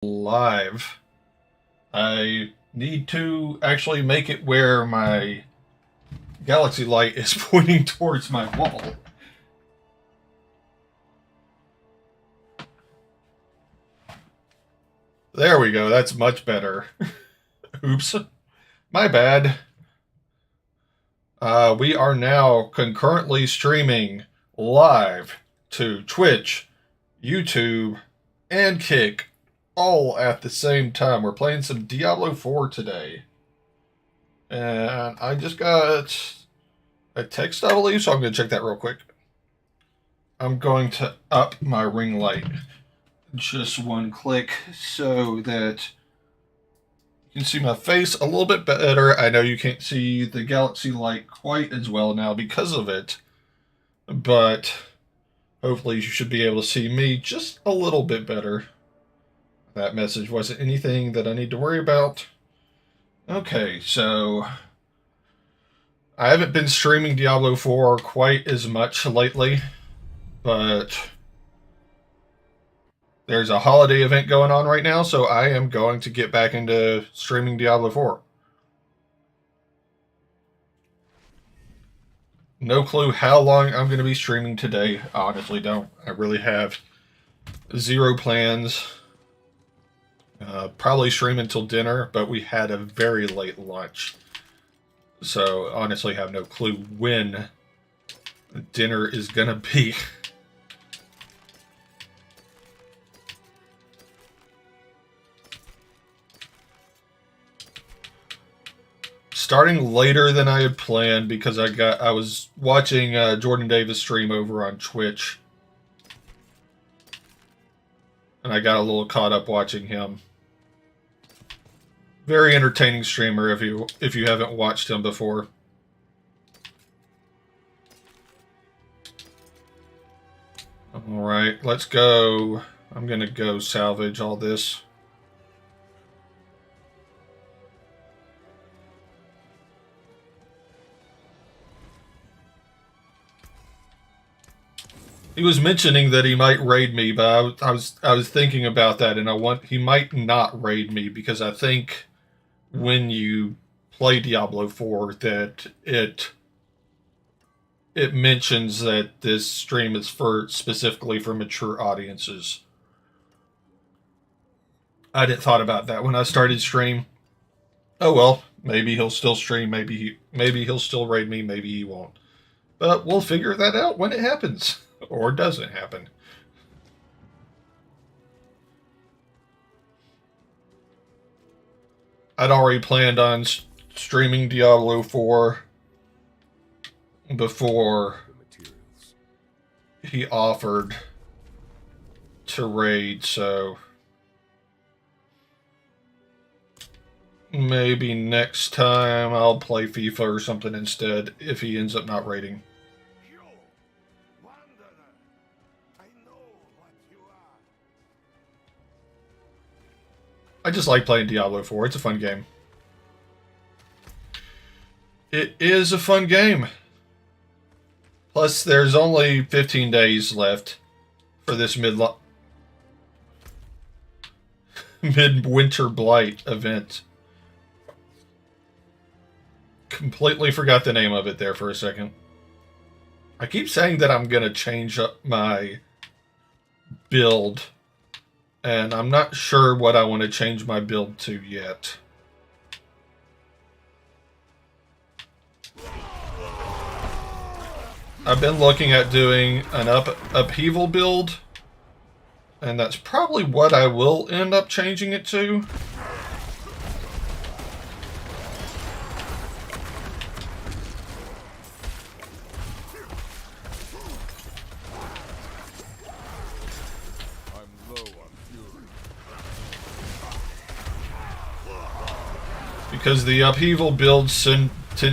Live. I need to actually make it where my galaxy light is pointing towards my wall. There we go. That's much better. Oops. My bad. We are now concurrently streaming live to Twitch, YouTube, and Kick all at the same time. We're playing some Diablo 4 today. And I just got a text, I believe, so I'm going to check that real quick. I'm going to up my ring light just one click so that you can see my face a little bit better. I know you can't see the galaxy light quite as well now because of it, but hopefully you should be able to see me just a little bit better. That message wasn't anything that I need to worry about. Okay, so I haven't been streaming Diablo 4 quite as much lately, but there's a holiday event going on right now, so I am going to get back into streaming Diablo 4. No clue how long I'm going to be streaming today. I honestly don't. I really have zero plans. Probably stream until dinner, but we had a very late lunch. So honestly have no clue when dinner is going to be. Starting later than I had planned because I was watching Jordan Davis stream over on Twitch, and I got a little caught up watching him. Very entertaining streamer if you haven't watched him before. All right, let's go. I'm gonna go salvage all this. He was mentioning that he might raid me, but I was thinking about that, and he might not raid me because I think when you play Diablo 4 that it mentions that this stream is specifically for mature audiences. I didn't thought about that when I started stream. Oh well, maybe he'll still stream, maybe he'll still raid me, maybe he won't. But we'll figure that out when it happens. Or doesn't happen. I'd already planned on streaming Diablo 4 before he offered to raid, so maybe next time I'll play FIFA or something instead if he ends up not raiding. I just like playing Diablo 4. It's a fun game. It is a fun game. Plus, there's only 15 days left for this midwinter blight event. Completely forgot the name of it there for a second. I keep saying that I'm going to change up my build, and I'm not sure what I want to change my build to yet. I've been looking at doing an upheaval build, and that's probably what I will end up changing it to. Because the upheaval builds tend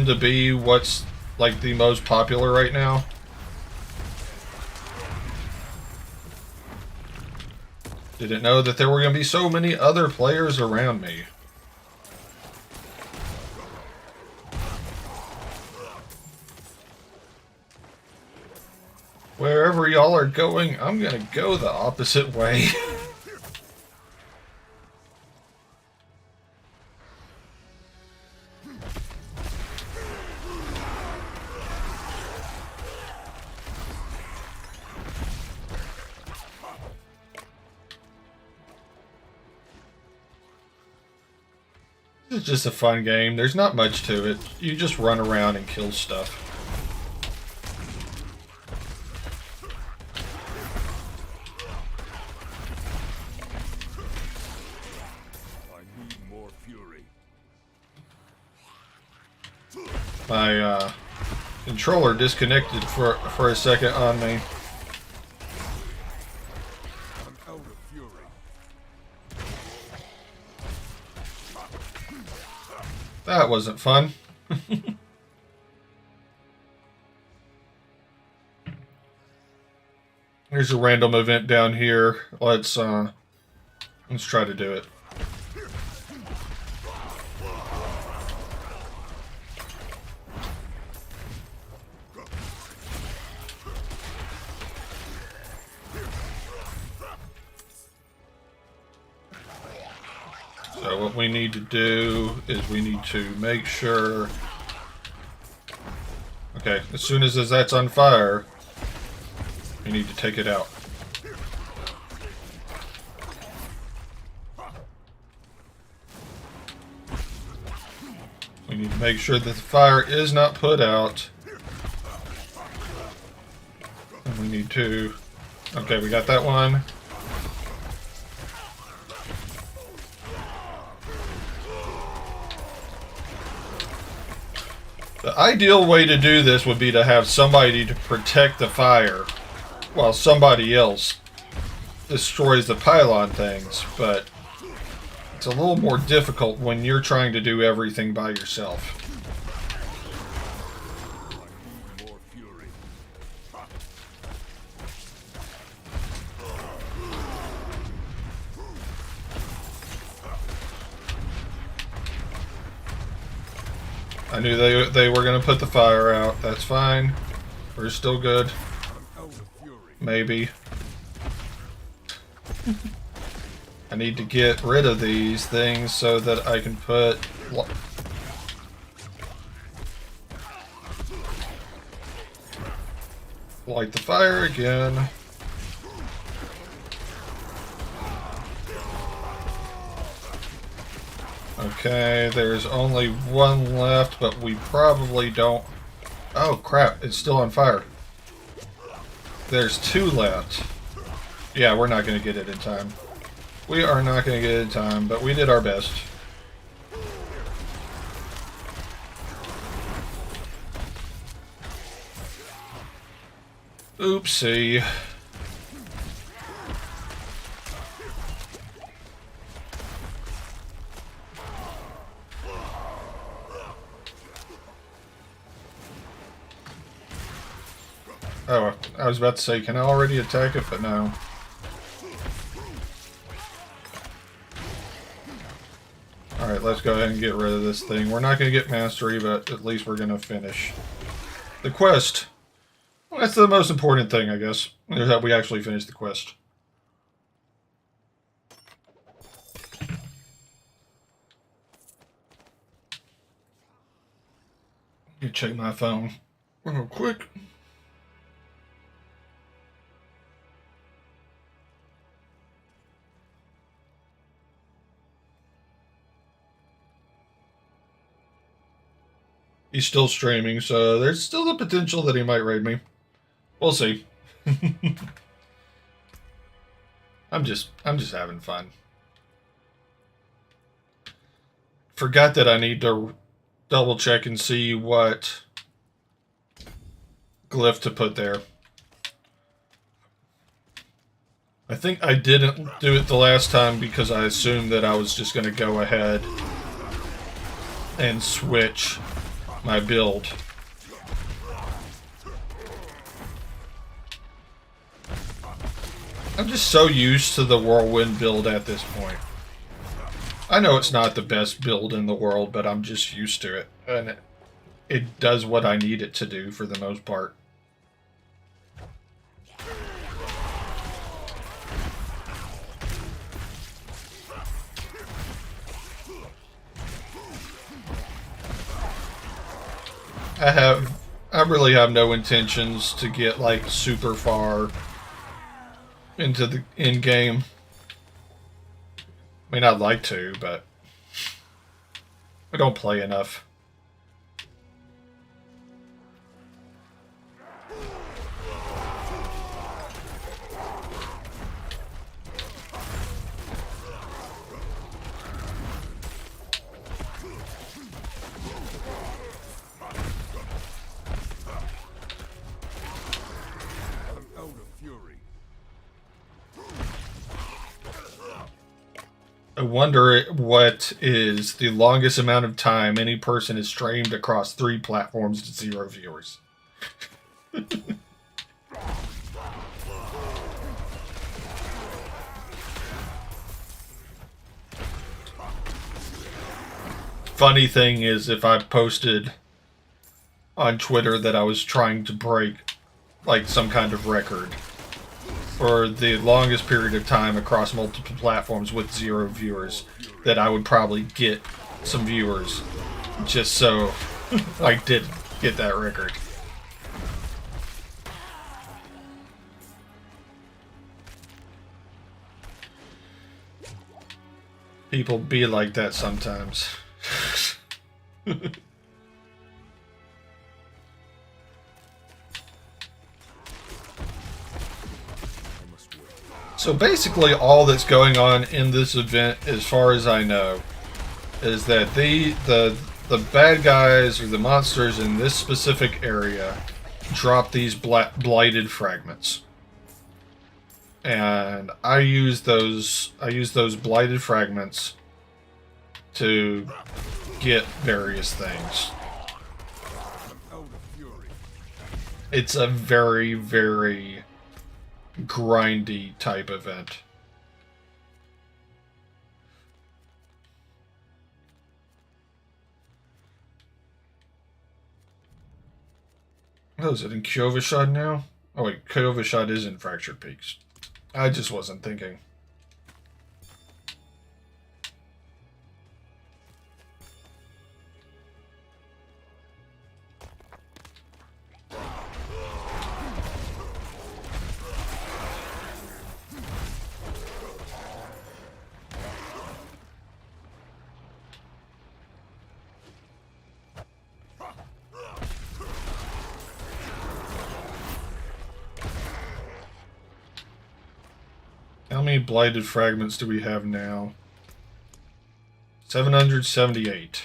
to be what's like the most popular right now. Didn't know that there were going to be so many other players around me. Wherever y'all are going, I'm going to go the opposite way. This is just a fun game. There's not much to it. You just run around and kill stuff. My controller disconnected for a second on me. That wasn't fun. Here's a random event down here. Let's try to do it. So what we need to do is we need to make sure... Okay, as soon as that's on fire, we need to take it out. We need to make sure that the fire is not put out. And we need to... Okay, we got that one. The ideal way to do this would be to have somebody to protect the fire while somebody else destroys the pylon things, but it's a little more difficult when you're trying to do everything by yourself. I knew they were going to put the fire out. That's fine. We're still good. Maybe. I need to get rid of these things so that I can put... light the fire again. Okay, there's only one left, but we probably don't... Oh crap, it's still on fire. There's two left. Yeah, we're not going to get it in time. We are not going to get it in time, but we did our best. Oopsie. Oh, I was about to say, can I already attack it? But no. Alright, let's go ahead and get rid of this thing. We're not going to get mastery, but at least we're going to finish the quest. Well, that's the most important thing, I guess, is that we actually finish the quest. Let me check my phone real quick. He's still streaming, so there's still the potential that he might raid me. We'll see. I'm just having fun. Forgot that I need to double check and see what glyph to put there. I think I didn't do it the last time because I assumed that I was just going to go ahead and switch my build. I'm just so used to the whirlwind build at this point. I know it's not the best build in the world, but I'm just used to it. And it does what I need it to do for the most part. I really have no intentions to get like super far into the end game. I mean, I'd like to, but I don't play enough. I wonder what is the longest amount of time any person has streamed across 3 platforms to 0 viewers. Funny thing is, if I posted on Twitter that I was trying to break like some kind of record for the longest period of time across multiple platforms with 0 viewers, that I would probably get some viewers just so I did get that record. People be like that sometimes. So basically all that's going on in this event, as far as I know, is that the bad guys or the monsters in this specific area drop these blighted fragments. And I use those blighted fragments to get various things. It's a very, very grindy type event. Oh, is it in Kyovashad now? Oh wait, Kyovashad is in Fractured Peaks. I just wasn't thinking. How many blighted fragments do we have now? 778.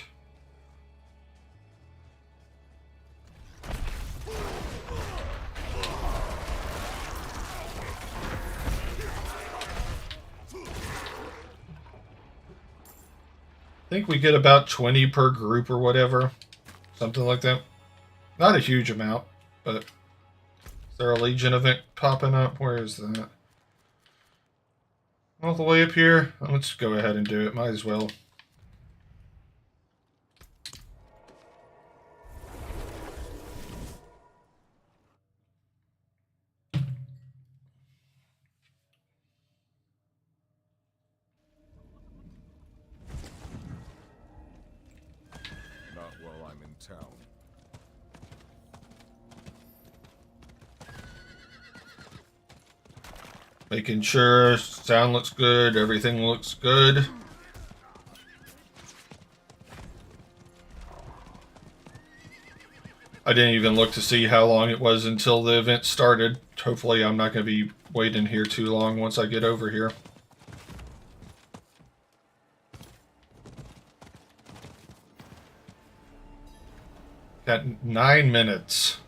I think we get about 20 per group or whatever. Something like that. Not a huge amount, but is there a Legion event popping up? Where is that? All the way up here? Let's go ahead and do it. Might as well. Not while I'm in town. Making sure sound looks good, everything looks good. I didn't even look to see how long it was until the event started. Hopefully I'm not going to be waiting here too long once I get over here. Got 9 minutes.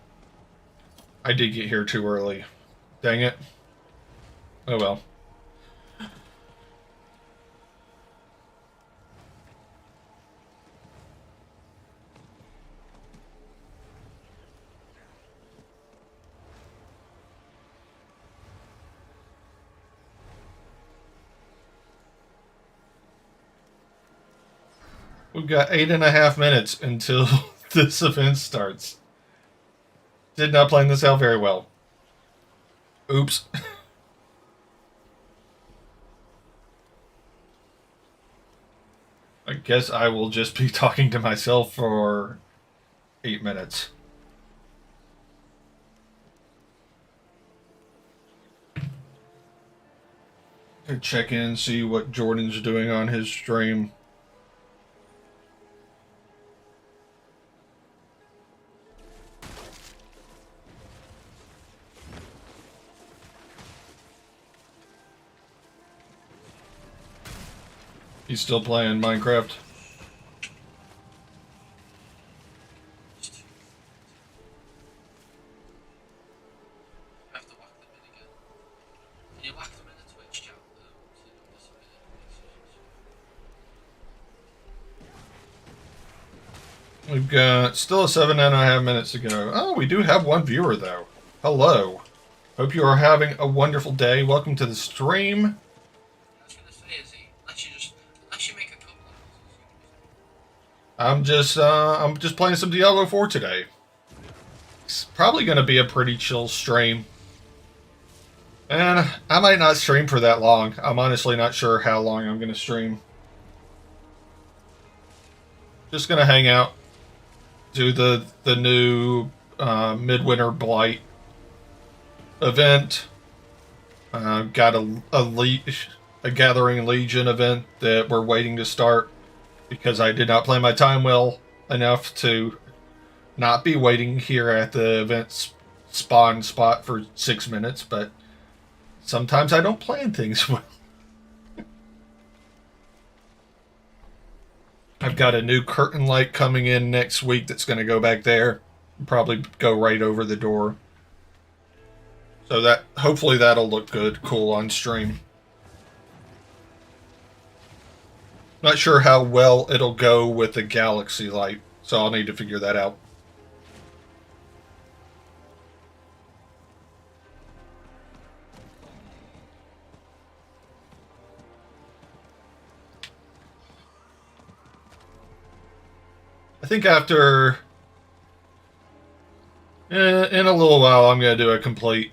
I did get here too early. Dang it. Oh well. We've got 8.5 minutes until this event starts. Did not plan this out very well. Oops. I guess I will just be talking to myself for 8 minutes. Check in, see what Jordan's doing on his stream. He's still playing Minecraft. I have to whack them in again. Can you whack them in the Twitch chat? So you don't miss a minute. We've got still 7.5 minutes to go. Oh, we do have one viewer, though. Hello. Hope you are having a wonderful day. Welcome to the stream. I was gonna say, is he? Unless you make a couple of I'm just playing some Diablo 4 today. It's probably going to be a pretty chill stream. And I might not stream for that long. I'm honestly not sure how long I'm going to stream. Just going to hang out. Do the new Midwinter Blight event. Got a Gathering Legion event that we're waiting to start because I did not play my time well enough to not be waiting here at the event spawn spot for 6 minutes, but sometimes I don't plan things well. I've got a new curtain light coming in next week that's going to go back there. Probably go right over the door. So that hopefully that'll look good, cool on stream. Not sure how well it'll go with the galaxy light, so I'll need to figure that out. I think after in a little while I'm gonna do a complete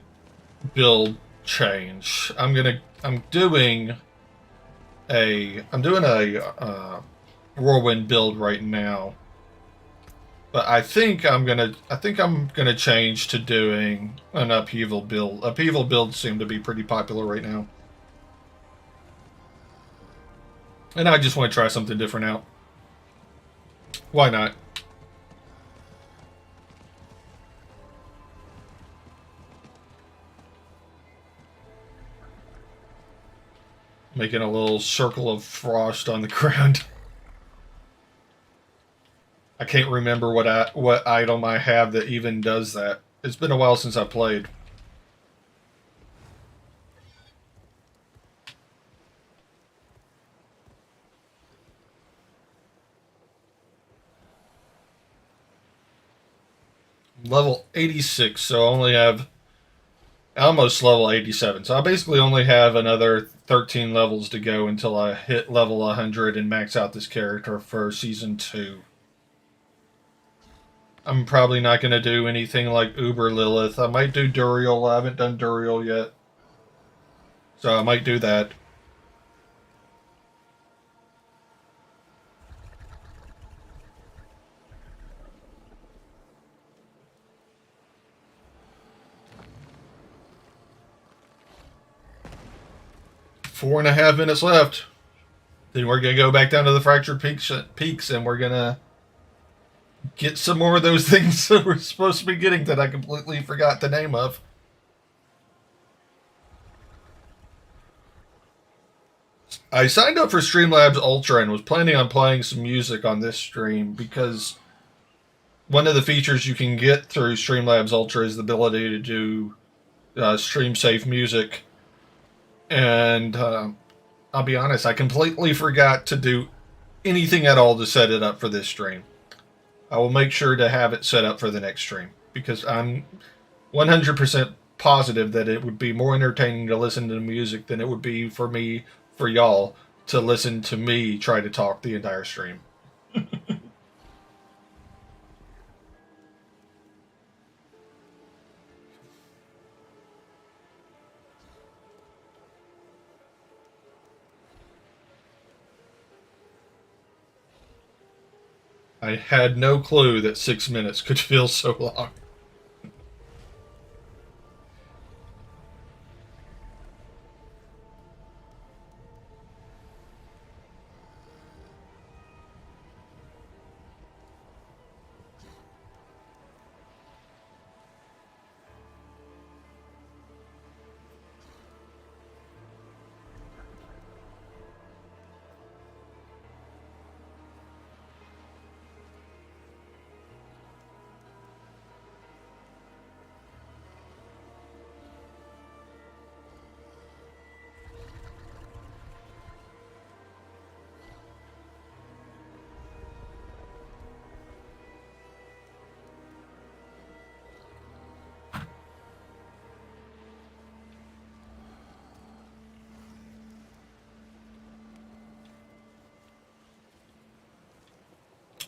build change. I'm doing a whirlwind build right now, but I think I'm gonna change to doing an upheaval build. Upheaval builds seem to be pretty popular right now, and I just want to try something different out. Why not? Making a little circle of frost on the ground. I can't remember what item I have that even does that. It's been a while since I played. Level 86, so I only have almost level 87. So I basically only have another 13 levels to go until I hit level 100 and max out this character for Season 2. I'm probably not going to do anything like Uber Lilith. I might do Duriel. I haven't done Duriel yet. So I might do that. Four and a half minutes left. Then we're going to go back down to the Fractured Peaks and we're going to get some more of those things that we're supposed to be getting that I completely forgot the name of. I signed up for Streamlabs Ultra and was planning on playing some music on this stream because one of the features you can get through Streamlabs Ultra is the ability to do stream safe music. And I'll be honest, I completely forgot to do anything at all to set it up for this stream. I will make sure to have it set up for the next stream because I'm 100% positive that it would be more entertaining to listen to the music than it would be for y'all to listen to me try to talk the entire stream. I had no clue that 6 minutes could feel so long.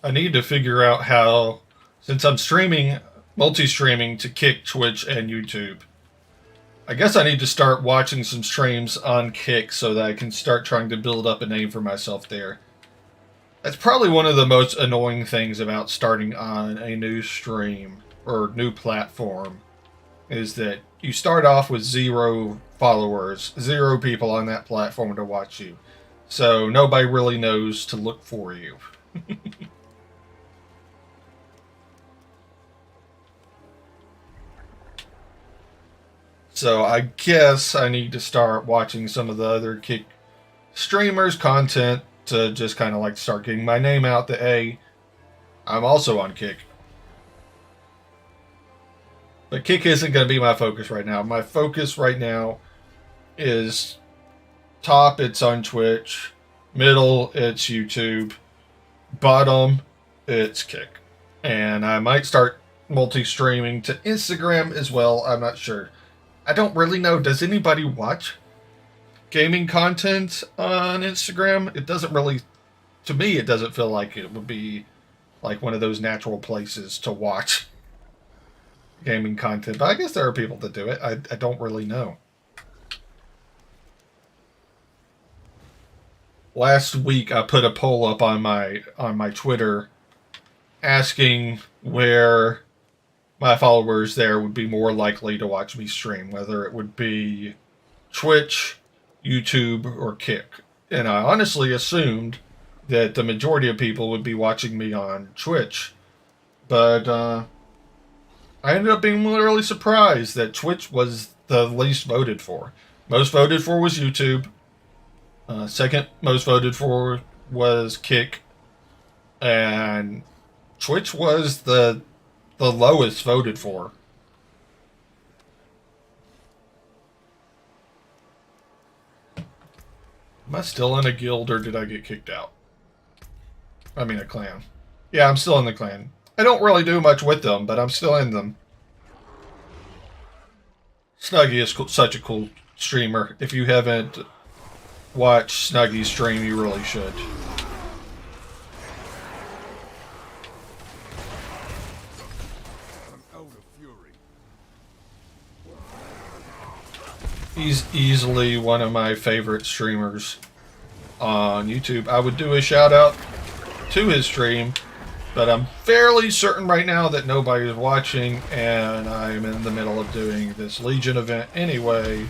I need to figure out how, since I'm streaming, multi-streaming to Kick, Twitch, and YouTube. I guess I need to start watching some streams on Kick so that I can start trying to build up a name for myself there. That's probably one of the most annoying things about starting on a new stream or new platform, is that you start off with 0 followers, 0 people on that platform to watch you. So nobody really knows to look for you. So I guess I need to start watching some of the other Kick streamers' content to just kind of like start getting my name out that, hey, I'm also on Kick. But Kick isn't going to be my focus right now. My focus right now is top, it's on Twitch. Middle, it's YouTube. Bottom, it's Kick. And I might start multi-streaming to Instagram as well. I'm not sure. I don't really know. Does anybody watch gaming content on Instagram? It doesn't really, to me, it doesn't feel like it would be like one of those natural places to watch gaming content. But I guess there are people that do it. I don't really know. Last week I put a poll up on my Twitter asking where my followers there would be more likely to watch me stream, whether it would be Twitch, YouTube, or Kick. And I honestly assumed that the majority of people would be watching me on Twitch. But I ended up being really surprised that Twitch was the least voted for. Most voted for was YouTube. Second most voted for was Kick. And Twitch was the lowest voted for. Am I still in a guild or did I get kicked out? I mean a clan. Yeah, I'm still in the clan. I don't really do much with them, but I'm still in them. Snuggy is such a cool streamer. If you haven't watched Snuggy's stream, you really should. He's easily one of my favorite streamers on YouTube. I would do a shout out to his stream, but I'm fairly certain right now that nobody is watching, and I'm in the middle of doing this Legion event anyway,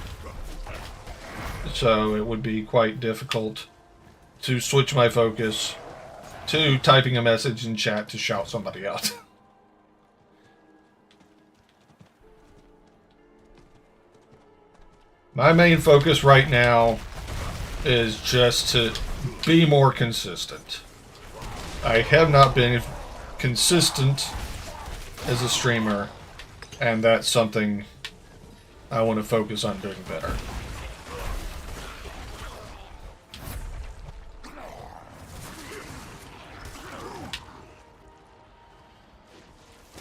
so it would be quite difficult to switch my focus to typing a message in chat to shout somebody out. My main focus right now is just to be more consistent. I have not been consistent as a streamer, and that's something I want to focus on doing better.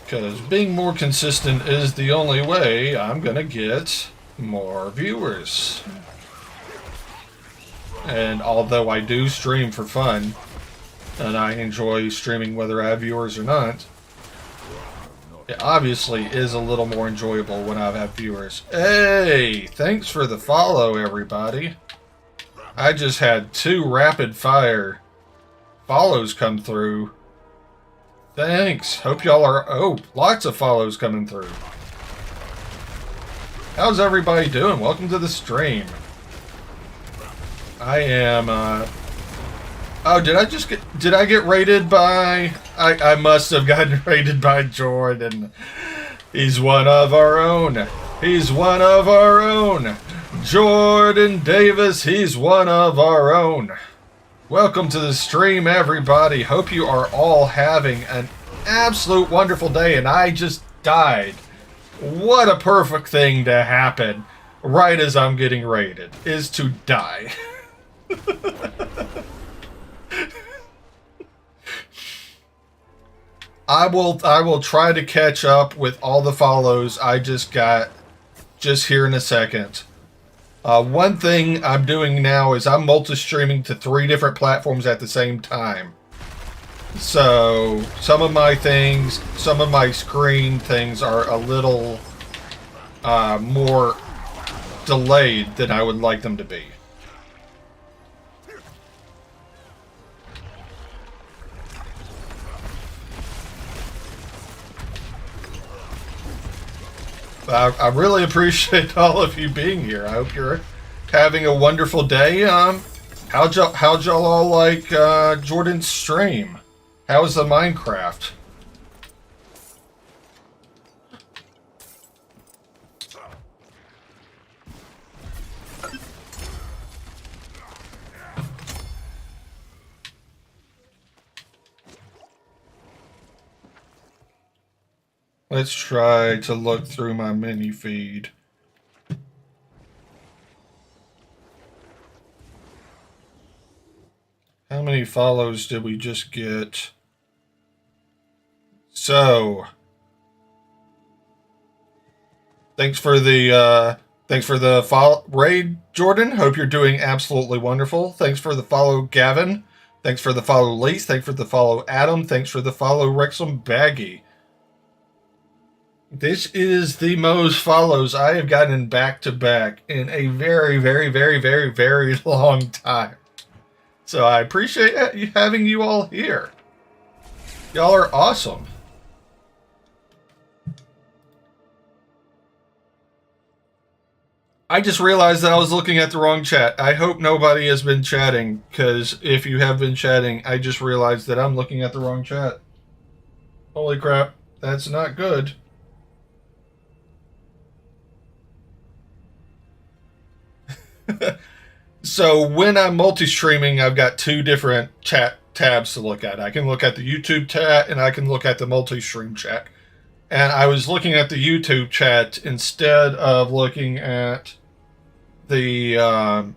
Because being more consistent is the only way I'm gonna get more viewers. And although I do stream for fun, and I enjoy streaming whether I have viewers or not, it obviously is a little more enjoyable when I have viewers. Hey, thanks for the follow, everybody. I just had 2 rapid fire follows come through. Thanks. Hope y'all are... Oh, lots of follows coming through. How's everybody doing? Welcome to the stream. I am, Oh, did I get raided by... I must have gotten raided by Jordan. He's one of our own. He's one of our own. Jordan Davis, he's one of our own. Welcome to the stream, everybody. Hope you are all having an absolute wonderful day, and I just died. What a perfect thing to happen right as I'm getting raided, is to die. I will try to catch up with all the follows I just got just here in a second. One thing I'm doing now is I'm multi-streaming to 3 different platforms at the same time. So some of my things, some of my screen things are a little more delayed than I would like them to be. I really appreciate all of you being here. I hope you're having a wonderful day. How'd y'all all like Jordan's stream? How was the Minecraft? Let's try to look through my mini feed. How many follows did we just get? So, thanks for the follow raid, Jordan. Hope you're doing absolutely wonderful. Thanks for the follow, Gavin. Thanks for the follow, Lise. Thanks for the follow, Adam. Thanks for the follow, Wrexham Baggy. This is the most follows I have gotten back to back in a very, very, very, very, very long time. So I appreciate having you all here. Y'all are awesome. I just realized that I was looking at the wrong chat. I hope nobody has been chatting, because if you have been chatting, I just realized that I'm looking at the wrong chat. Holy crap, that's not good. So when I'm multi-streaming, I've got two different chat tabs to look at. I can look at the YouTube chat and I can look at the multi-stream chat. And I was looking at the YouTube chat instead of looking at the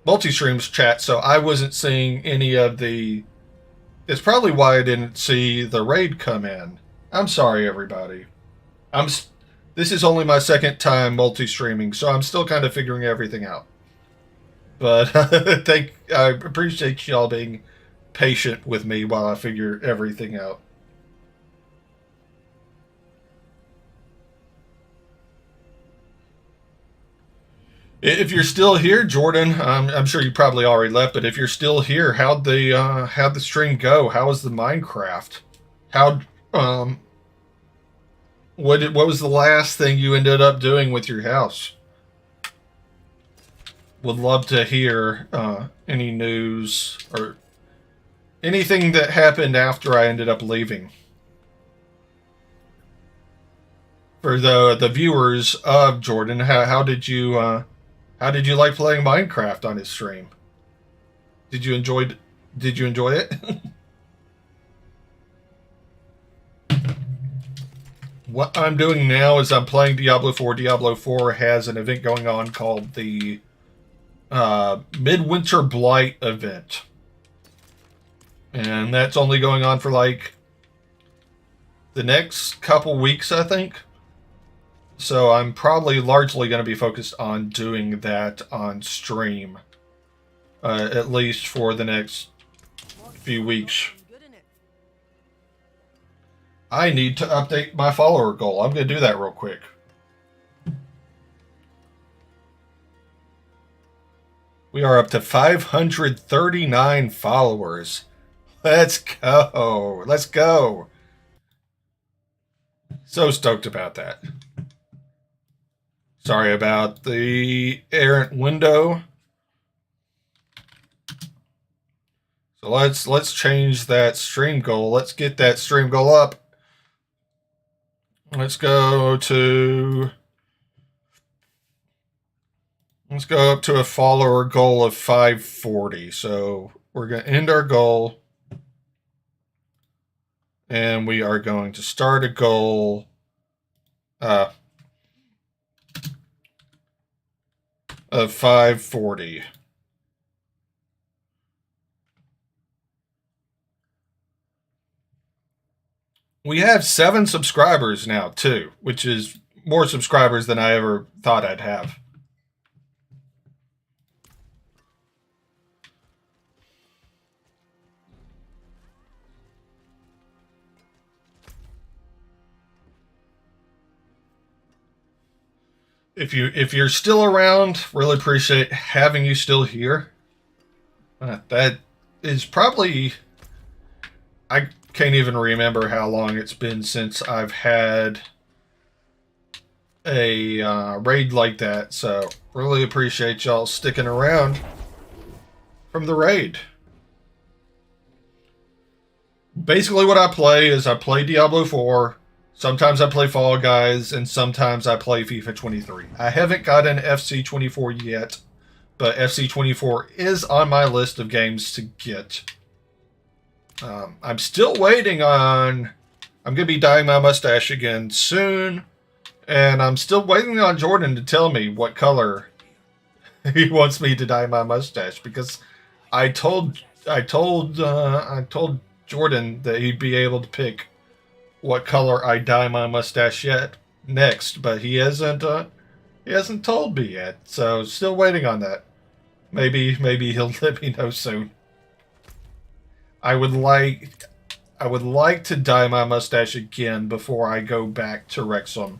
multi-streams chat, so I wasn't seeing any of the... It's probably why I didn't see the raid come in. I'm sorry, everybody. This is only my second time multi-streaming, so I'm still kind of figuring everything out. But I appreciate y'all being patient with me while I figure everything out. If you're still here, Jordan, I'm sure you probably already left, but if you're still here, how'd the stream go? How was the Minecraft? What was the last thing you ended up doing with your house? Would love to hear any news or anything that happened after I ended up leaving. For the viewers of Jordan, how did you like playing Minecraft on his stream? Did you enjoy it? What I'm doing now is I'm playing Diablo 4. Diablo 4 has an event going on called the Midwinter Blight event. And that's only going on for like the next couple weeks, I think. So I'm probably largely going to be focused on doing that on stream. At least for the next few weeks. I need to update my follower goal. I'm going to do that real quick. We are up to 539 followers. Let's go. Let's go. So stoked about that. Sorry about the errant window. So let's change that stream goal. Let's get that stream goal up. Let's go up to a follower goal of 540. So we're going to end our goal. And we are going to start a goal of 540. We have 7 subscribers now, too, which is more subscribers than I ever thought I'd have. if you're still around, really appreciate having you still here. That is probably, I can't even remember how long it's been since I've had a raid like that. So really appreciate y'all sticking around from the raid. Basically what I play is I play Diablo 4, sometimes I play Fall Guys, and sometimes I play FIFA 23. I haven't gotten FC 24 yet, but FC 24 is on my list of games to get. I'm still waiting on... I'm going to be dyeing my mustache again soon, and I'm still waiting on Jordan to tell me what color he wants me to dye my mustache, because I told Jordan that he'd be able to pick what color I dye my mustache next, but he hasn't told me yet. So still waiting on that. Maybe he'll let me know soon. I would like to dye my mustache again before I go back to Wrexham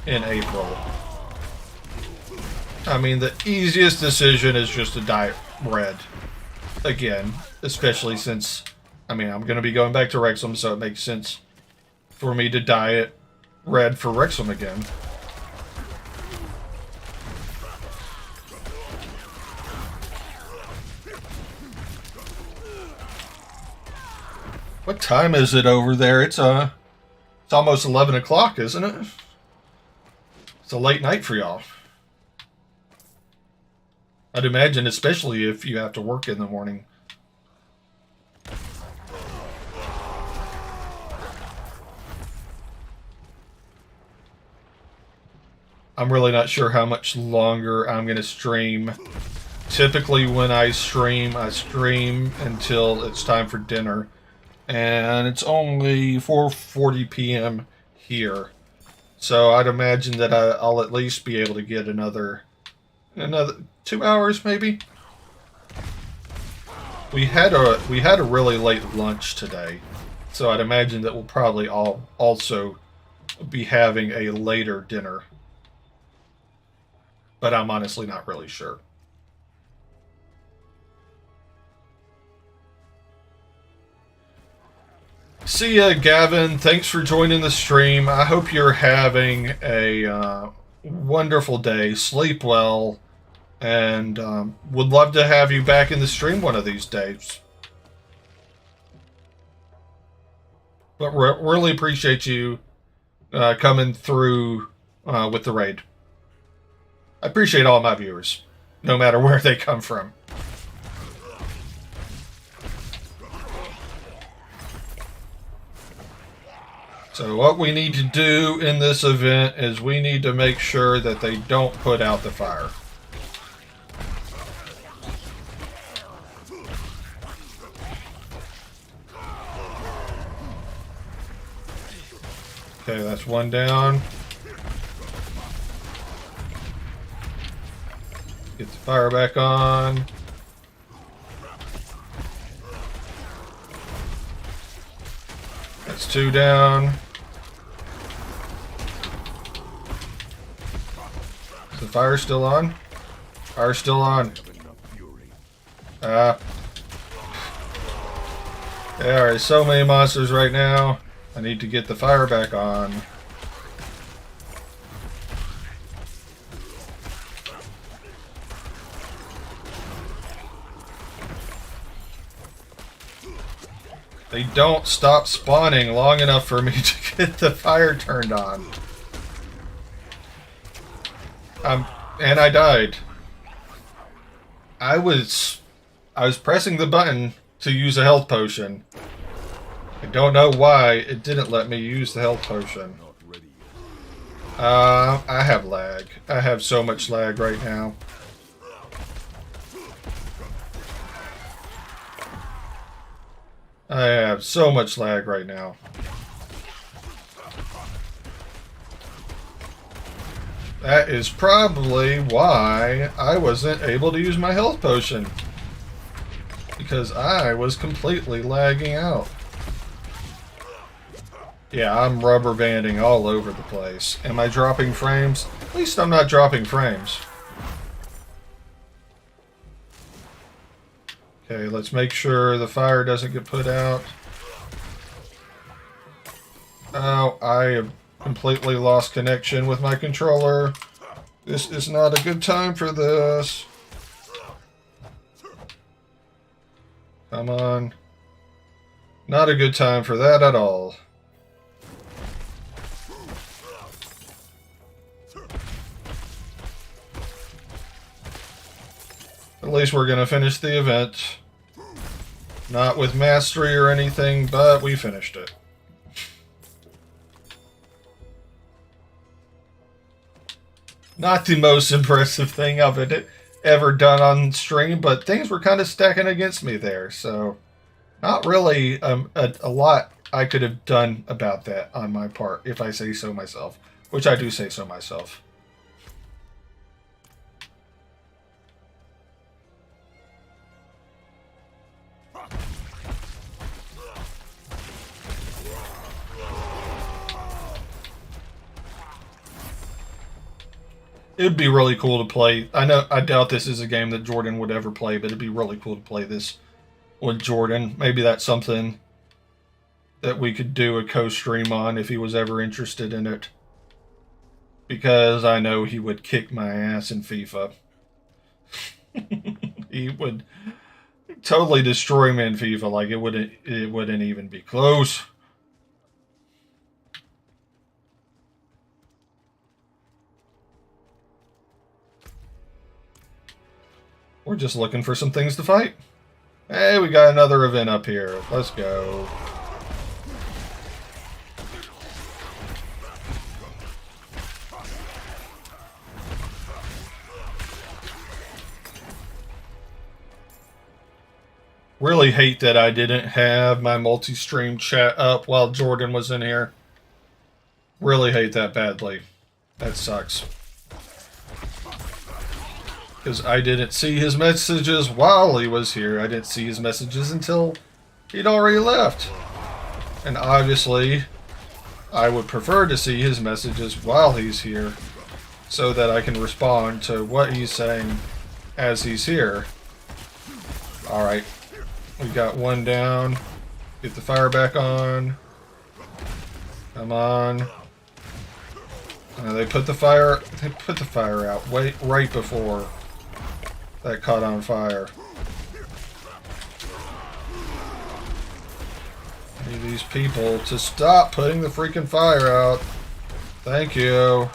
in April. I mean, the easiest decision is just to dye it red again, especially since, I mean, I'm going to be going back to Wrexham, so it makes sense for me to dye it red for Wrexham again. What time is it over there? It's almost 11 o'clock, isn't it? It's a late night for y'all. I'd imagine, especially if you have to work in the morning. I'm really not sure how much longer I'm going to stream. Typically when I stream until it's time for dinner. And it's only 4:40 p.m. here. So I'd imagine that I'll at least be able to get another 2 hours maybe. We had a really late lunch today. So I'd imagine that we'll probably also be having a later dinner. But I'm honestly not really sure. See ya, Gavin. Thanks for joining the stream. I hope you're having a wonderful day. Sleep well. And would love to have you back in the stream one of these days. But really appreciate you coming through with the raid. I appreciate all my viewers, no matter where they come from. So what we need to do in this event is we need to make sure that they don't put out the fire. Okay, that's one down. Get the fire back on. That's two down. Is the fire still on? Fire's still on. There are so many monsters right now. I need to get the fire back on. They don't stop spawning long enough for me to get the fire turned on. And I died. I was pressing the button to use a health potion. I don't know why it didn't let me use the health potion. I have lag. I have so much lag right now. I have so much lag right now. That is probably why I wasn't able to use my health potion. Because I was completely lagging out. Yeah, I'm rubber banding all over the place. Am I dropping frames? At least I'm not dropping frames. Okay, let's make sure the fire doesn't get put out. Oh, I have completely lost connection with my controller. This is not a good time for this. Come on. Not a good time for that at all. At least we're going to finish the event. Not with mastery or anything, but we finished it. Not the most impressive thing I've ever done on stream, but things were kind of stacking against me there, so not really a lot I could have done about that on my part, if I say so myself, which I do say so myself. It'd be really cool to play. I doubt this is a game that Jordan would ever play, but it'd be really cool to play this with Jordan. Maybe that's something that we could do a co-stream on if he was ever interested in it. Because I know he would kick my ass in FIFA. He would totally destroy me in FIFA. Like it wouldn't even be close. We're just looking for some things to fight. Hey, we got another event up here. Let's go. Really hate that I didn't have my multi-stream chat up while Jordan was in here. Really hate that badly. That sucks. Because I didn't see his messages while he was here. I didn't see his messages until he'd already left. And obviously, I would prefer to see his messages while he's here, so that I can respond to what he's saying as he's here. Alright. We got one down. Get the fire back on. Come on. They put the fire out right before that caught on fire. I need these people to stop putting the freaking fire out. Thank you.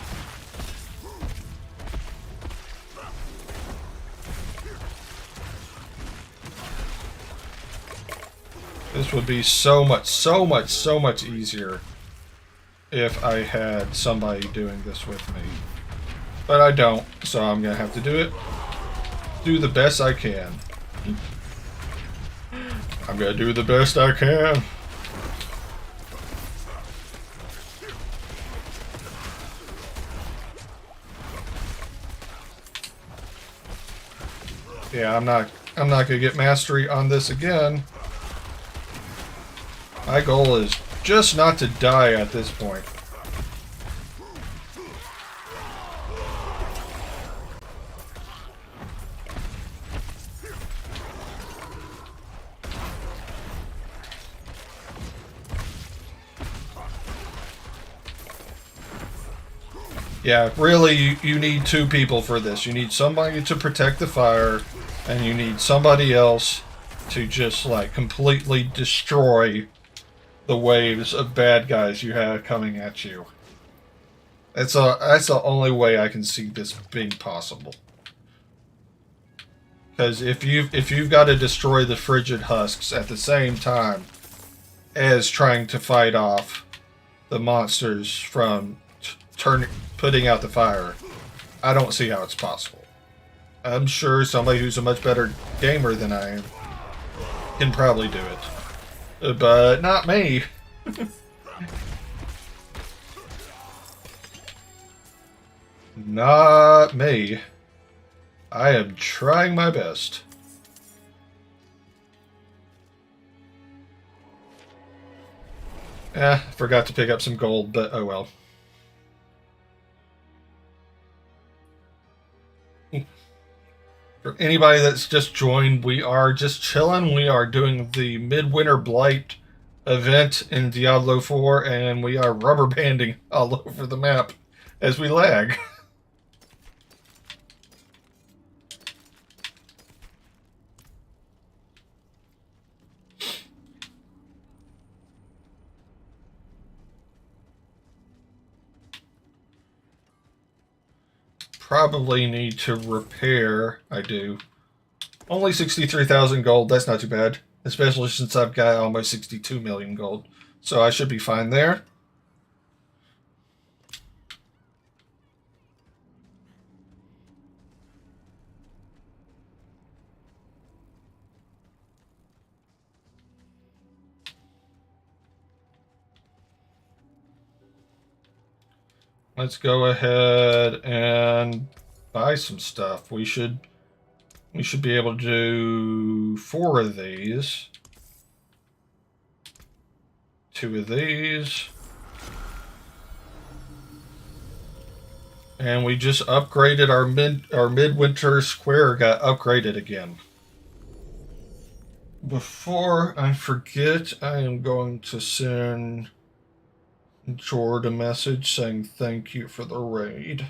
This would be so much easier if I had somebody doing this with me. But I don't, so I'm gonna have to do it. Do the best I can. I'm gonna do the best I can. Yeah, I'm not gonna get mastery on this again. My goal is just not to die at this point. Yeah, really, you need two people for this. You need somebody to protect the fire, and you need somebody else to just, like, completely destroy the waves of bad guys you have coming at you. That's the only way I can see this being possible. Because if you've got to destroy the frigid husks at the same time as trying to fight off the monsters from putting out the fire, I don't see how it's possible. I'm sure somebody who's a much better gamer than I am can probably do it. But not me. Not me. I am trying my best. Forgot to pick up some gold, but oh well. For anybody that's just joined, we are just chilling. We are doing the Midwinter Blight event in Diablo 4, and we are rubber banding all over the map as we lag. Probably need to repair. I do. Only 63,000 gold. That's not too bad. Especially since I've got almost 62 million gold. So I should be fine there. Let's go ahead and buy some stuff. We should be able to do 4 of these. 2 of these. And we just upgraded our midwinter square got upgraded again. Before I forget, I am going to send Jord a message saying thank you for the raid.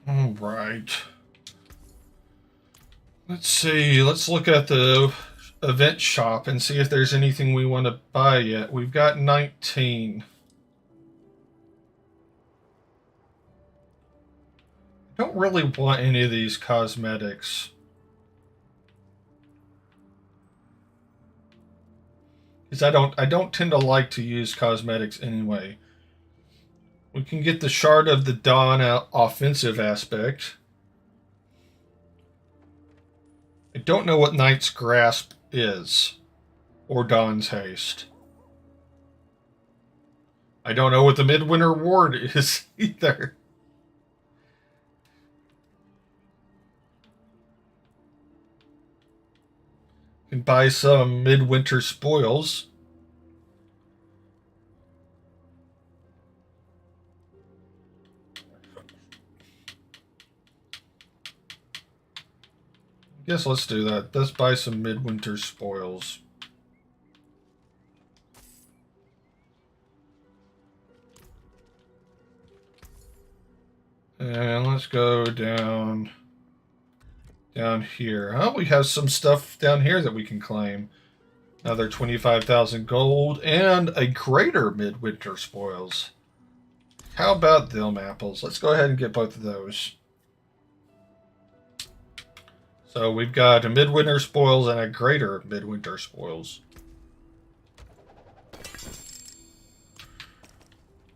All right. Let's see. Let's look at the event shop and see if there's anything we want to buy yet. We've got 19. I don't really want any of these cosmetics. Because I don't tend to like to use cosmetics anyway. We can get the Shard of the Dawn offensive aspect. I don't know what Knight's Grasp is. Or Dawn's Haste. I don't know what the Midwinter Ward is either. Can buy some midwinter spoils. Guess let's do that. Let's buy some midwinter spoils. And let's go down here. Oh, we have some stuff down here that we can claim. Another 25,000 gold and a greater midwinter spoils. How about them apples? Let's go ahead and get both of those. So we've got a midwinter spoils and a greater midwinter spoils.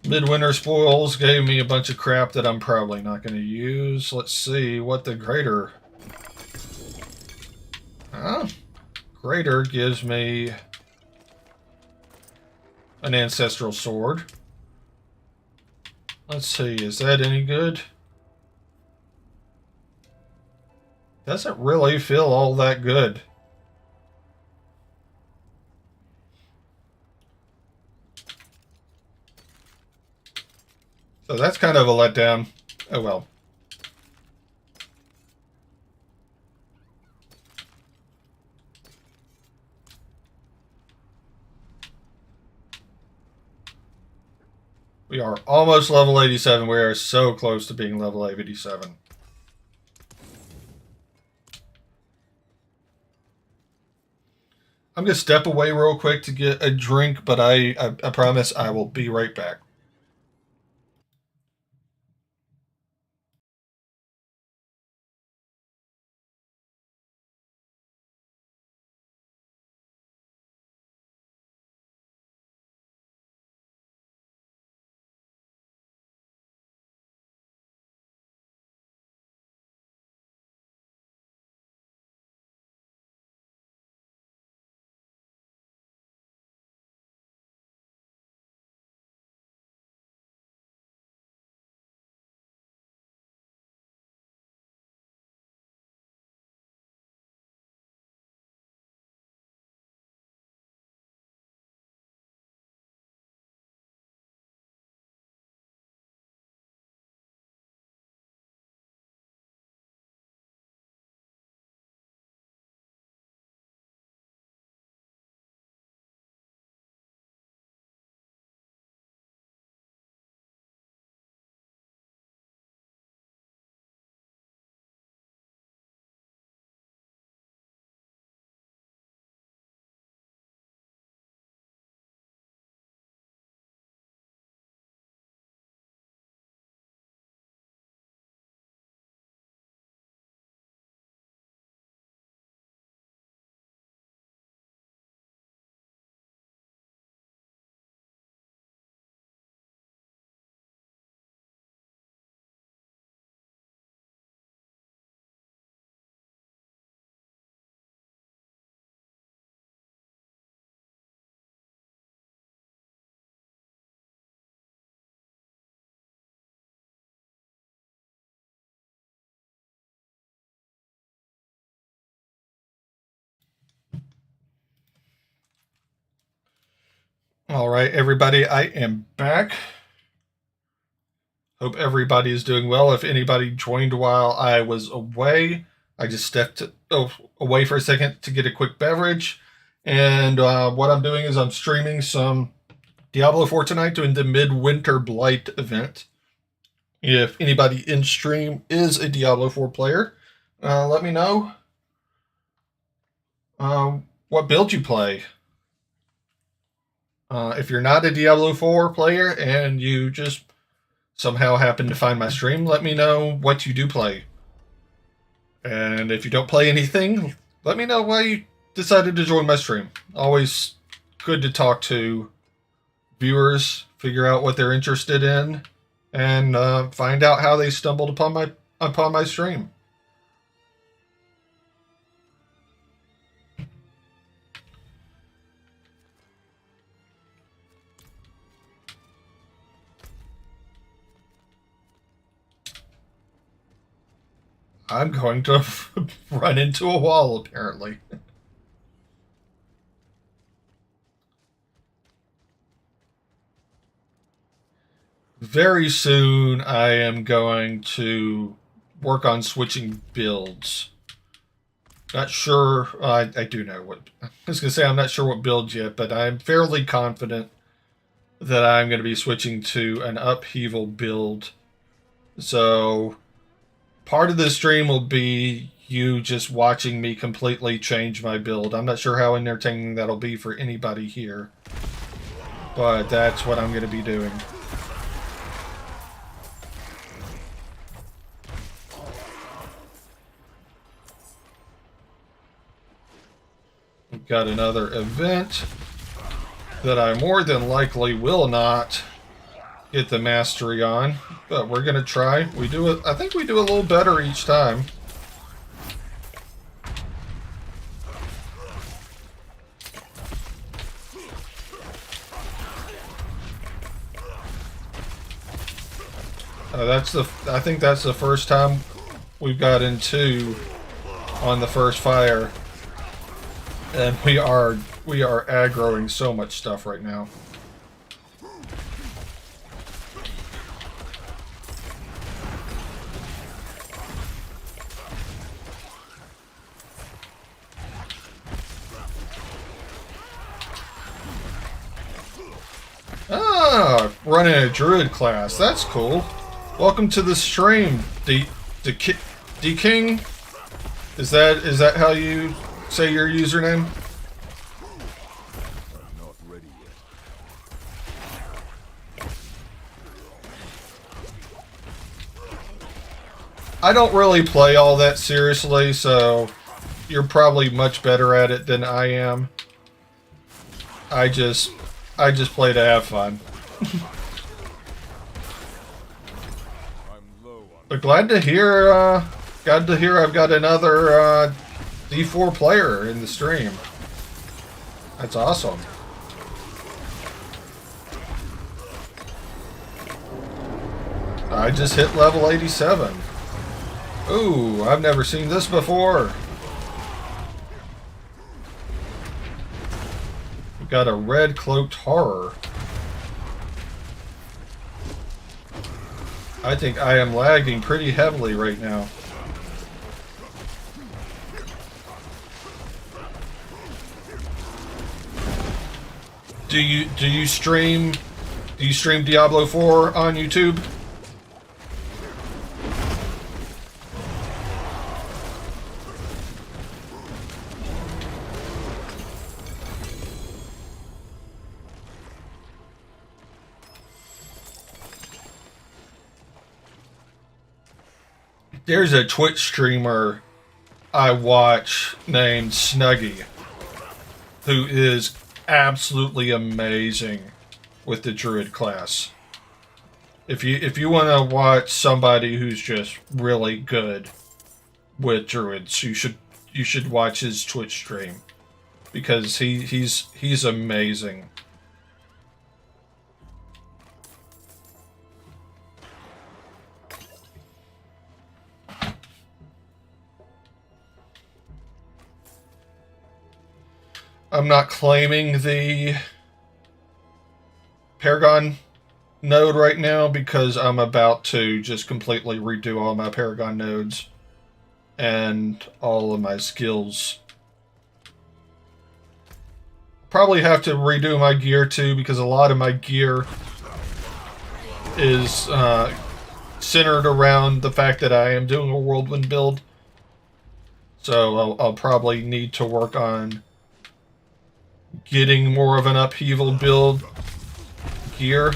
Midwinter spoils gave me a bunch of crap that I'm probably not going to use. Let's see what the greater... Greater gives me an ancestral sword. Let's see, is that any good? Doesn't really feel all that good. So that's kind of a letdown. Oh well. We are almost level 87. We are so close to being level 87. I'm going to step away real quick to get a drink, but I promise I will be right back. All right, everybody, I am back. Hope everybody is doing well. If anybody joined while I was away, I just stepped away for a second to get a quick beverage. And what I'm doing is I'm streaming some Diablo 4 tonight, doing the Midwinter Blight event. If anybody in stream is a Diablo 4 player, let me know what build you play. If you're not a Diablo 4 player and you just somehow happen to find my stream, let me know what you do play. And if you don't play anything, let me know why you decided to join my stream. Always good to talk to viewers, figure out what they're interested in, and find out how they stumbled upon my stream. I'm going to run into a wall, apparently. Very soon, I am going to work on switching builds. Not sure. I do know what. I was going to say I'm not sure what build yet, but I'm fairly confident that I'm going to be switching to an upheaval build. So part of the stream will be you just watching me completely change my build. I'm not sure how entertaining that'll be for anybody here, but that's what I'm going to be doing. We've got another event that I more than likely will not get the mastery on, but we're gonna try. We do it. I think we do a little better each time. I think that's the first time we've gotten 2 on the first fire, and we are aggroing so much stuff right now. Ah, running a druid class. That's cool. Welcome to the stream, D King. Is that how you say your username? I'm not ready yet. I don't really play all that seriously, so you're probably much better at it than I am. I just play to have fun. But glad to hear I've got another D4 player in the stream. That's awesome. I just hit level 87. Ooh, I've never seen this before. We've got a red cloaked horror. I think I am lagging pretty heavily right now. Do you stream Diablo 4 on YouTube? There's a Twitch streamer I watch named Snuggy, who is absolutely amazing with the druid class. If you want to watch somebody who's just really good with druids, you should watch his Twitch stream, because he's amazing. I'm not claiming the Paragon node right now because I'm about to just completely redo all my Paragon nodes and all of my skills. Probably have to redo my gear too because a lot of my gear is centered around the fact that I am doing a whirlwind build. So I'll probably need to work on getting more of an upheaval build gear.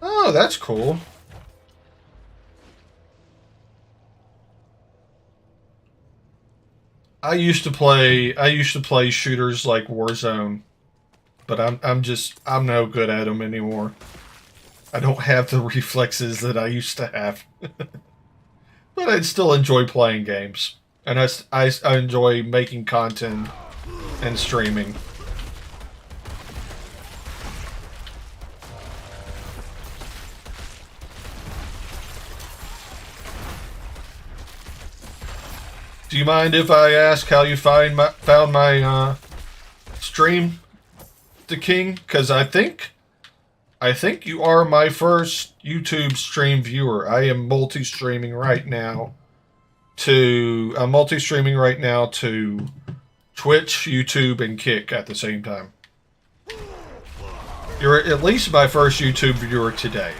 Oh, that's cool. I used to play shooters like Warzone, but I'm no good at them anymore. I don't have the reflexes that I used to have. But I'd still enjoy playing games. And I enjoy making content and streaming. Do you mind if I ask how you found my stream, The King? Because I think you are my first YouTube stream viewer. I'm multi-streaming right now to Twitch, YouTube, and Kick at the same time. You're at least my first YouTube viewer today.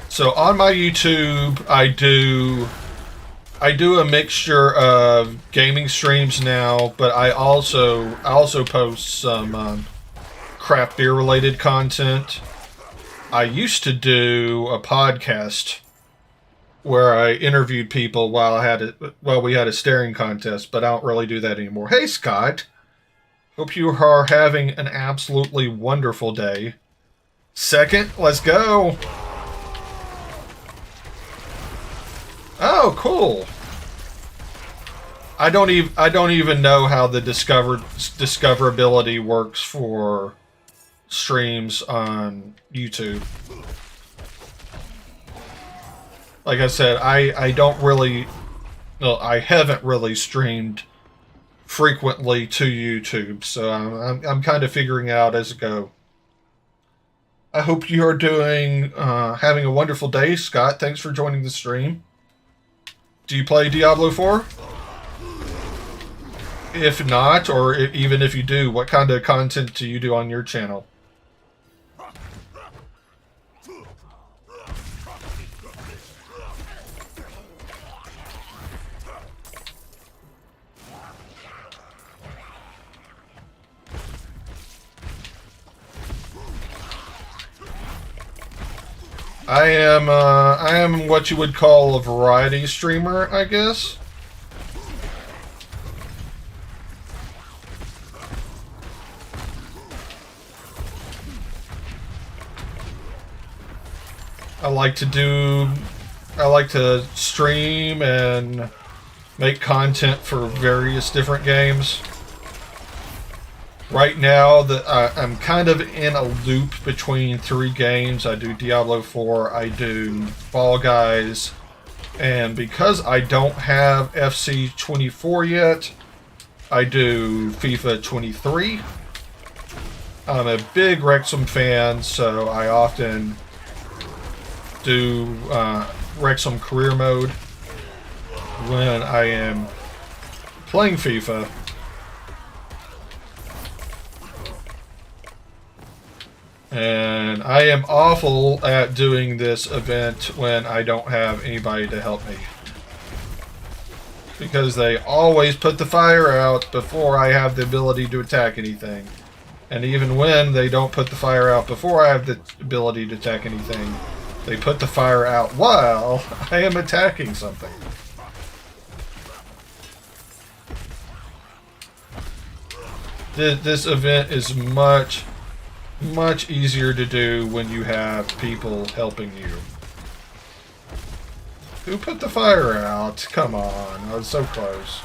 So on my YouTube, I do a mixture of gaming streams now, but I also post some craft beer related content. I used to do a podcast where I interviewed people while we had a staring contest, but I don't really do that anymore. Hey Scott, hope you are having an absolutely wonderful day. Second, let's go. Oh, cool. I don't even know how the discoverability works for streams on YouTube. Like I said, I haven't really streamed frequently to YouTube, so I'm kind of figuring out as I go. I hope you are having a wonderful day, Scott. Thanks for joining the stream. Do you play Diablo 4? If not, or even if you do, what kind of content do you do on your channel? I am what you would call a variety streamer, I guess. I like to stream and make content for various different games. Right now, I'm kind of in a loop between 3 games. I do Diablo 4, I do Fall Guys, and because I don't have FC 24 yet, I do FIFA 23. I'm a big Wrexham fan, so I often do Wrexham career mode when I am playing FIFA. And I am awful at doing this event when I don't have anybody to help me. Because they always put the fire out before I have the ability to attack anything. And even when they don't put the fire out before I have the ability to attack anything, they put the fire out while I am attacking something. This event is much easier to do when you have people helping you. Who put the fire out? Come on, I was so close.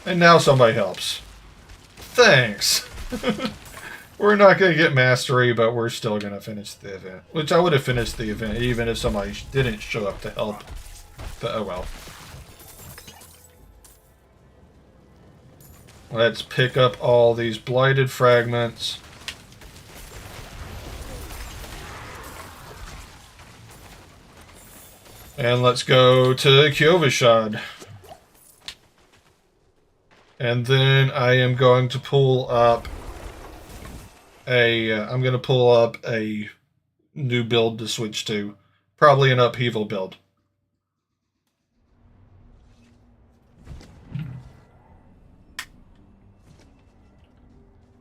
And now somebody helps. Thanks. We're not going to get mastery, but we're still going to finish the event. Which I would have finished the event even if somebody didn't show up to help. But oh well. Let's pick up all these blighted fragments. And let's go to Kyovashad. And then I am going to pull up I'm going to pull up a new build to switch to. Probably an upheaval build.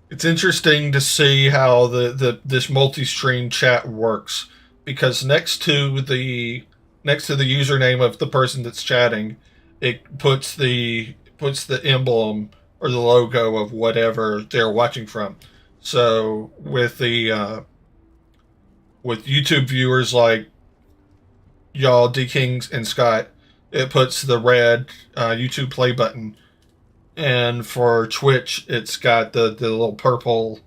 It's interesting to see how this multi-stream chat works, because next to the username of the person that's chatting, it puts the emblem or the logo of whatever they're watching from. So with YouTube viewers like y'all, D Kings and Scott, it puts the red YouTube play button. And for Twitch, it's got the little purple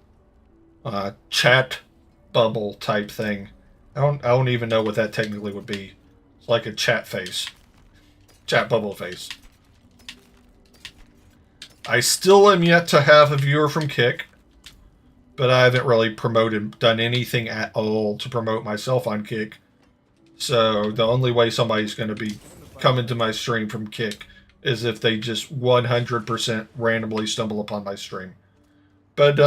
chat bubble type thing. I don't even know what that technically would be. It's like a chat face. Chat bubble face. I still am yet to have a viewer from Kick, but I haven't really done anything at all to promote myself on Kick. So the only way somebody's going to be coming to my stream from Kick is if they just 100% randomly stumble upon my stream. But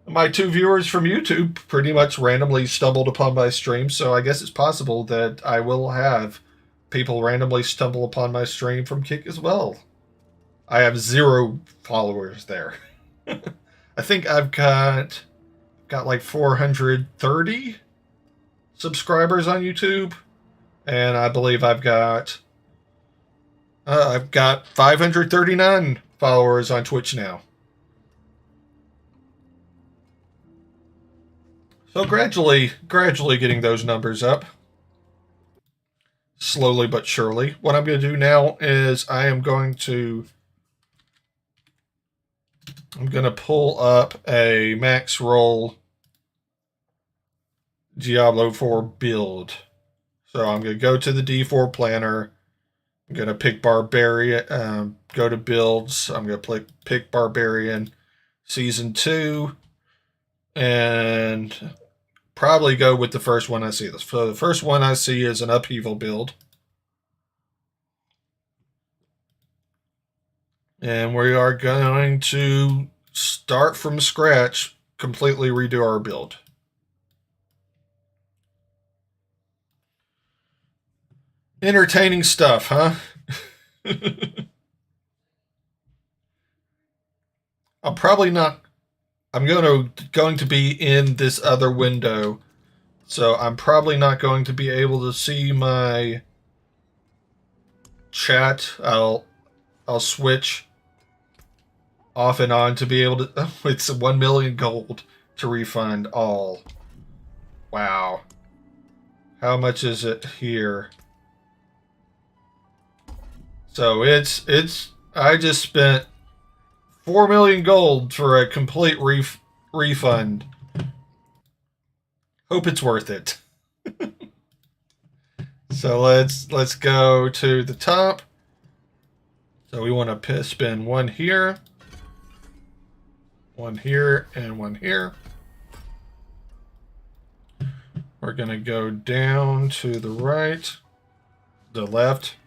my 2 viewers from YouTube pretty much randomly stumbled upon my stream, so I guess it's possible that I will have people randomly stumble upon my stream from Kick as well. I have 0 followers there. I think I've got like 430 subscribers on YouTube, and I believe I've got 539 followers on Twitch now. So gradually getting those numbers up. Slowly but surely. What I'm going to do now is I'm going to pull up a max roll Diablo 4 build. So I'm going to go to the D4 planner. I'm going to pick Barbarian, go to builds. I'm going to pick Barbarian Season 2, and probably go with the first one I see. So the first one I see is an upheaval build. And we are going to start from scratch, completely redo our build. Entertaining stuff, huh? I'm probably not. I'm going to be in this other window, so I'm probably not going to be able to see my chat. I'll switch off and on to be able to. Oh, it's 1 million gold to refund all. Wow. How much is it here? So I just spent 4 million gold for a complete refund. Hope it's worth it. So let's go to the top. So we want to spin 1 here, 1 here, and 1 here. We're going to go down to the right, the left.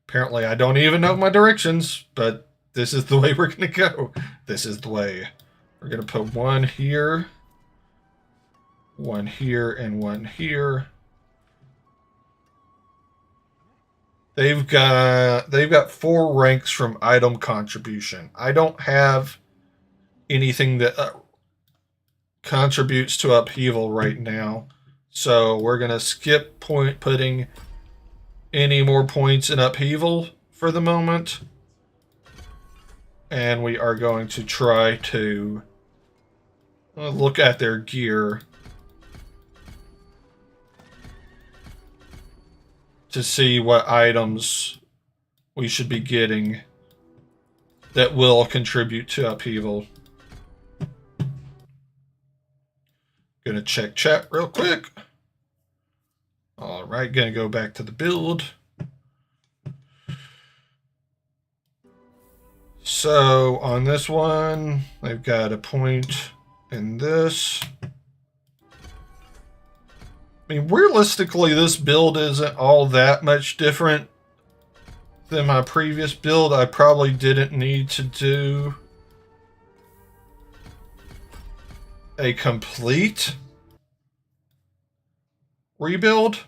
Apparently I don't even know my directions, but this is the way we're going to go. This is the way. We're going to put 1 here, 1 here, and 1 here. They've got 4 ranks from item contribution. I don't have anything that contributes to upheaval right now, so we're going to skip putting any more points in upheaval for the moment. And we are going to try to look at their gear to see what items we should be getting that will contribute to upheaval. Gonna check chat real quick. All right, gonna go back to the build. So on this one, I've got a point in this. I mean, realistically, this build isn't all that much different than my previous build. I probably didn't need to do a complete rebuild.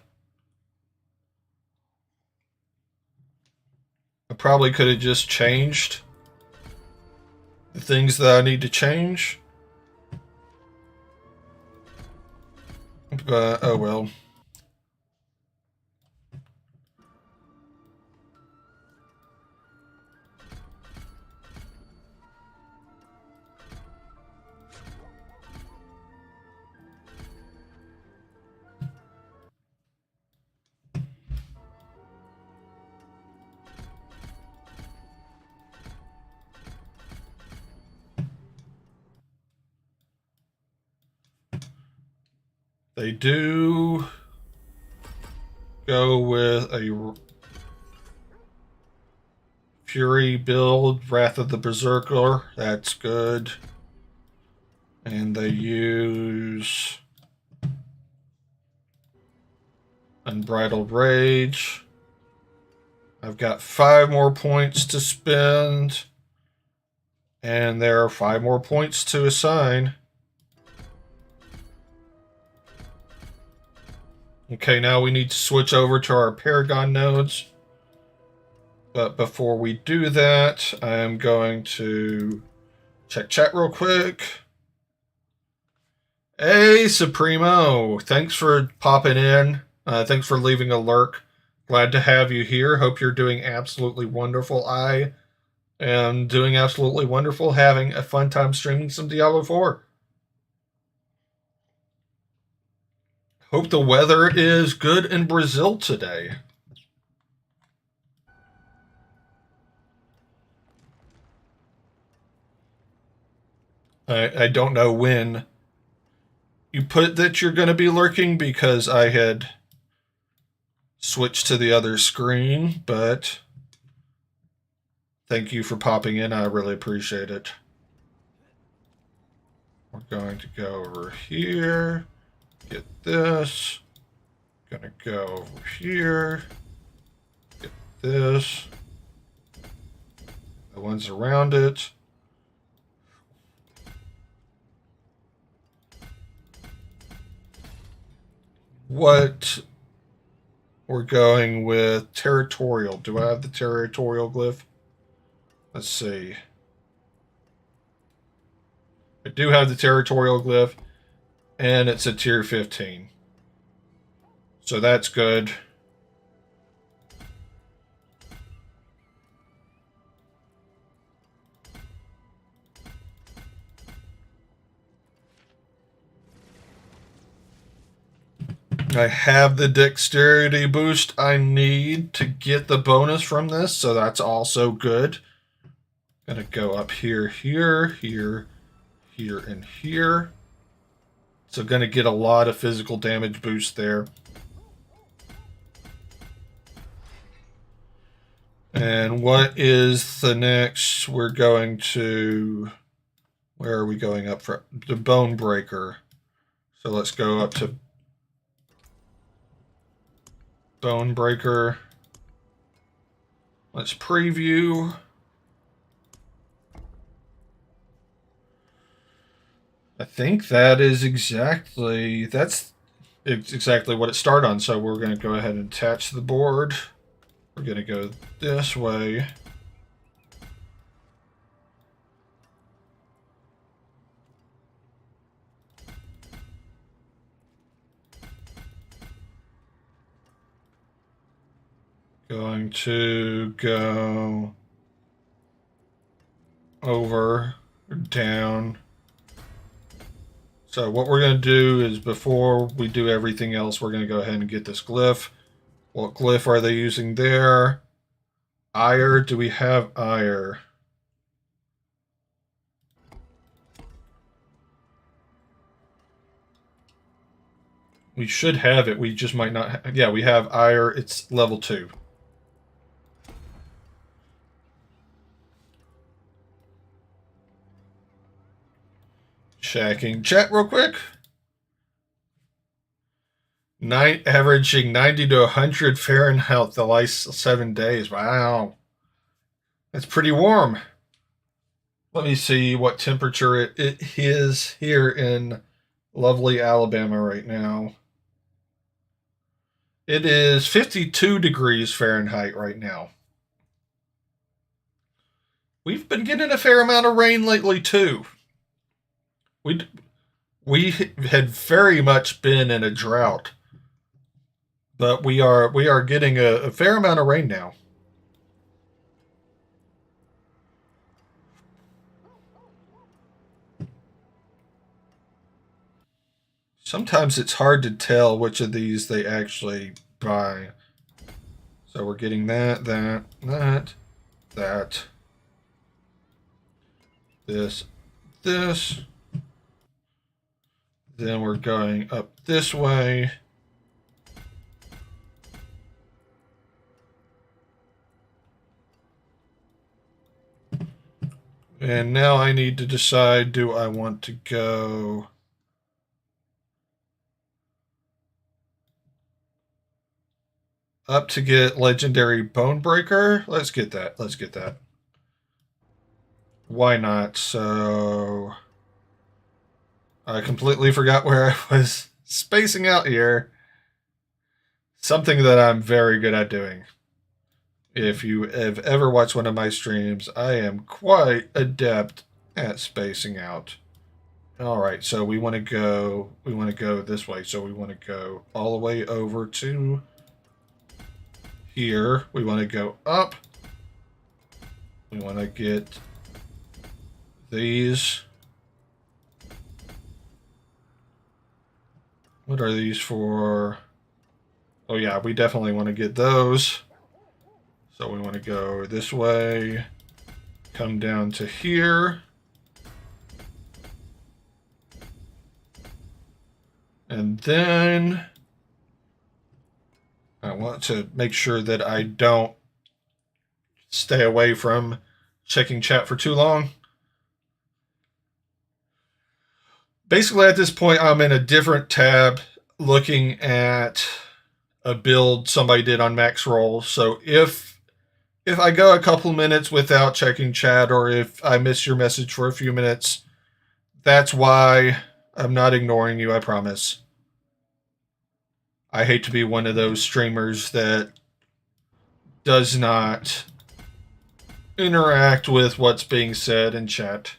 I probably could have just changed the things that I need to change. But, oh well. They do go with a Fury build, Wrath of the Berserker. That's good. And they use Unbridled Rage. I've got 5 more points to spend. And there are 5 more points to assign. Okay, now we need to switch over to our Paragon nodes. But before we do that, I am going to check chat real quick. Hey, Supremo. Thanks for popping in. Thanks for leaving a lurk. Glad to have you here. Hope you're doing absolutely wonderful. I am doing absolutely wonderful, having a fun time streaming some Diablo 4. Hope the weather is good in Brazil today. I don't know when you put that you're going to be lurking because I had switched to the other screen, but thank you for popping in. I really appreciate it. We're going to go over here, get this. Gonna go over here, get this. The ones around it. What we're going with territorial. Do I have the territorial glyph? Let's see. I do have the territorial glyph, and it's a tier 15. So that's good. I have the dexterity boost I need to get the bonus from this, so that's also good. Gonna go up here, here, here, here, and here. So gonna get a lot of physical damage boost there. And what is the next? We're going to... Where are we going up from? The Bone Breaker. So let's go up to Bone Breaker. Let's preview. I think that is exactly... It's exactly what it started on. So we're going to go ahead and attach the board. We're going to go this way. Going to go over, down. So what we're going to do is before we do everything else, we're going to go ahead and get this glyph. What glyph are they using there? Ire. Do we have ire? We should have it. We just might not. Yeah, we have ire. It's level 2. Checking chat real quick. Averaging 90 to 100 Fahrenheit the last 7 days. Wow. That's pretty warm. Let me see what temperature it is here in lovely Alabama right now. It is 52 degrees Fahrenheit right now. We've been getting a fair amount of rain lately too. We had very much been in a drought, but we are getting a fair amount of rain now. Sometimes it's hard to tell which of these they actually buy. So we're getting that, this. Then we're going up this way. And now I need to decide, do I want to go up to get legendary bone breaker? Let's get that. Let's get that. Why not? So I completely forgot where I was spacing out here. Something that I'm very good at doing. If you have ever watched one of my streams, I am quite adept at spacing out. All right, so we want to go this way. So we want to go all the way over to here. We want to go up. We want to get these. What are these for? Oh yeah, we definitely want to get those. So we want to go this way, come down to here. And then I want to make sure that I don't stay away from checking chat for too long. Basically, at this point, I'm in a different tab looking at a build somebody did on max roll. So if I go a couple minutes without checking chat, or if I miss your message for a few minutes, that's why. I'm not ignoring you, I promise. I hate to be one of those streamers that does not interact with what's being said in chat.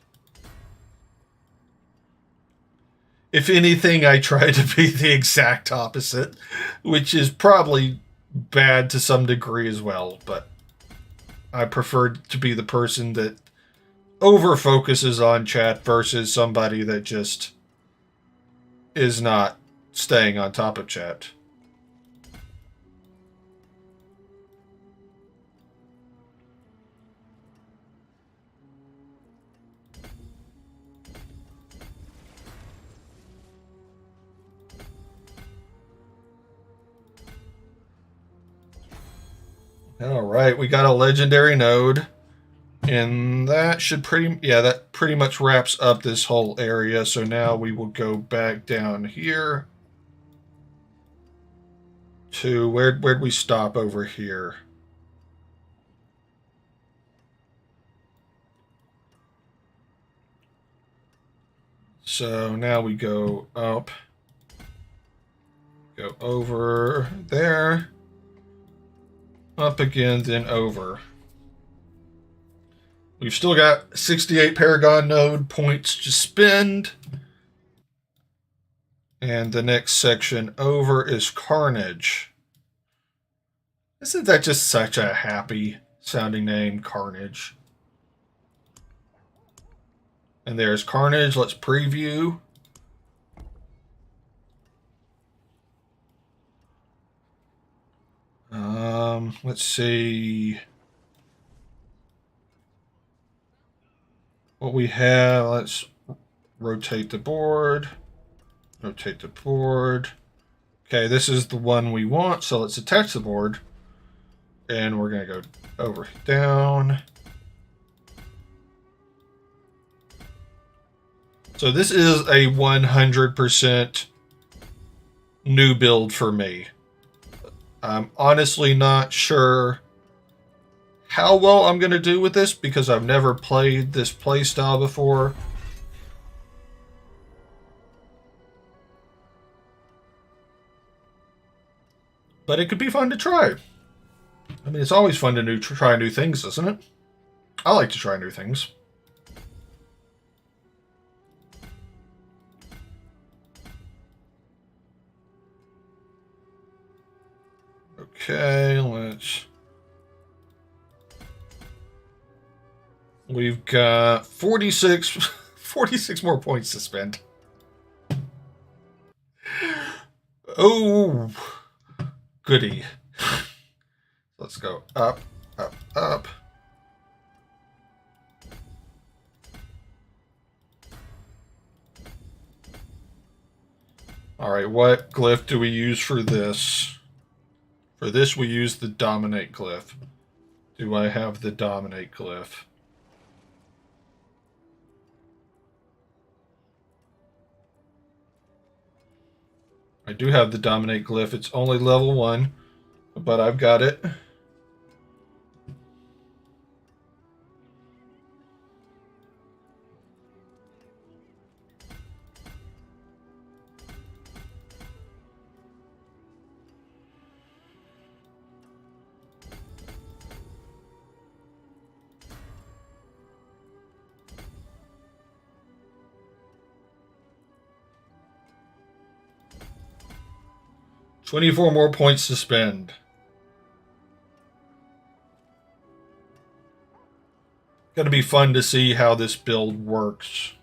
If anything, I try to be the exact opposite, which is probably bad to some degree as well, but I prefer to be the person that over focuses on chat versus somebody that just is not staying on top of chat. All right, we got a legendary node, and that should that pretty much wraps up this whole area. So now we will go back down here to where'd we stop over here? So now we go up, go over there, up again, then over. We've still got 68 Paragon node points to spend. And the next section over is Carnage. Isn't that just such a happy sounding name, Carnage? And there's Carnage. Let's preview. Let's see what we have. Let's rotate the board. Rotate the board. Okay, this is the one we want, so let's attach the board. And we're going to go over, down. So this is a 100% new build for me. I'm honestly not sure how well I'm going to do with this because I've never played this playstyle before. But it could be fun to try. I mean, it's always fun to try new things, isn't it? I like to try new things. Okay, let's... We've got 46 more points to spend. Oh, goody. Let's go up, up, up. All right, what glyph do we use for this? For this, we use the dominate glyph. Do I have the dominate glyph? I do have the dominate glyph. It's only level 1, but I've got it. $24 more points to spend. Gonna be fun to see how this build works.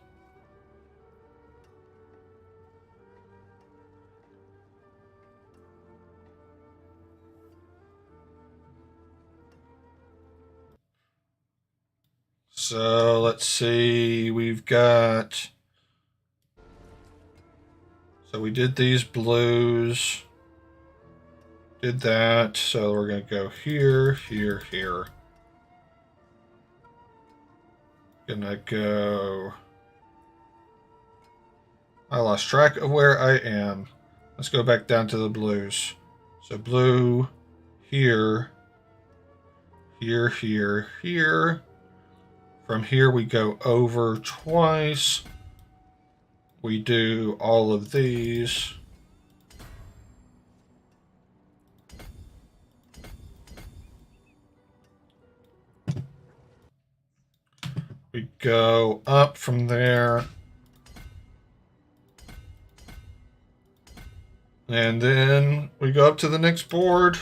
So let's see, we've got... So we did these blues. Did that, so we're gonna go here, here, here. Gonna go... I lost track of where I am. Let's go back down to the blues. So blue, here, here, here, here. From here we go over twice. We do all of these. We go up from there. And then we go up to the next board,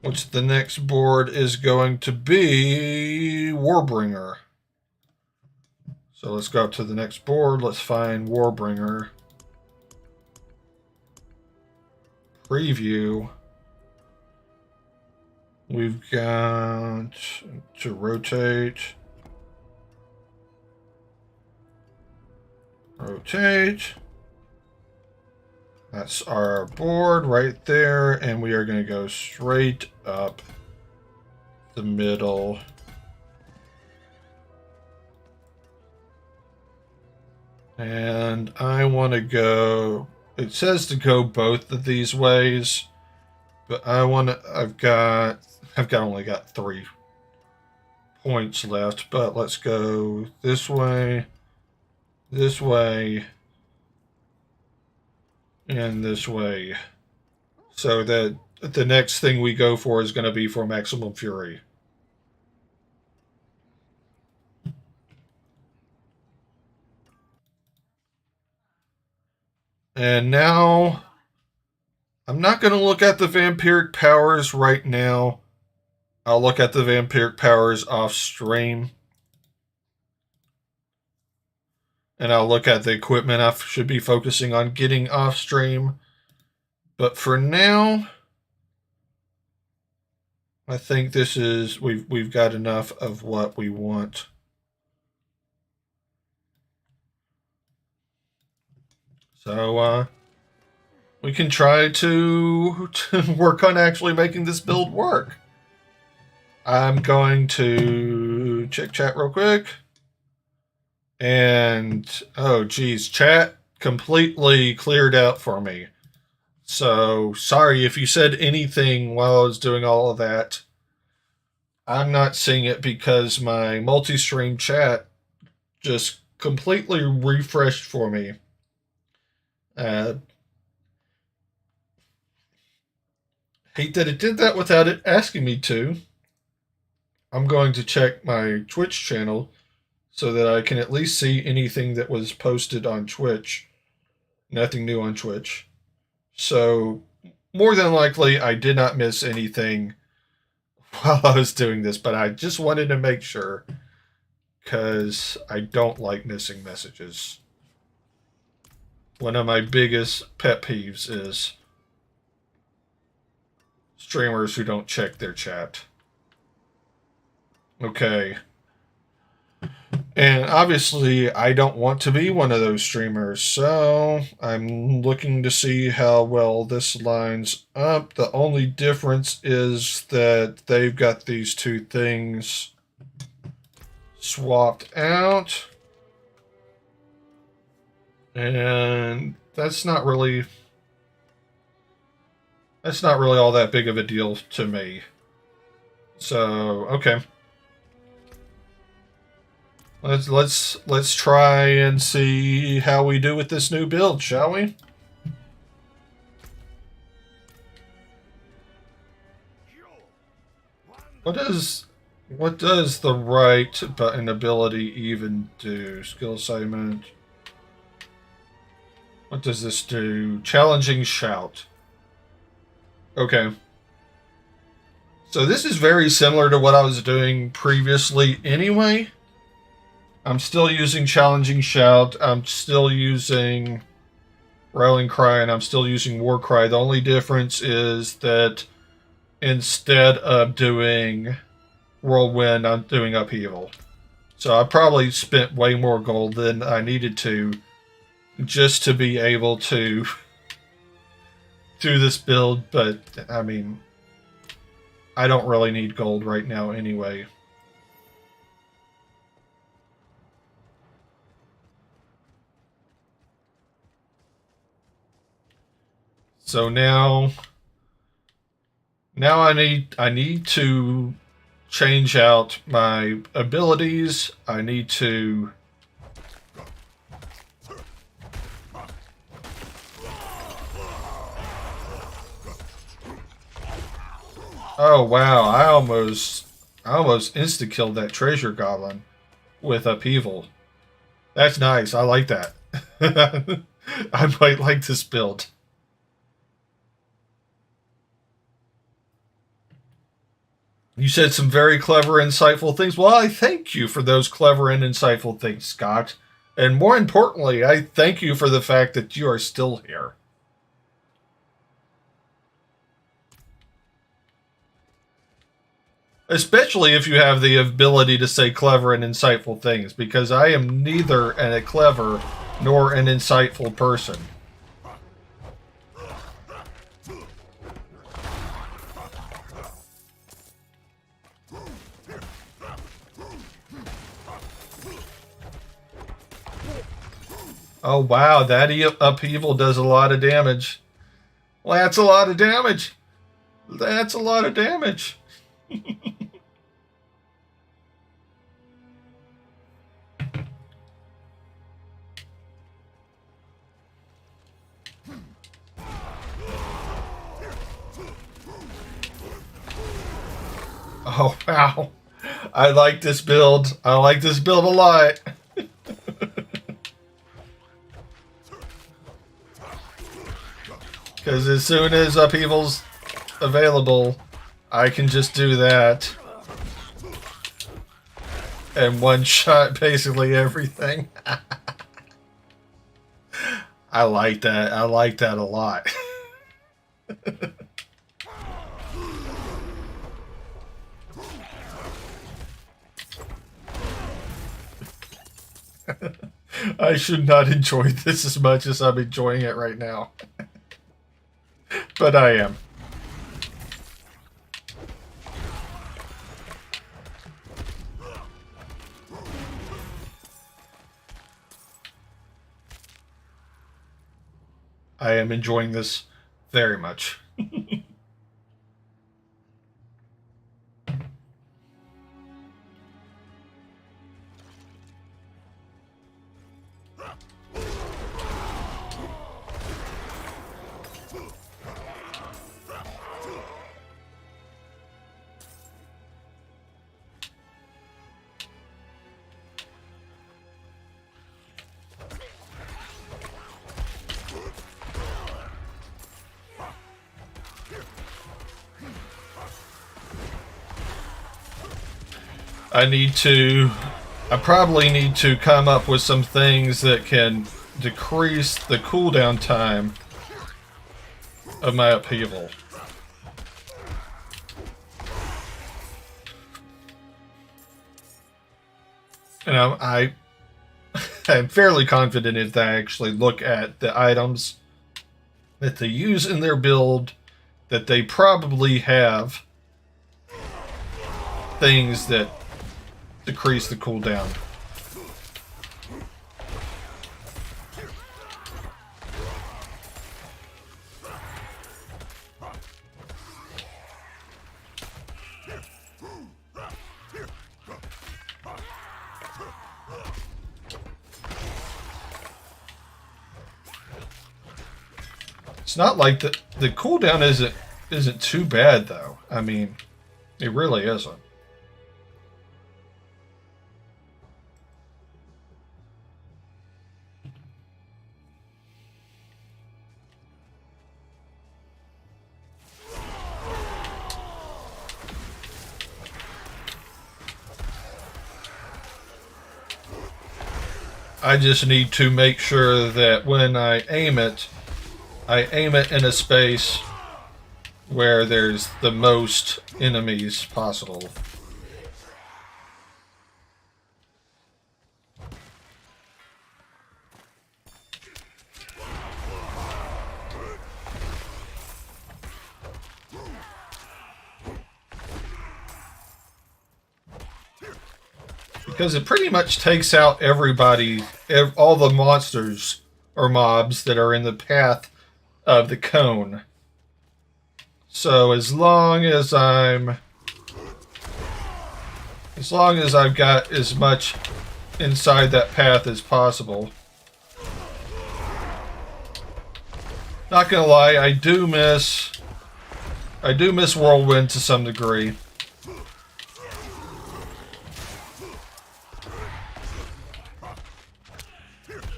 which the next board is going to be Warbringer. So let's go up to the next board. Let's find Warbringer. Preview. We've got to rotate. Rotate. That's our board right there, and we are going to go straight up the middle. And I want to go, it says to go both of these ways, but I want to, only got 3 points left, but let's go this way, and this way. So that the next thing we go for is going to be for Maximum Fury. And now, I'm not going to look at the vampiric powers right now. I'll look at the vampiric powers off stream. And I'll look at the equipment I should be focusing on getting off stream. But for now, I think this is, we've got enough of what we want. So, we can try to work on actually making this build work. I'm going to check chat real quick. And, oh geez, chat completely cleared out for me. So, sorry if you said anything while I was doing all of that. I'm not seeing it because my multi-stream chat just completely refreshed for me. Hate that it did that without it asking me to. I'm going to check my Twitch channel so that I can at least see anything that was posted on Twitch. Nothing new on Twitch. So, more than likely, I did not miss anything while I was doing this, but I just wanted to make sure because I don't like missing messages. One of my biggest pet peeves is streamers who don't check their chat. Okay. And obviously, I don't want to be one of those streamers, so I'm looking to see how well this lines up. The only difference is that they've got these two things swapped out. And that's not really all that big of a deal to me. So, okay. Let's try and see how we do with this new build, shall we? What does the right button ability even do? Skill assignment. What does this do? Challenging shout. Okay. So this is very similar to what I was doing previously anyway. I'm still using Challenging Shout. I'm still using Rallying Cry, and I'm still using War Cry. The only difference is that instead of doing Whirlwind, I'm doing Upheaval. So I probably spent way more gold than I needed to just to be able to do this build, but I mean, I don't really need gold right now anyway. So now I need to change out my abilities. I need to Oh wow, I almost insta killed that treasure goblin with upheaval. That's nice. I like that. I might like this build. You said some very clever, insightful things. Well, I thank you for those clever and insightful things, Scott. And more importantly, I thank you for the fact that you are still here. Especially if you have the ability to say clever and insightful things, because I am neither a clever nor an insightful person. Oh wow, that upheaval does a lot of damage. Well, that's a lot of damage. That's a lot of damage. Oh wow. I like this build. I like this build a lot. Because as soon as upheaval's available, I can just do that. And one-shot basically everything. I like that. I like that a lot. I should not enjoy this as much as I'm enjoying it right now. But I am. I am enjoying this very much. I probably need to come up with some things that can decrease the cooldown time of my upheaval. And I'm fairly confident if I actually look at the items that they use in their build, that they probably have things that decrease the cooldown. It's not like the cooldown isn't too bad though. I mean, it really isn't. I just need to make sure that when I aim it in a space where there's the most enemies possible. Because it pretty much takes out everybody, all the monsters or mobs that are in the path of the cone. So as long as I've got as much inside that path as possible. Not gonna lie, I do miss Whirlwind to some degree.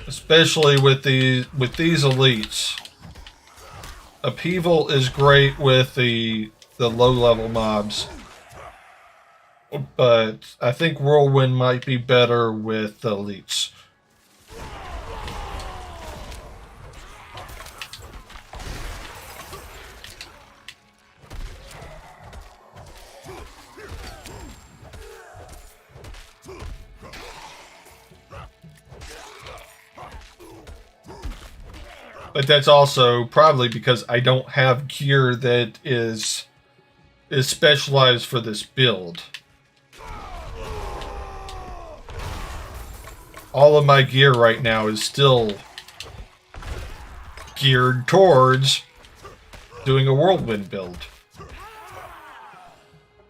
Especially with these elites. Upheaval is great with the low level mobs. But I think Whirlwind might be better with the elites. But that's also probably because I don't have gear that is specialized for this build. All of my gear right now is still geared towards doing a Whirlwind build.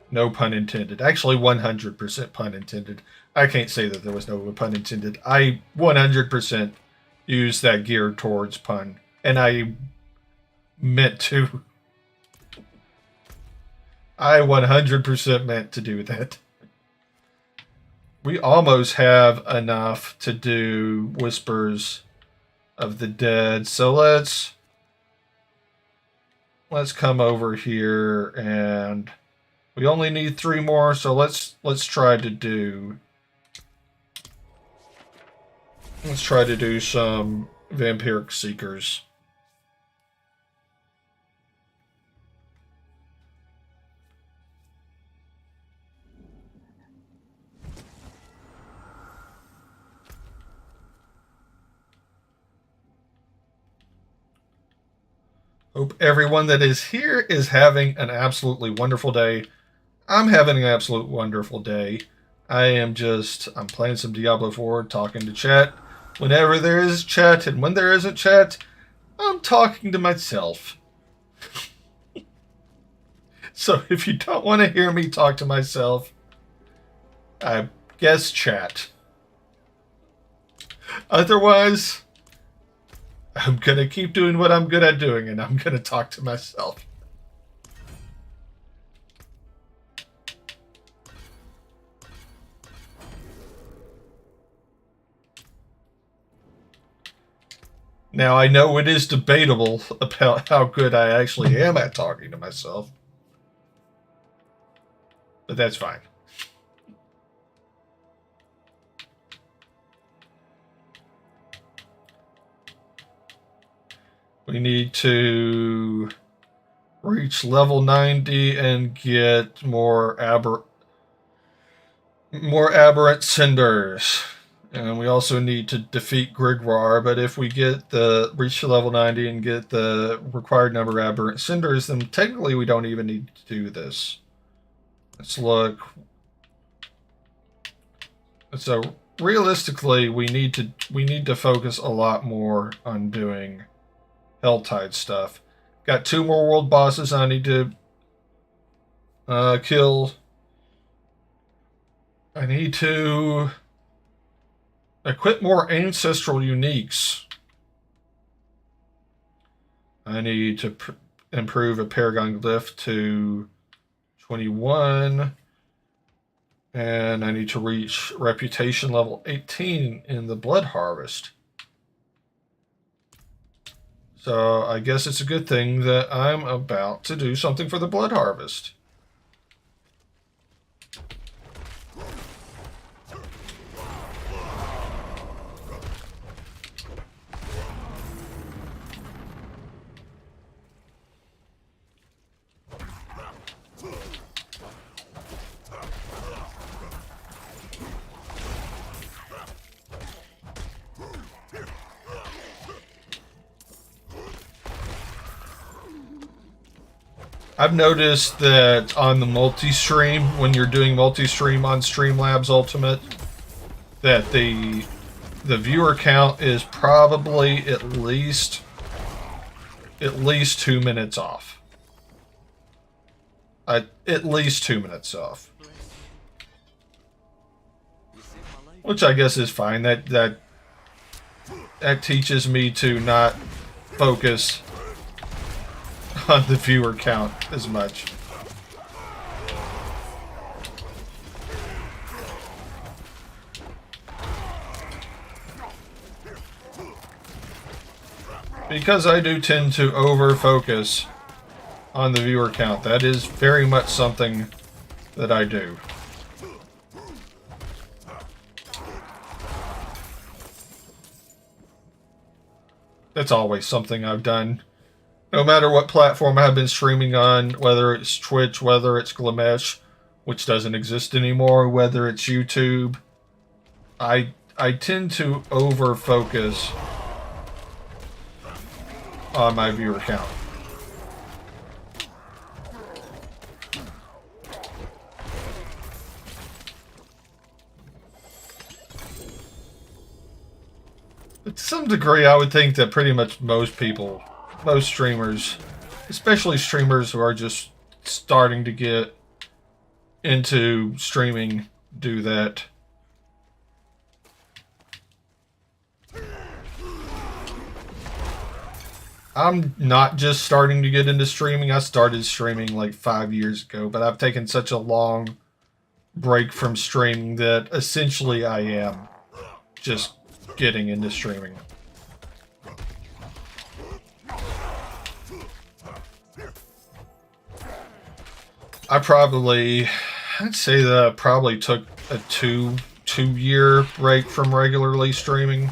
No pun intended. Actually, 100% pun intended. I can't say that there was no pun intended. I 100% used that gear towards pun. And I meant to. I 100% meant to do that. We almost have enough to do Whispers of the Dead. So let's come over here, and we only need 3 more, so let's try to do some Vampiric Seekers. Hope everyone that is here is having an absolutely wonderful day. I'm having an absolute wonderful day. I'm playing some Diablo 4, talking to chat. Whenever there is chat, and when there isn't chat, I'm talking to myself. So if you don't want to hear me talk to myself, I guess chat. Otherwise, I'm going to keep doing what I'm good at doing, and I'm going to talk to myself. Now, I know it is debatable about how good I actually am at talking to myself, but that's fine. We need to reach level 90 and get more aberrant cinders. And we also need to defeat Grigrar, but if we reach level 90 and get the required number of aberrant cinders, then technically we don't even need to do this. Let's look. So realistically, we need to focus a lot more on doing Helltide stuff. Got 2 more world bosses I need to kill. I need to equip more ancestral uniques. I need to improve a Paragon Glyph to 21. And I need to reach reputation level 18 in the Blood Harvest. So I guess it's a good thing that I'm about to do something for the Blood Harvest. I've noticed that on the multi-stream, when you're doing multi-stream on Streamlabs Ultimate, that the viewer count is probably at least 2 minutes off. At least 2 minutes off. Which I guess is fine. That teaches me to not focus on the viewer count as much. Because I do tend to over-focus on the viewer count. That is very much something that I do. That's always something I've done. No matter what platform I've been streaming on, whether it's Twitch, whether it's Glamesh, which doesn't exist anymore, whether it's YouTube, I tend to over-focus on my viewer count. To some degree, I would think that pretty much most streamers, especially streamers who are just starting to get into streaming, do that. I'm not just starting to get into streaming. I started streaming like 5 years ago, but I've taken such a long break from streaming that essentially I am just getting into streaming. I'd say that I probably took a two-year break from regularly streaming.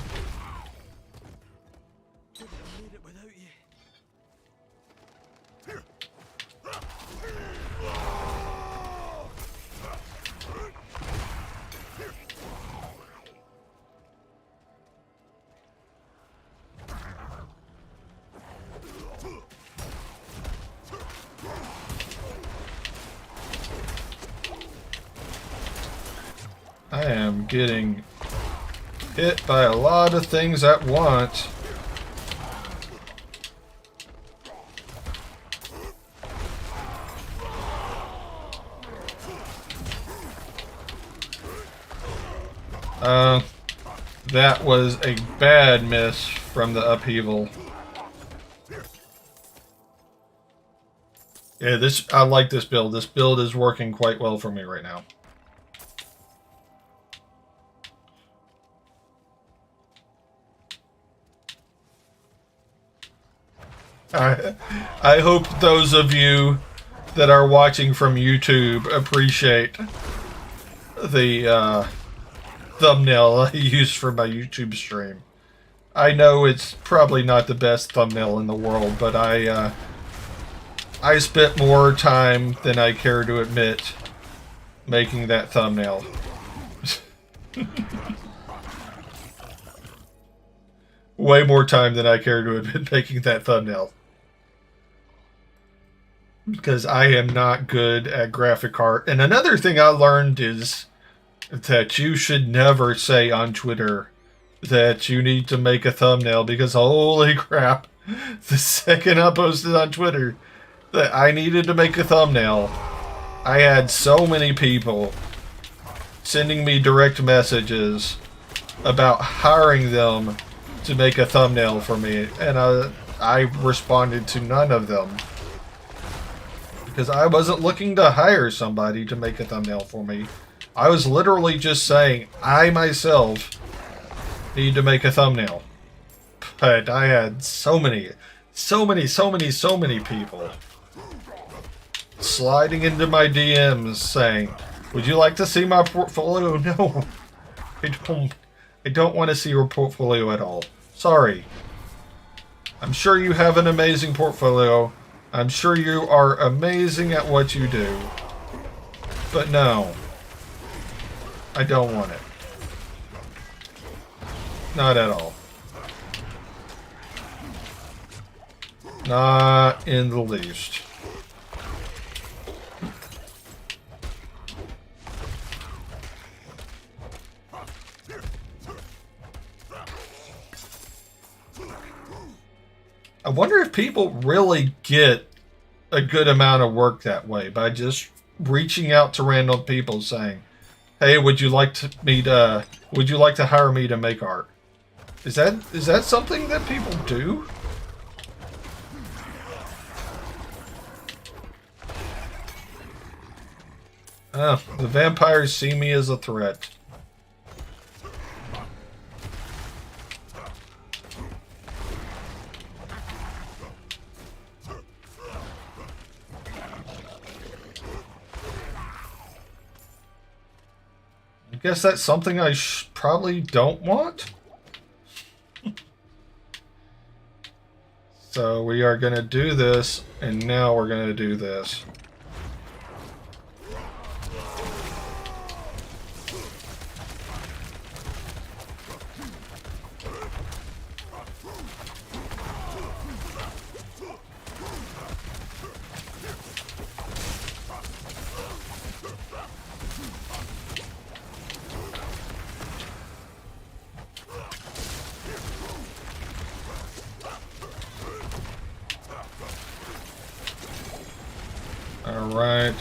I am getting hit by a lot of things at once. That was a bad miss from the upheaval. Yeah, I like this build. This build is working quite well for me right now. I hope those of you that are watching from YouTube appreciate the thumbnail I used for my YouTube stream. I know it's probably not the best thumbnail in the world, but I spent more time than I care to admit making that thumbnail. Way more time than I care to admit making that thumbnail. Because I am not good at graphic art. And another thing I learned is that you should never say on Twitter that you need to make a thumbnail, because holy crap, the second I posted on Twitter that I needed to make a thumbnail, I had so many people sending me direct messages about hiring them to make a thumbnail for me, and I responded to none of them. Because I wasn't looking to hire somebody to make a thumbnail for me. I was literally just saying, I myself need to make a thumbnail. But I had so many people sliding into my DMs saying, would you like to see my portfolio? No, I don't want to see your portfolio at all. Sorry. I'm sure you have an amazing portfolio. I'm sure you are amazing at what you do. But no. I don't want it. Not at all. Not in the least. I wonder if people really get a good amount of work that way by just reaching out to random people saying, "Hey, would you like to hire me to make art?" Is that something that people do? Oh, the vampires see me as a threat. I guess that's something I probably don't want. So we are going to do this, and now we're going to do this. All right.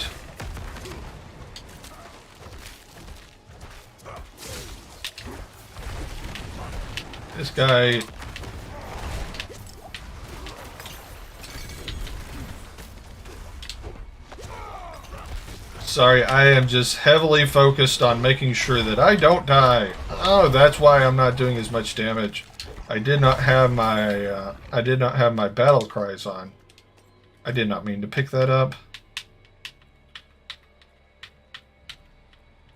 This guy. Sorry, I am just heavily focused on making sure that I don't die. Oh, that's why I'm not doing as much damage. I did not have my battle cries on. I did not mean to pick that up.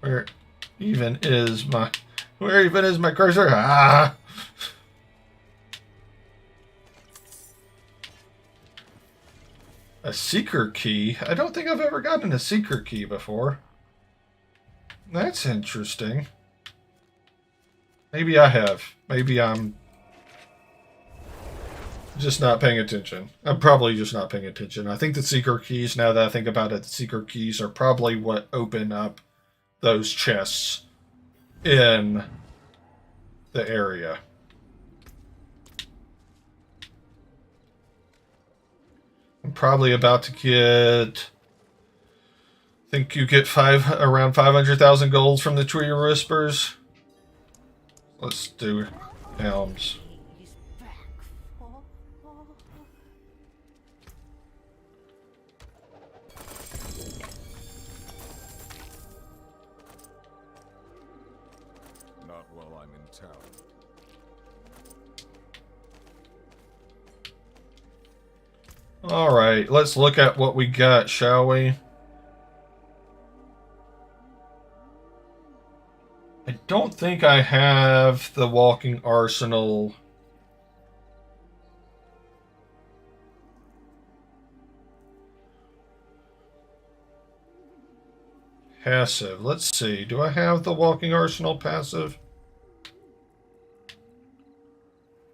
Where even is my cursor? Ah! A seeker key? I don't think I've ever gotten a seeker key before. That's interesting. Maybe I have. Maybe I'm just not paying attention. I'm probably just not paying attention. I think the seeker keys, now that I think about it, the seeker keys are probably what open up those chests. in the area. I'm probably about to get... I think you get around 500,000 gold from the Tree of Whispers. Let's do Helms. Not while I'm in town. Alright, let's look at what we got, shall we? I don't think I have the walking arsenal. Passive. Let's see. Do I have the walking arsenal passive?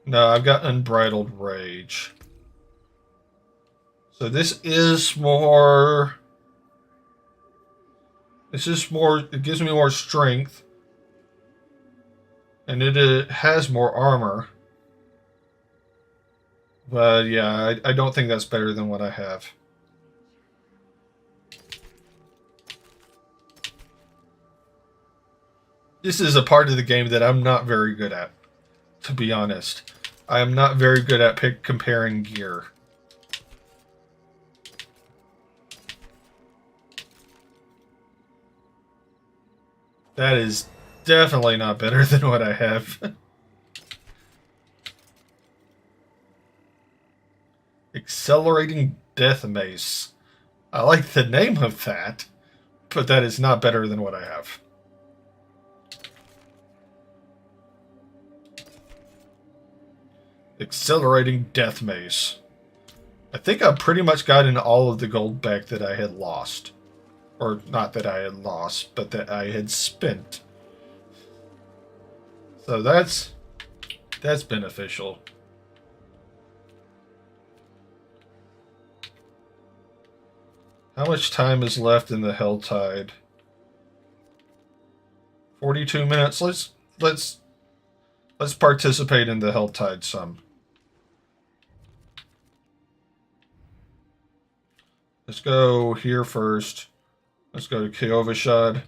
No, I've got unbridled rage. So this is more... This is more... It gives me more strength. And it has more armor. But yeah, I don't think that's better than what I have. This is a part of the game that I'm not very good at, to be honest. I am not very good at comparing gear. That is definitely not better than what I have. Accelerating Death Mace. I like the name of that, but that is not better than what I have. Accelerating Death Mace. I think I pretty much got in all of the gold back that I had lost. Or not that I had lost, but that I had spent. So that's beneficial. How much time is left in the Helltide? 42 minutes. Let's participate in the Helltide some. Let's go here first. Let's go to Kyovashad.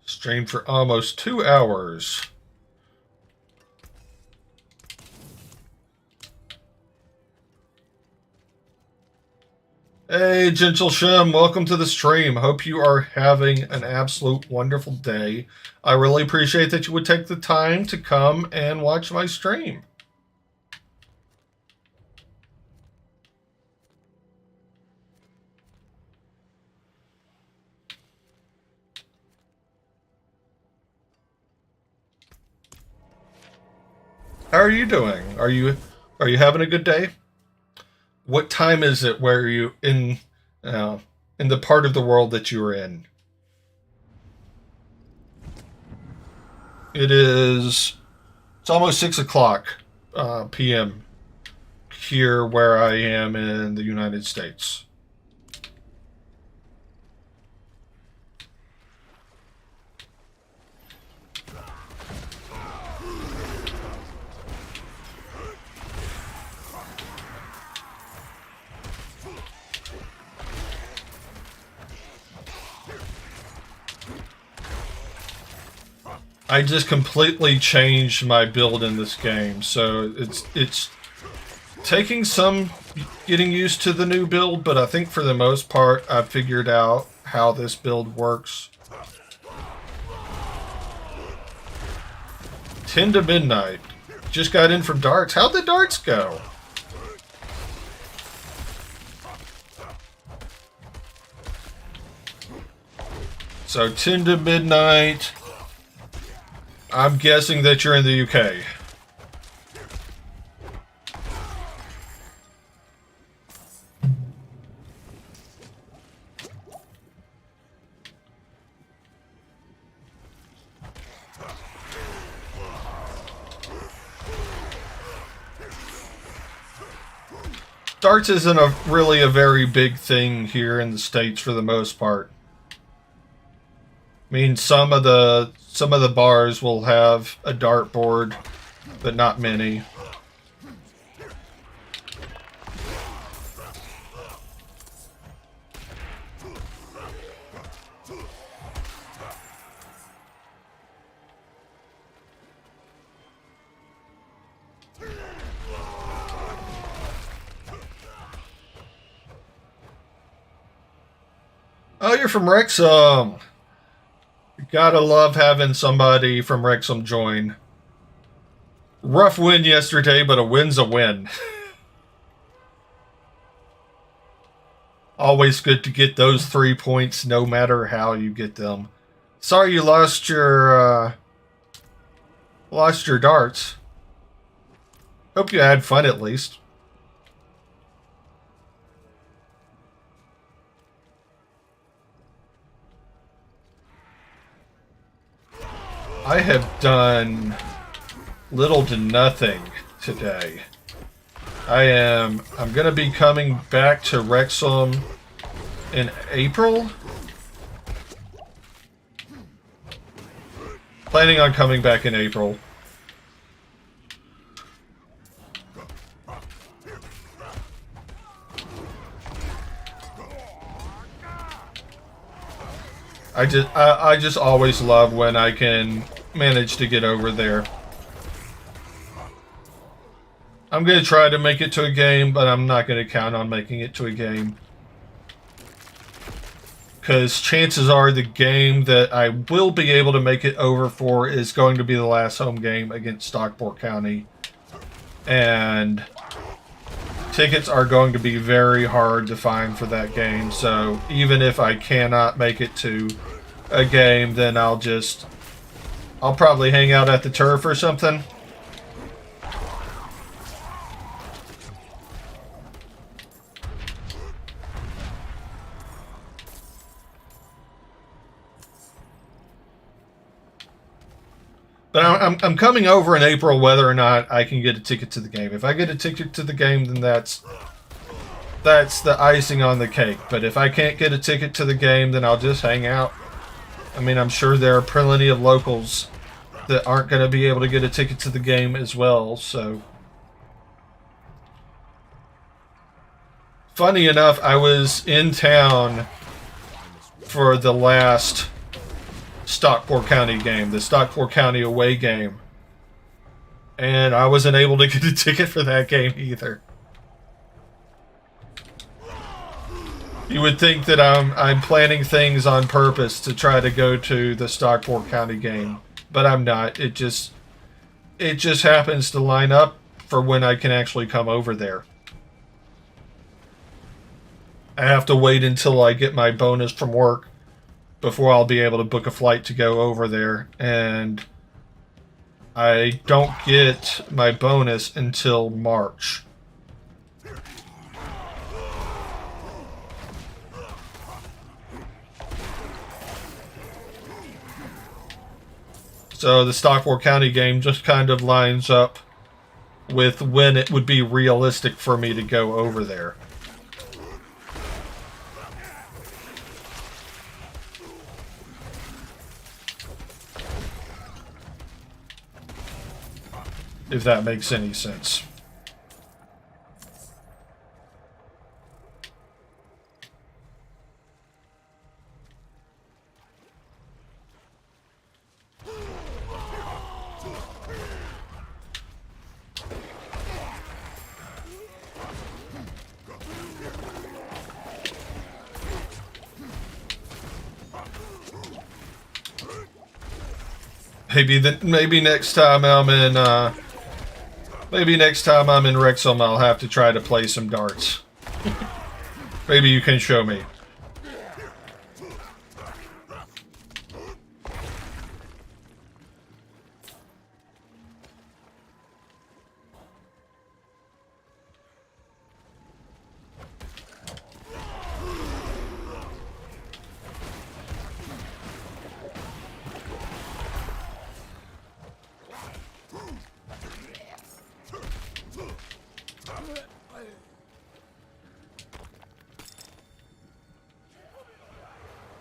Streamed for almost 2 hours. Hey, Gentle Shem, welcome to the stream. Hope you are having an absolute wonderful day. I really appreciate that you would take the time to come and watch my stream. How are you doing? Are you having a good day? What time is it where you in the part of the world that you are in? It's almost 6 o'clock p.m. here where I am in the United States. I just completely changed my build in this game, so it's taking some getting used to the new build, but I think for the most part I've figured out how this build works. 10 to midnight. Just got in from darts. How'd the darts go? So 10 to midnight. I'm guessing that you're in the UK. Darts isn't really a very big thing here in the States for the most part. I mean, some of the bars will have a dart board, but not many. Oh, you're from Wrexham. Gotta love having somebody from Wrexham join. Rough win yesterday, but a win's a win. Always good to get those 3 points, no matter how you get them. Sorry you lost your darts. Hope you had fun at least. I have done little to nothing today. I'm gonna be coming back to Wrexham in April. Planning on coming back in April. I just always love when I can manage to get over there. I'm going to try to make it to a game, but I'm not going to count on making it to a game. Because chances are the game that I will be able to make it over for is going to be the last home game against Stockport County. And tickets are going to be very hard to find for that game. So even if I cannot make it to a game, then I'll probably hang out at the turf or something. But I'm coming over in April whether or not I can get a ticket to the game. If I get a ticket to the game, then that's the icing on the cake. But if I can't get a ticket to the game, then I'll just hang out. I mean, I'm sure there are plenty of locals that aren't going to be able to get a ticket to the game as well, so... Funny enough, I was in town for the last Stockport County game, the Stockport County away game. And I wasn't able to get a ticket for that game either. You would think that I'm planning things on purpose to try to go to the Stockport County game, but I'm not. It just happens to line up for when I can actually come over there. I have to wait until I get my bonus from work before I'll be able to book a flight to go over there, and I don't get my bonus until March. So the Stockport County game just kind of lines up with when it would be realistic for me to go over there. If that makes any sense. Maybe next time I'm in maybe next time I'm in Wrexham, I'll have to try to play some darts. Maybe you can show me.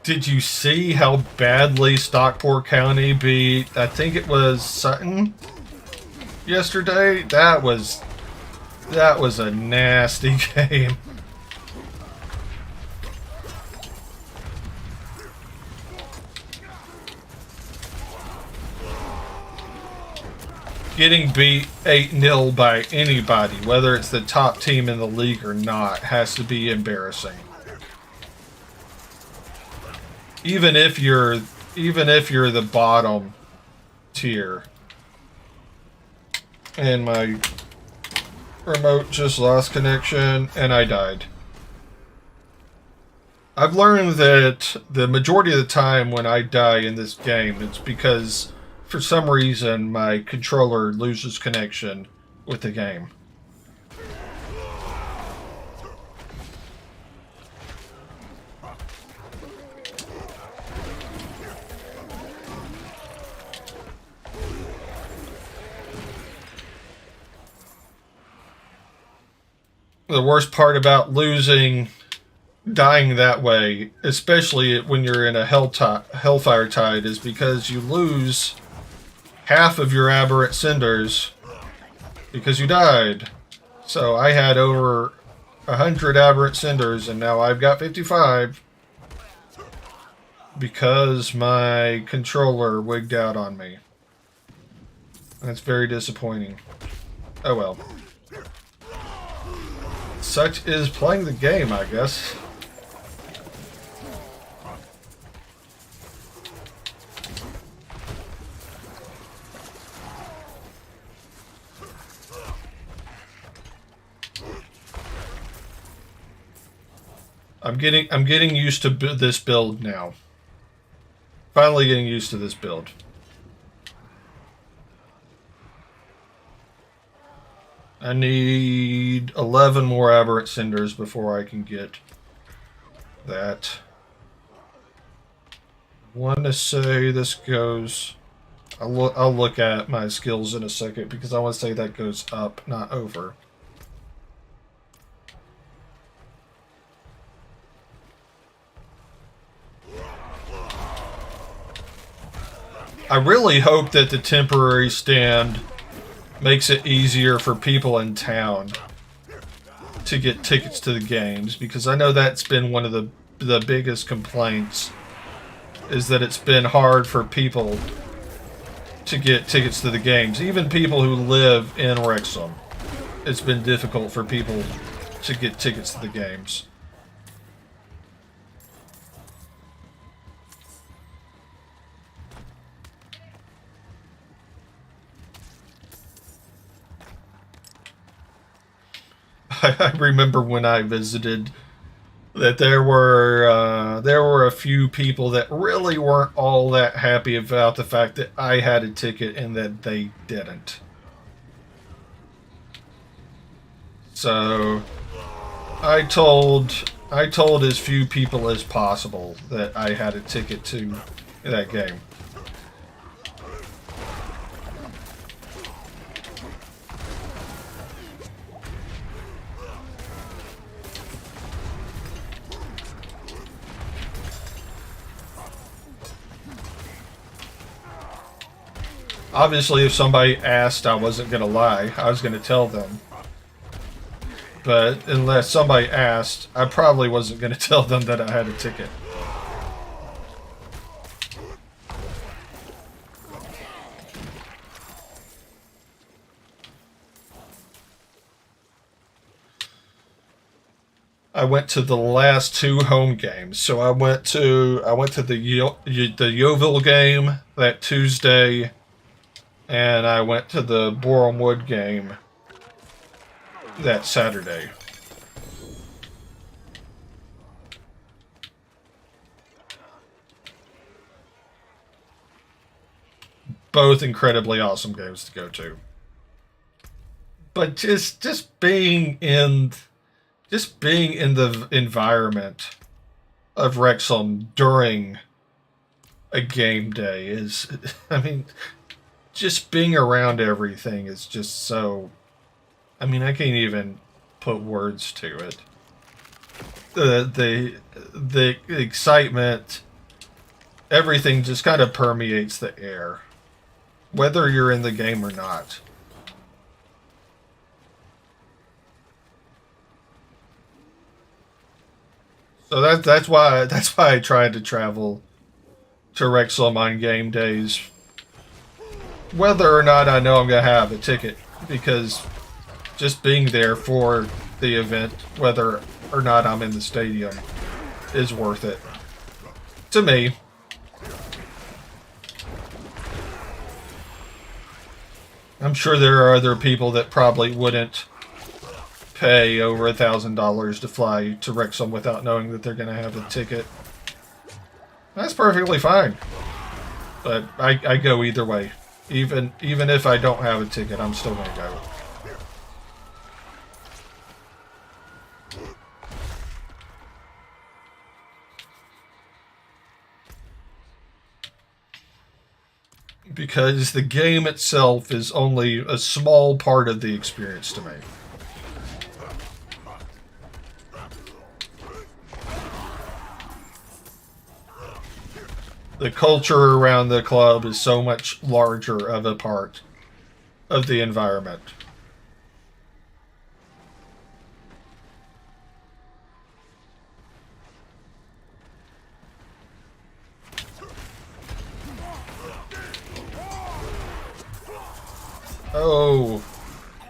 Did you see how badly Stockport County beat, I think it was Sutton yesterday? That was a nasty game. Getting beat 8-0 by anybody, whether it's the top team in the league or not, has to be embarrassing. Even if you're the bottom tier. And my remote just lost connection and I died. I've learned that the majority of the time when I die in this game, it's because for some reason my controller loses connection with the game. The worst part about dying that way, especially when you're in a Hellfire Tide, is because you lose half of your aberrant cinders because you died. So I had over 100 aberrant cinders and now I've got 55 because my controller wigged out on me. That's very disappointing. Oh well. Such is playing the game, I guess. I'm getting used to this build now. Finally getting used to this build. I need 11 more aberrant cinders before I can get that. I want to say this goes... I'll look at my skills in a second because I want to say that goes up, not over. I really hope that the temporary stand makes it easier for people in town to get tickets to the games, because I know that's been one of the biggest complaints, is that it's been hard for people to get tickets to the games. Even people who live in Wrexham, it's been difficult for people to get tickets to the games. I remember when I visited that there were a few people that really weren't all that happy about the fact that I had a ticket and that they didn't. So I told as few people as possible that I had a ticket to that game. Obviously, if somebody asked, I wasn't going to lie. I was going to tell them. But unless somebody asked, I probably wasn't going to tell them that I had a ticket. I went to the last two home games. So I went to the Yeovil game that Tuesday, and I went to the Boreham Wood game that Saturday. Both incredibly awesome games to go to. But just being in the environment of Wrexham during a game day is, I mean, just being around everything is just so, I mean, I can't even put words to it. The excitement everything just kind of permeates the air, whether you're in the game or not. So that's why I tried to travel to Wrexham on game days, whether or not I know I'm gonna have a ticket, because just being there for the event, whether or not I'm in the stadium, is worth it to me. I'm sure there are other people that probably wouldn't pay over $1,000 to fly to Wrexham without knowing that they're going to have a ticket. That's perfectly fine. But I go either way. Even if I don't have a ticket, I'm still going to go. Because the game itself is only a small part of the experience to me. The culture around the club is so much larger of a part of the environment. Oh,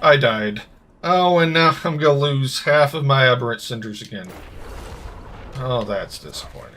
I died. Oh, and now I'm going to lose half of my aberrant cinders again. Oh, that's disappointing.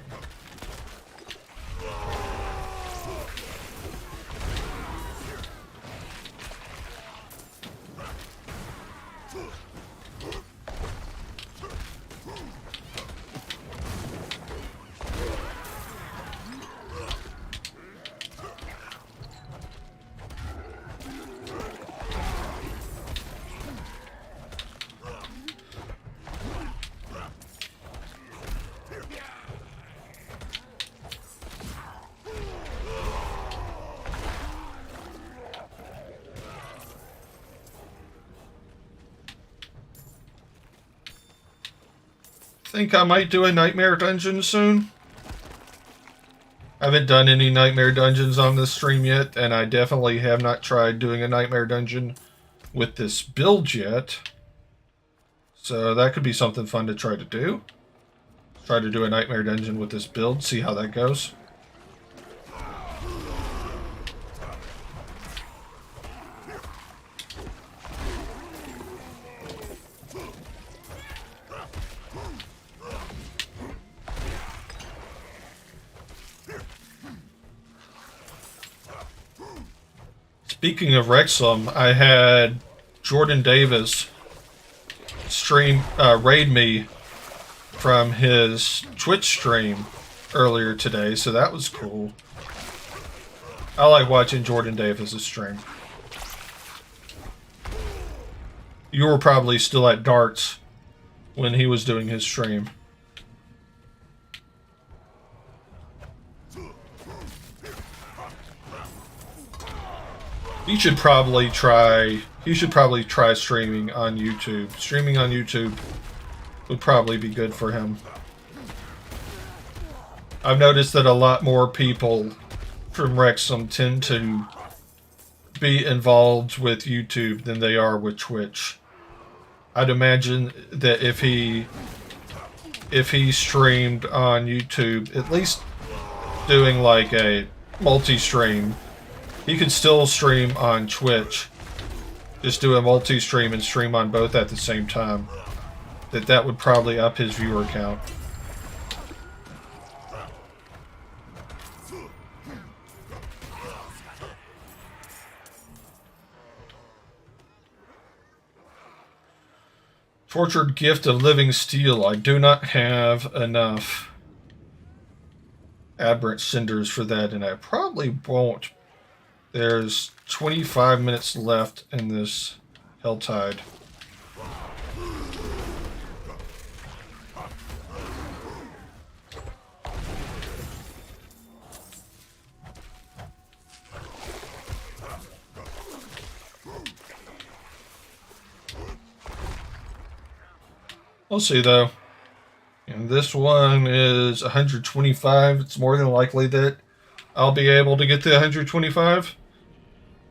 Think I might do a nightmare dungeon soon. I haven't done any nightmare dungeons on this stream yet, and I definitely have not tried doing a nightmare dungeon with this build yet. So that could be something fun to try to do. Try to do a nightmare dungeon with this build, see how that goes. Speaking of Wrexham, I had Jordan Davis raid me from his Twitch stream earlier today, so that was cool. I like watching Jordan Davis' stream. You were probably still at darts when he was doing his stream. He should probably try streaming on YouTube. Streaming on YouTube would probably be good for him. I've noticed that a lot more people from Wrexham tend to be involved with YouTube than they are with Twitch. I'd imagine that if he streamed on YouTube, at least doing like a multi-stream, he could still stream on Twitch. Just do a multi-stream and stream on both at the same time. That would probably up his viewer count. Tortured Gift of Living Steel. I do not have enough aberrant cinders for that, and I probably won't. There's 25 minutes left in this Helltide. We'll see though. And this one is 125. It's more than likely that I'll be able to get the 125.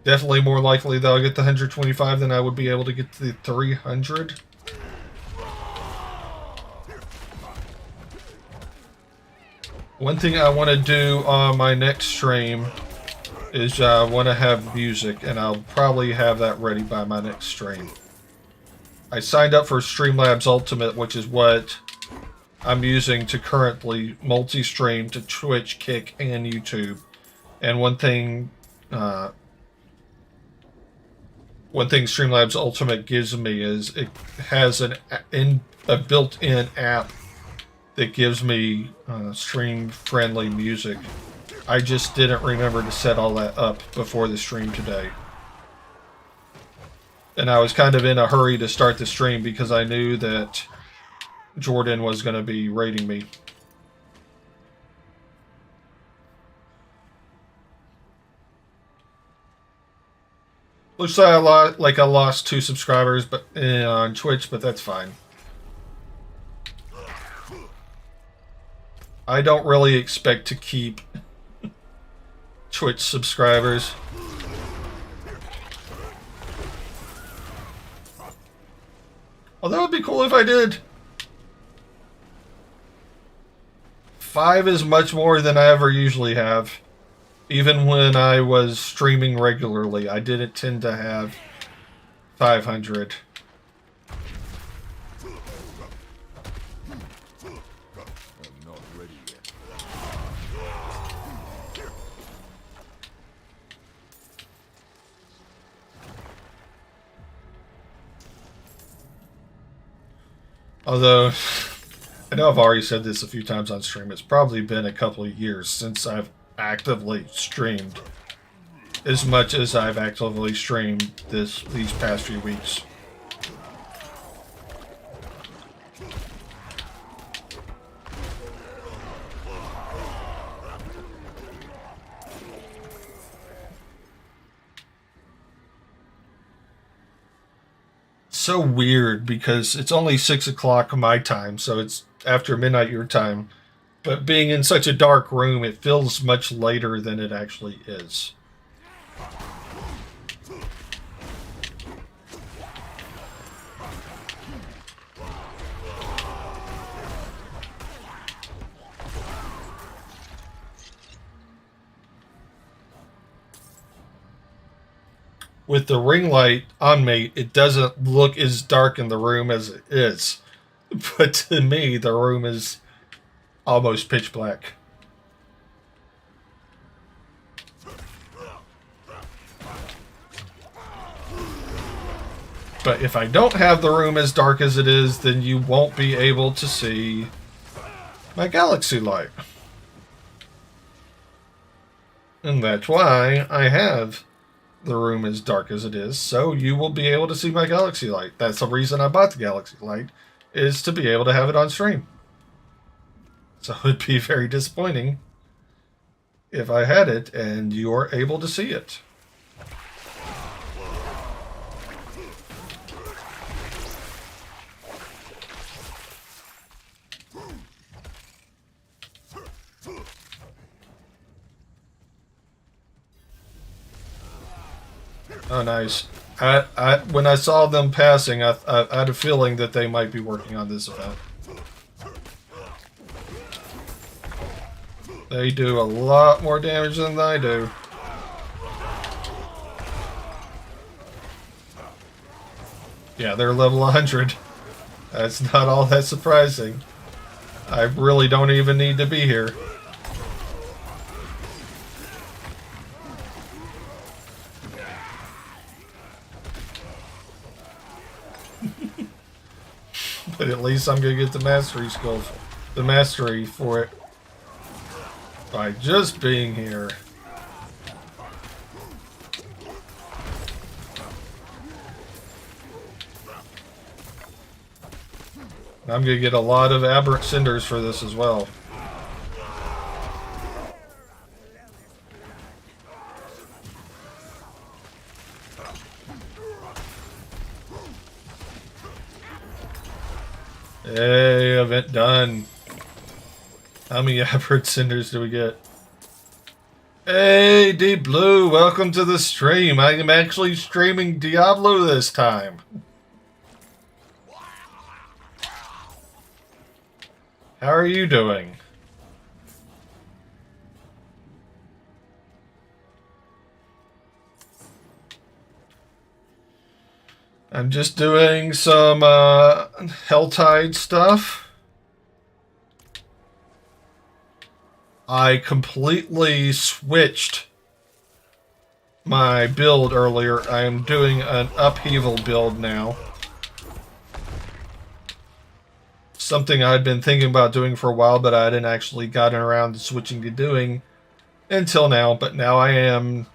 Definitely more likely that I'll get the 125 than I would be able to get the 300. One thing I want to do on my next stream is I want to have music, and I'll probably have that ready by my next stream. I signed up for Streamlabs Ultimate, which is what I'm using to currently multi-stream to Twitch, Kick, and YouTube. And one thing Streamlabs Ultimate gives me is it has a built-in app that gives me stream-friendly music. I just didn't remember to set all that up before the stream today. And I was kind of in a hurry to start the stream because I knew that Jordan was going to be raiding me. Looks like I lost 2 subscribers on Twitch, but that's fine. I don't really expect to keep Twitch subscribers. Oh, that would be cool if I did. 5 is much more than I ever usually have. Even when I was streaming regularly, I didn't tend to have 500. Although, I know I've already said this a few times on stream, it's probably been a couple of years since I've actively streamed as much as I've actively streamed these past few weeks. So weird because it's only 6 o'clock my time, so it's after midnight your time. But being in such a dark room, it feels much later than it actually is. With the ring light on me, it doesn't look as dark in the room as it is. But to me, the room is almost pitch black. But if I don't have the room as dark as it is, then you won't be able to see my galaxy light. And that's why I have the room as dark as it is, so you will be able to see my galaxy light. That's the reason I bought the galaxy light, is to be able to have it on stream. So it'd be very disappointing if I had it and you're able to see it. Oh, nice. When I saw them passing, I had a feeling that they might be working on this event. They do a lot more damage than I do. Yeah, they're level 100. That's not all that surprising. I really don't even need to be here. But at least I'm going to get the mastery skill, the mastery for it by just being here. I'm going to get a lot of aberrant cinders for this as well. Hey, event done. How many aberrant cinders do we get? Hey, Deep Blue, welcome to the stream. I am actually streaming Diablo this time. How are you doing? I'm just doing some Helltide stuff. I completely switched my build earlier. I am doing an upheaval build now. Something I'd been thinking about doing for a while, but I hadn't actually gotten around to switching to doing until now. But now I am.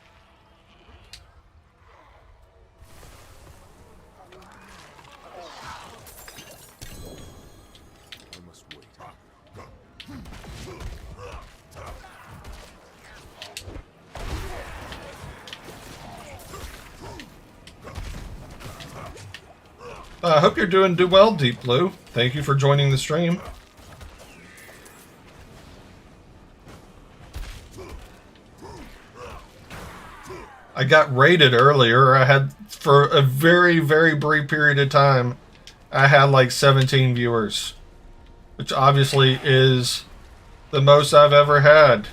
I hope you're doing well, Deep Blue. Thank you for joining the stream. I got raided earlier. I had, for a very, very brief period of time, I had like 17 viewers, which obviously is the most I've ever had.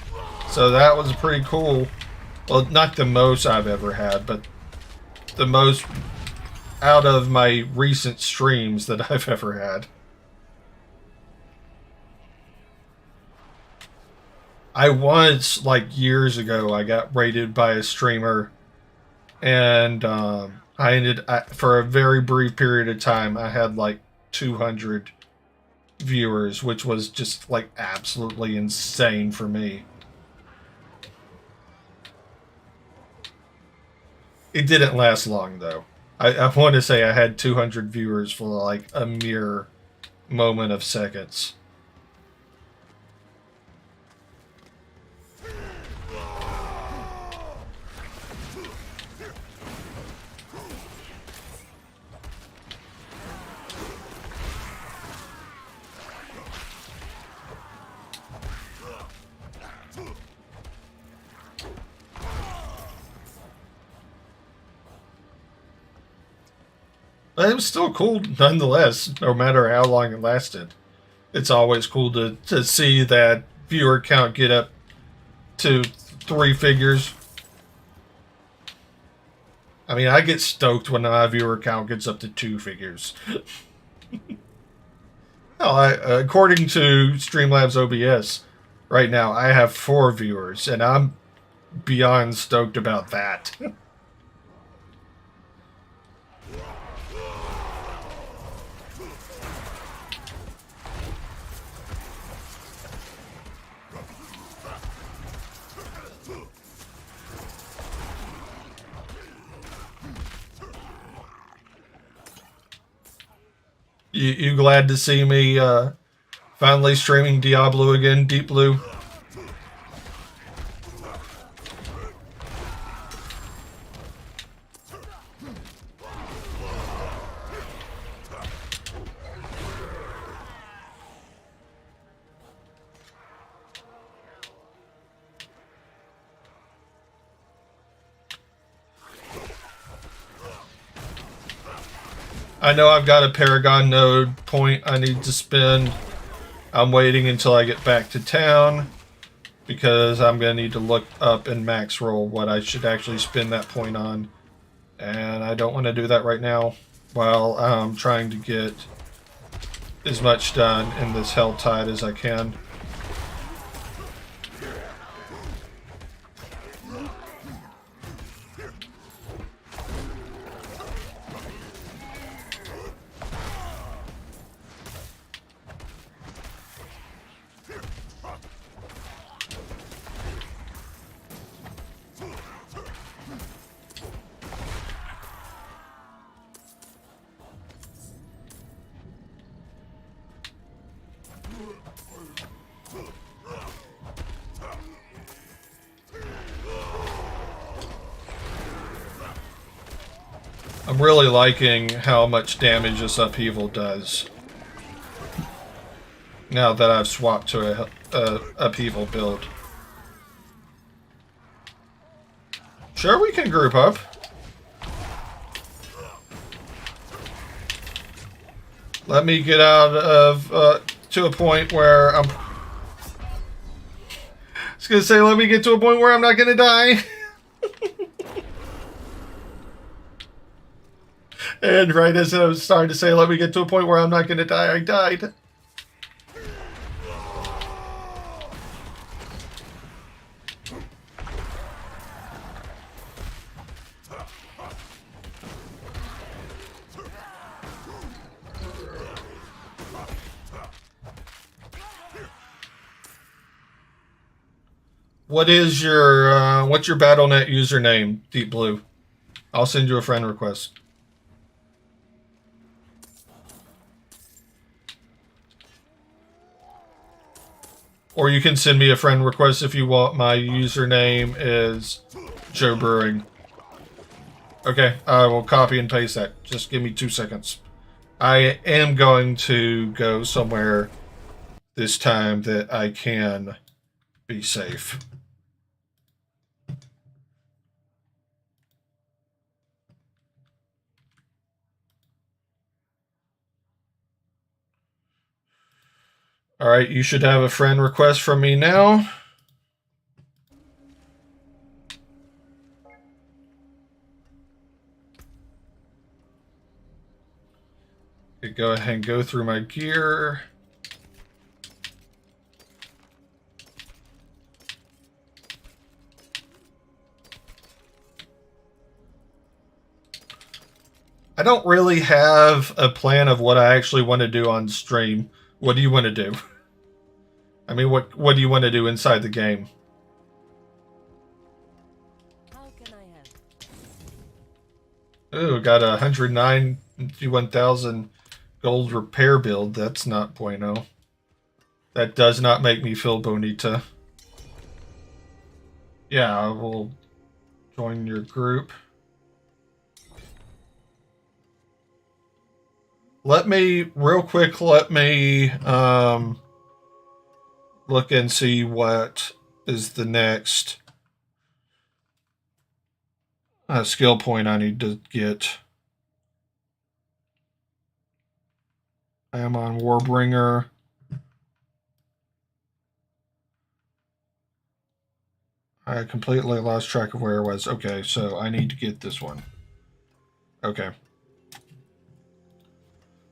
So that was pretty cool. Well, not the most I've ever had, but the most out of my recent streams that I've ever had. I once, like years ago, I got raided by a streamer, and for a very brief period of time, I had like 200 viewers, which was just like absolutely insane for me. It didn't last long, though. I want to say I had 200 viewers for like a mere moment of seconds. But it was still cool nonetheless, no matter how long it lasted. It's always cool to see that viewer count get up to 3 figures. I mean, I get stoked when my viewer count gets up to 2 figures. According to Streamlabs OBS, right now I have 4 viewers, and I'm beyond stoked about that. You glad to see me finally streaming Diablo again, Deep Blue? I know I've got a Paragon node point I need to spend. I'm waiting until I get back to town because I'm going to need to look up in max roll what I should actually spend that point on. And I don't want to do that right now while I'm trying to get as much done in this Helltide as I can. I'm really liking how much damage this upheaval does. Now that I've swapped to a upheaval build. Sure, we can group up. Let me get out of to a point where I'm. I was gonna say, let me get to a point where I'm not gonna die. And right as I was starting to say, let me get to a point where I'm not gonna die, I died. What's your BattleNet username, Deep Blue? I'll send you a friend request. Or you can send me a friend request if you want. My username is Joe Brewing. Okay, I will copy and paste that. Just give me 2 seconds. I am going to go somewhere this time that I can be safe. Alright, you should have a friend request from me now. Go ahead and go through my gear. I don't really have a plan of what I actually want to do on stream. What do you want to do? I mean, what do you want to do inside the game? How can I help? Ooh, got a 191,000 gold repair build. That's not bueno. That does not make me feel bonita. Yeah, I will join your group. Let me, real quick, look and see what is the next skill point I need to get. I am on Warbringer. I completely lost track of where I was. Okay, so I need to get this one. Okay.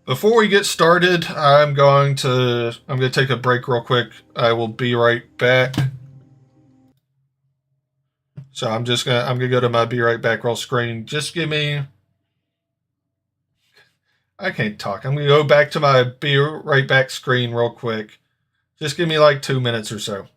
Before we get started, I'm going to take a break real quick. I will be right back. So I'm gonna go to my be right back roll screen. Just give me. I can't talk. I'm gonna go back to my be right back screen real quick. Just give me like 2 minutes or so.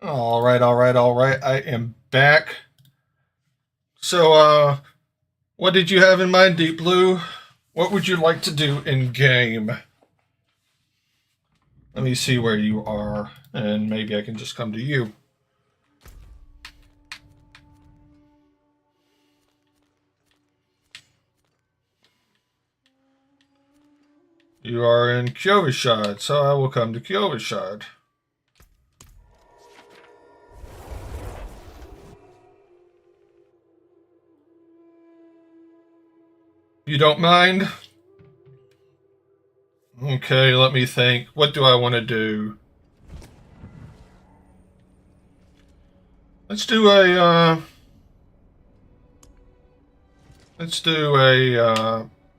All right, all right, all right. I am back. So, what did you have in mind, Deep Blue? What would you like to do in game? Let me see where you are, and maybe I can just come to you. You are in Kjovishad, so I will come to Kjovishad. You don't mind? Okay, let me think. What do I want to do? Let's do a,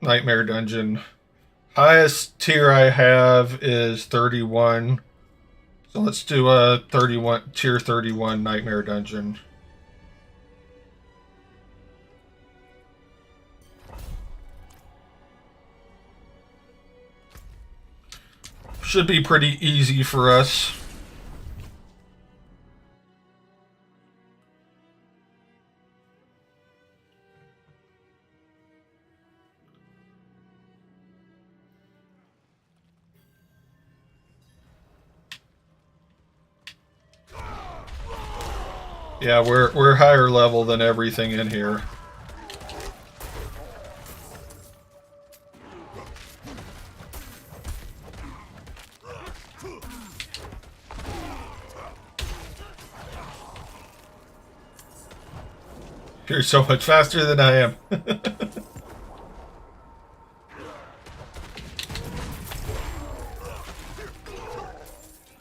Nightmare Dungeon. Highest tier I have is 31. So let's do a tier 31 Nightmare Dungeon. Should be pretty easy for us. Yeah, we're higher level than everything in here. You're so much faster than I am.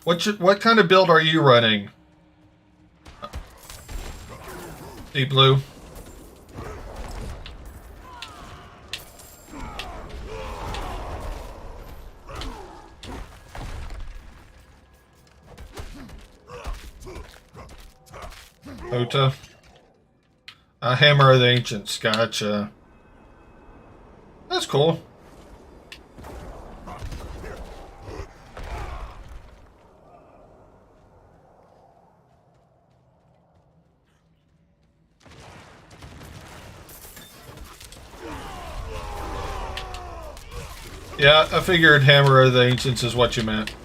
What kind of build are you running? Deep Blue. Ota. A Hammer of the Ancients. Gotcha. That's cool. Yeah, I figured Hammer of the Ancients is what you meant.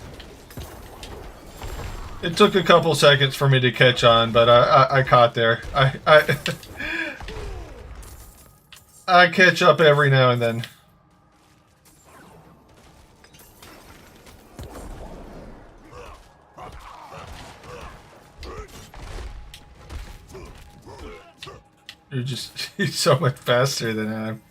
It took a couple seconds for me to catch on, but I caught there. I catch up every now and then. You're so much faster than I am.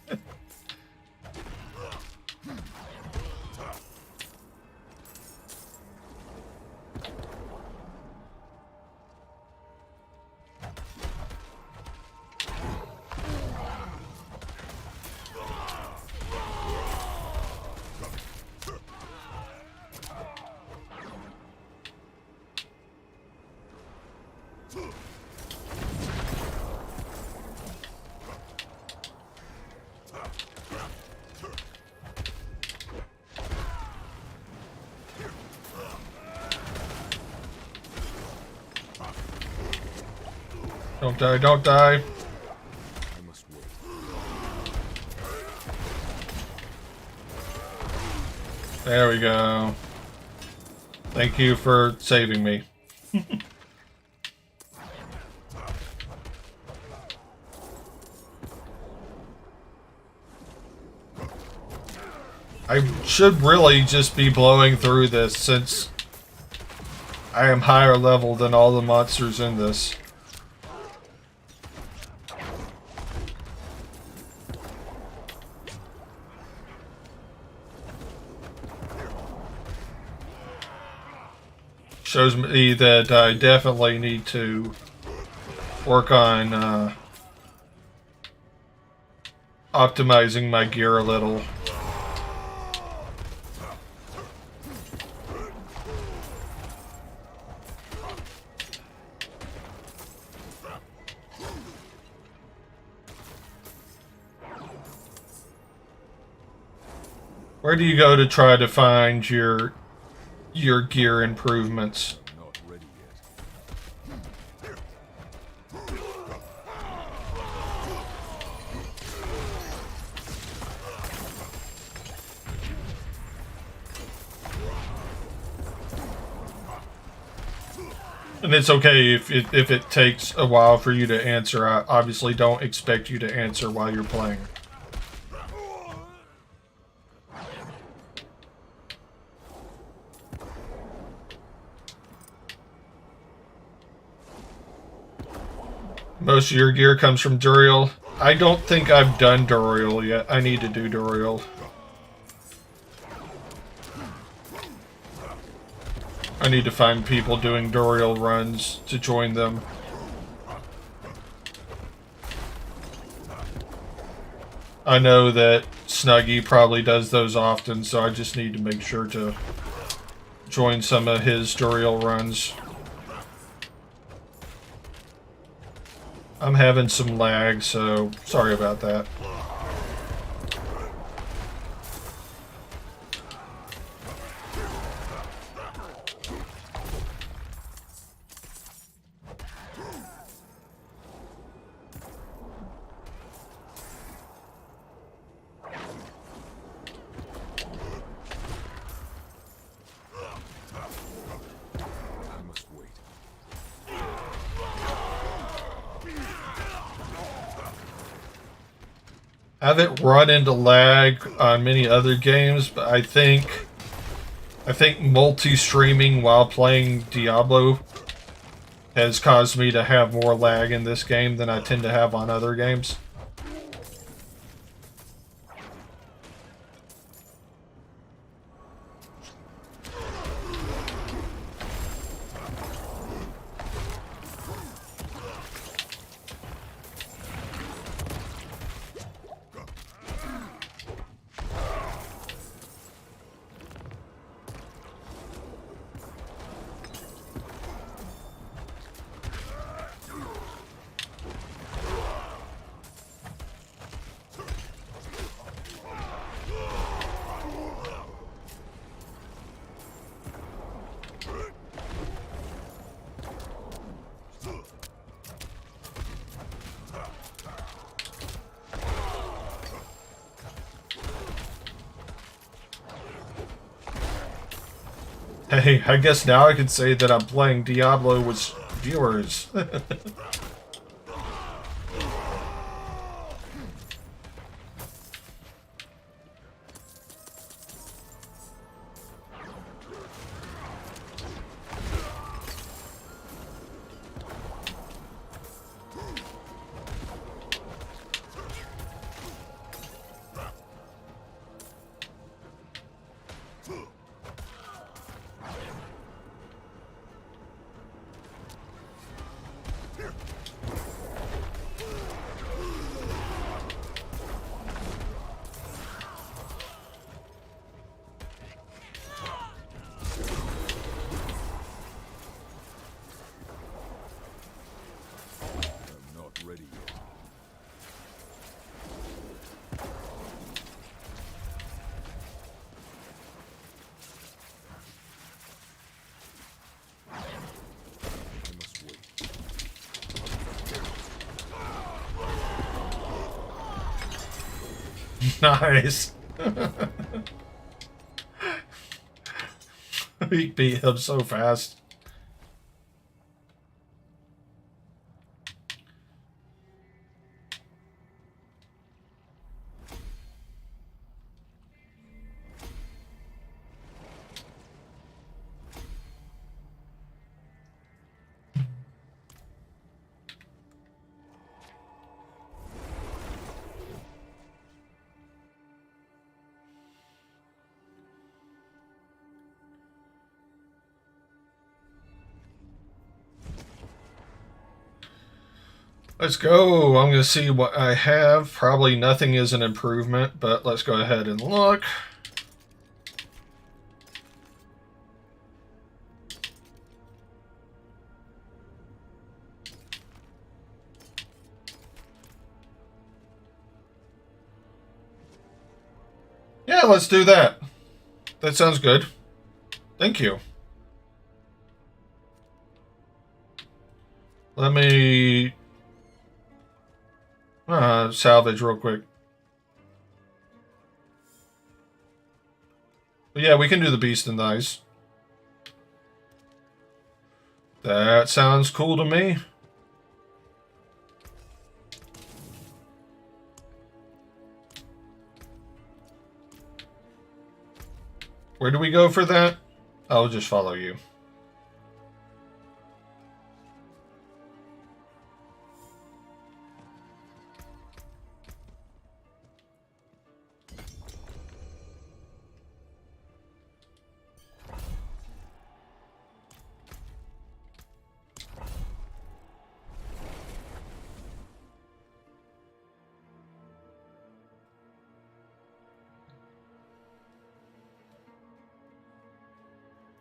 Don't die, don't die. I must wait. There we go. Thank you for saving me. I should really just be blowing through this since I am higher level than all the monsters in this. Shows me that I definitely need to work on optimizing my gear a little. Where do you go to try to find your gear improvements? Not ready yet. And it's okay if it takes a while for you to answer. I obviously don't expect you to answer while you're playing. Most of your gear comes from Duriel. I don't think I've done Duriel yet. I need to do Duriel. I need to find people doing Duriel runs to join them. I know that Snuggy probably does those often, so I just need to make sure to join some of his Duriel runs. I'm having some lag, so sorry about that. I must wait. I haven't run into lag on many other games, but I think multi-streaming while playing Diablo has caused me to have more lag in this game than I tend to have on other games. Hey, I guess now I can say that I'm playing Diablo with viewers. I'm not ready yet. I must wait. Nice. We beat him so fast. Let's go. I'm going to see what I have. Probably nothing is an improvement, but let's go ahead and look. Yeah, let's do that. That sounds good. Thank you. Let me salvage real quick. But yeah, we can do the beast and the ice. That sounds cool to me. Where do we go for that? I'll just follow you.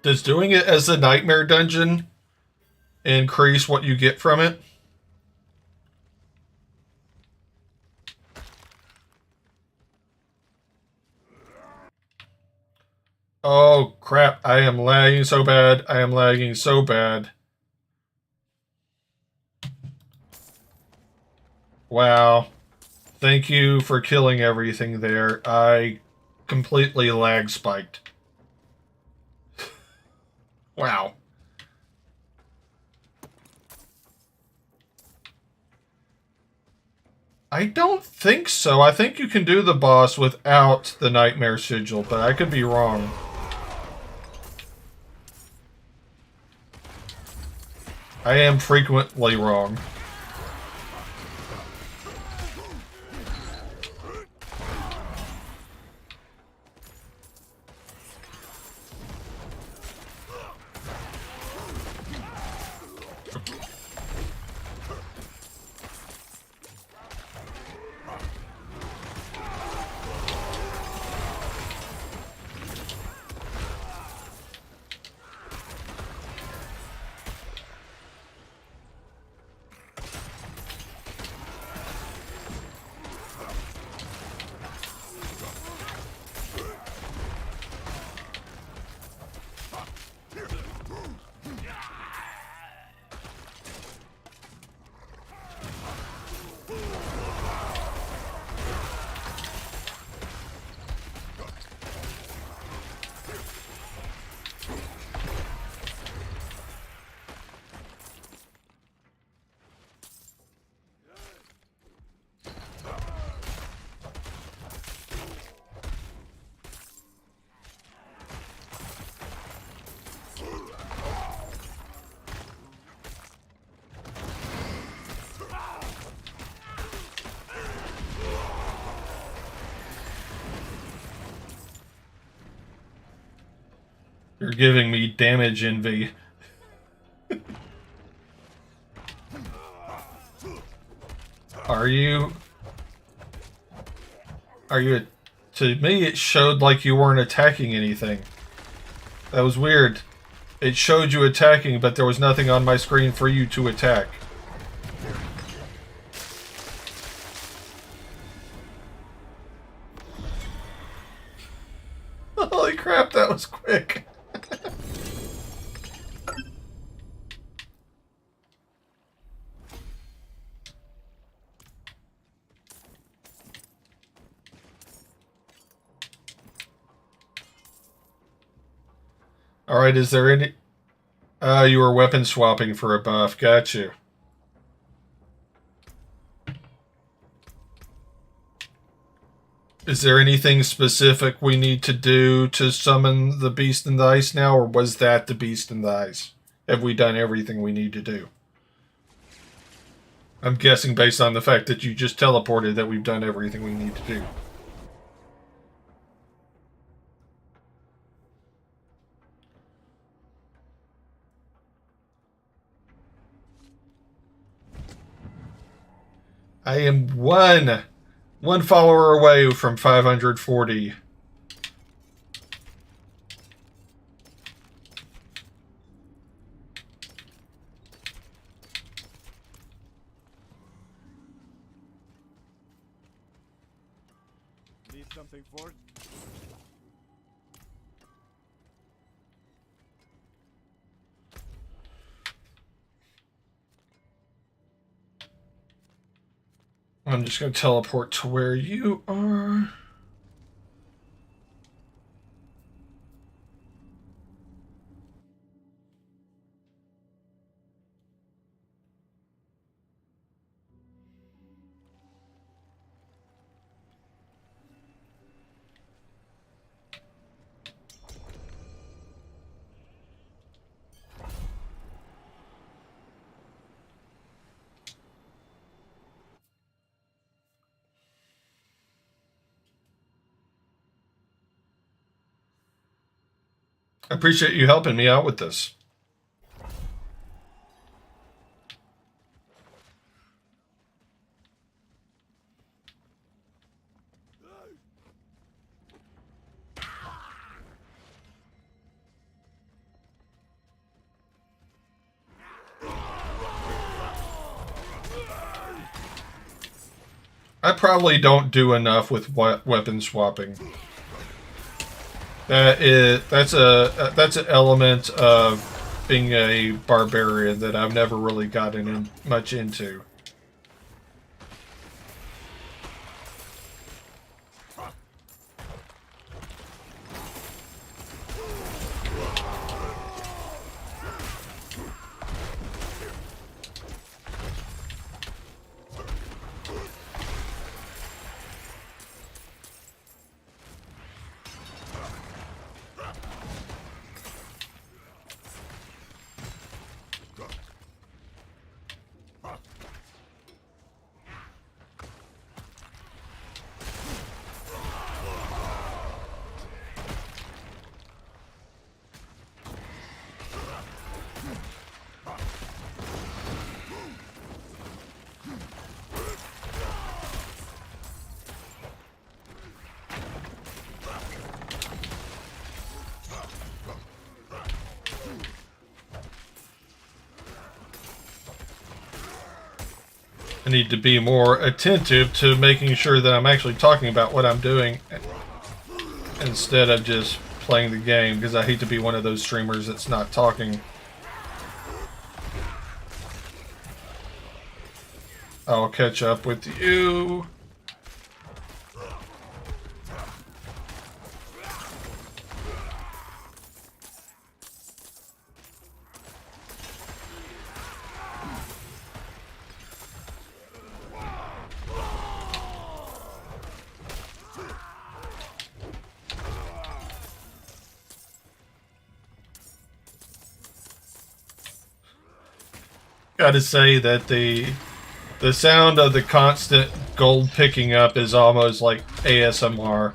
Does doing it as a nightmare dungeon increase what you get from it? Oh crap, I am lagging so bad. I am lagging so bad. Wow. Thank you for killing everything there. I completely lag spiked. Wow. I don't think so. I think you can do the boss without the Nightmare Sigil, but I could be wrong. I am frequently wrong. You're giving me damage envy. Are you? Are you? To me, it showed like you weren't attacking anything. That was weird. It showed you attacking, but there was nothing on my screen for you to attack. Holy crap, that was quick. Alright, is there any... you were weapon swapping for a buff. Got you. Is there anything specific we need to do to summon the Beast in the Ice now, or was that the Beast in the Ice? Have we done everything we need to do? I'm guessing based on the fact that you just teleported that we've done everything we need to do. I am one follower away from 540. Need something for it? I'm just going to teleport to where you are. I appreciate you helping me out with this. I probably don't do enough with weapon swapping. That's an element of being a barbarian that I've never really gotten much into. I need to be more attentive to making sure that I'm actually talking about what I'm doing instead of just playing the game, because I hate to be one of those streamers that's not talking. I'll catch up with you. Gotta say that the sound of the constant gold picking up is almost like ASMR.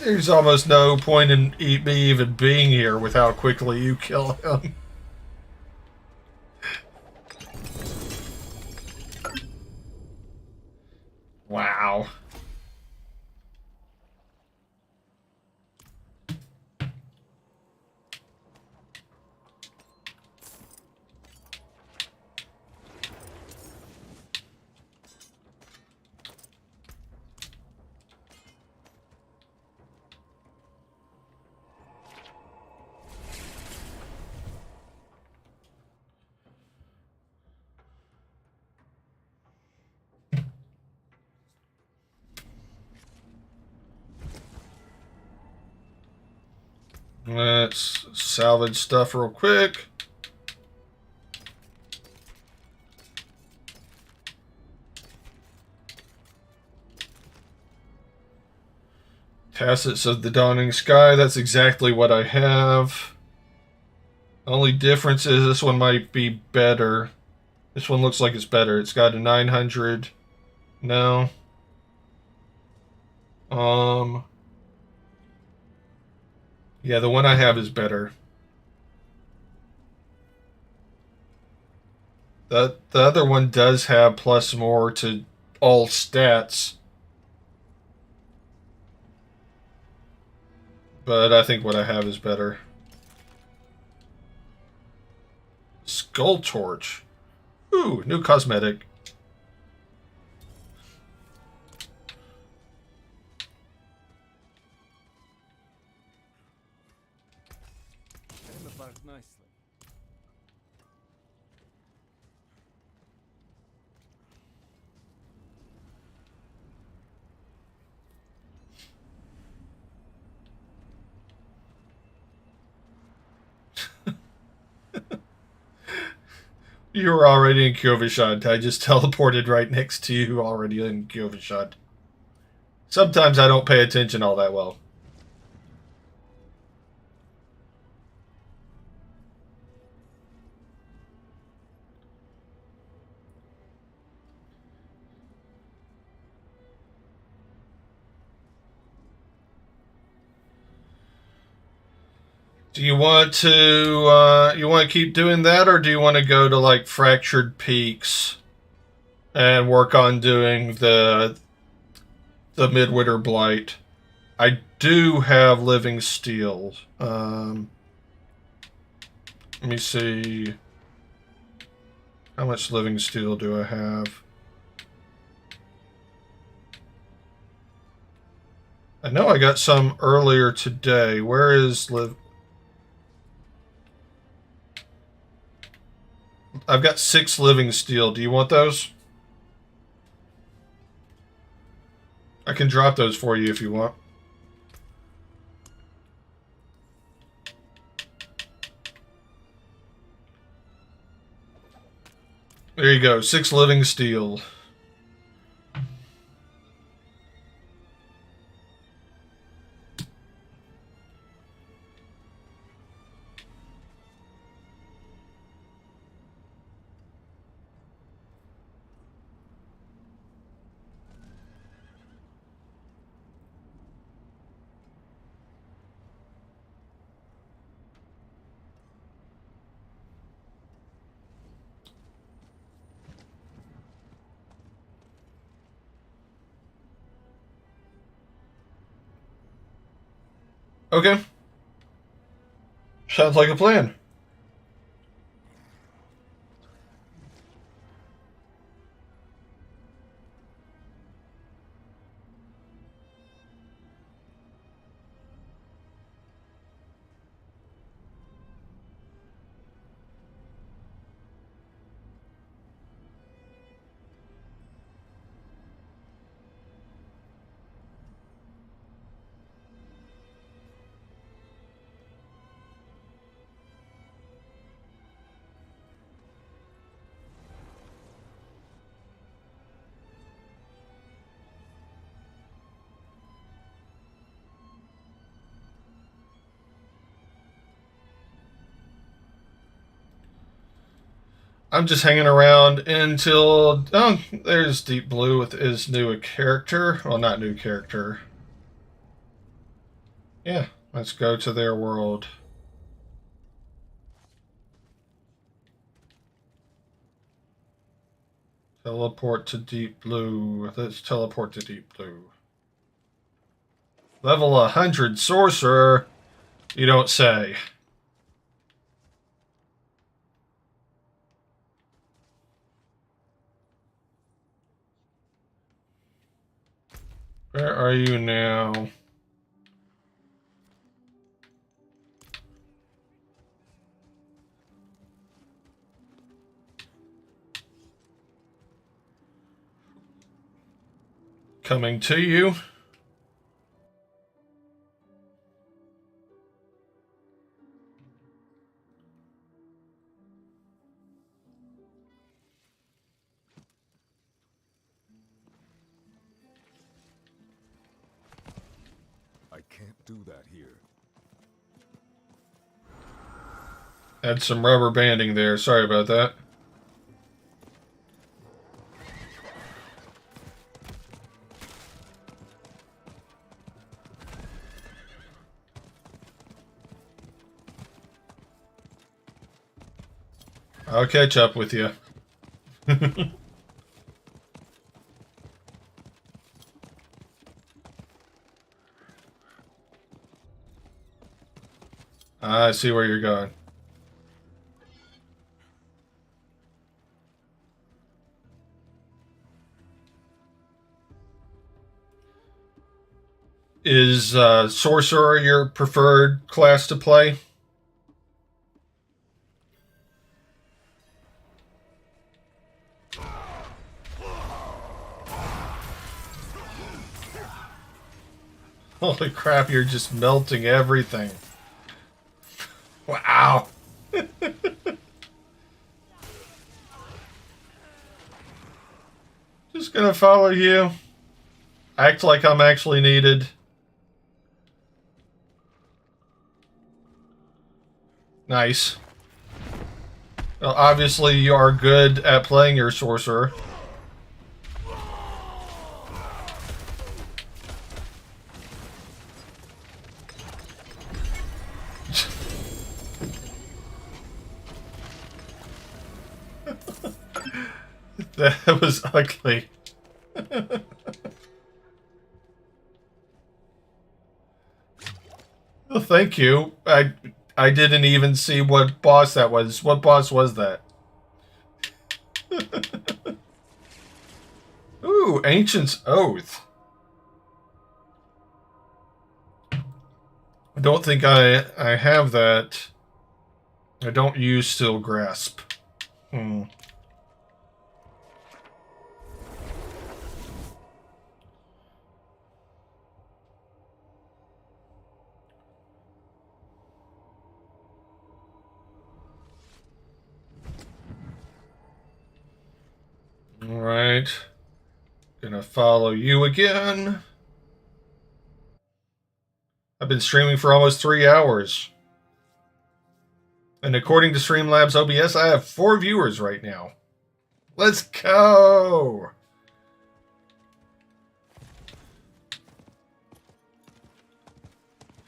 There's almost no point in me even being here with how quickly you kill him. Wow. Let's salvage stuff real quick. Tassets of the Dawning Sky, that's exactly what I have. Only difference is this one might be better. This one looks like it's better. It's got a 900. No. Yeah, the one I have is better. The other one does have plus more to all stats. But I think what I have is better. Skull Torch. Ooh, new cosmetic. Came about nicely. You were already in Kyovishan. I just teleported right next to you already in Kyovishan. Sometimes I don't pay attention all that well. Do you want to keep doing that, or do you want to go to like Fractured Peaks and work on doing the Midwinter Blight? I do have Living Steel. Let me see. How much Living Steel do I have? I know I got some earlier today. Where is Live? I've got 6 Living Steel. Do you want those? I can drop those for you if you want. There you go, 6 Living Steel. Okay. Sounds like a plan. I'm just hanging around until... Oh, there's Deep Blue with his new character. Well, not new character. Yeah, let's go to their world. Teleport to Deep Blue. Let's teleport to Deep Blue. Level 100 Sorcerer? You don't say. Where are you now? Coming to you. I can't do that here. Had some rubber banding there. Sorry about that. I'll catch up with you. I see where you're going. Is Sorcerer your preferred class to play? Holy crap, you're just melting everything. Wow. Just gonna follow you. Act like I'm actually needed. Nice. Well, obviously you are good at playing your sorcerer. That was ugly. Well, thank you. I didn't even see what boss that was. What boss was that? Ooh, Ancient's Oath. I don't think I have that. I don't use Steel Grasp. Alright. Gonna follow you again. I've been streaming for almost 3 hours. And according to Streamlabs OBS, I have 4 viewers right now. Let's go!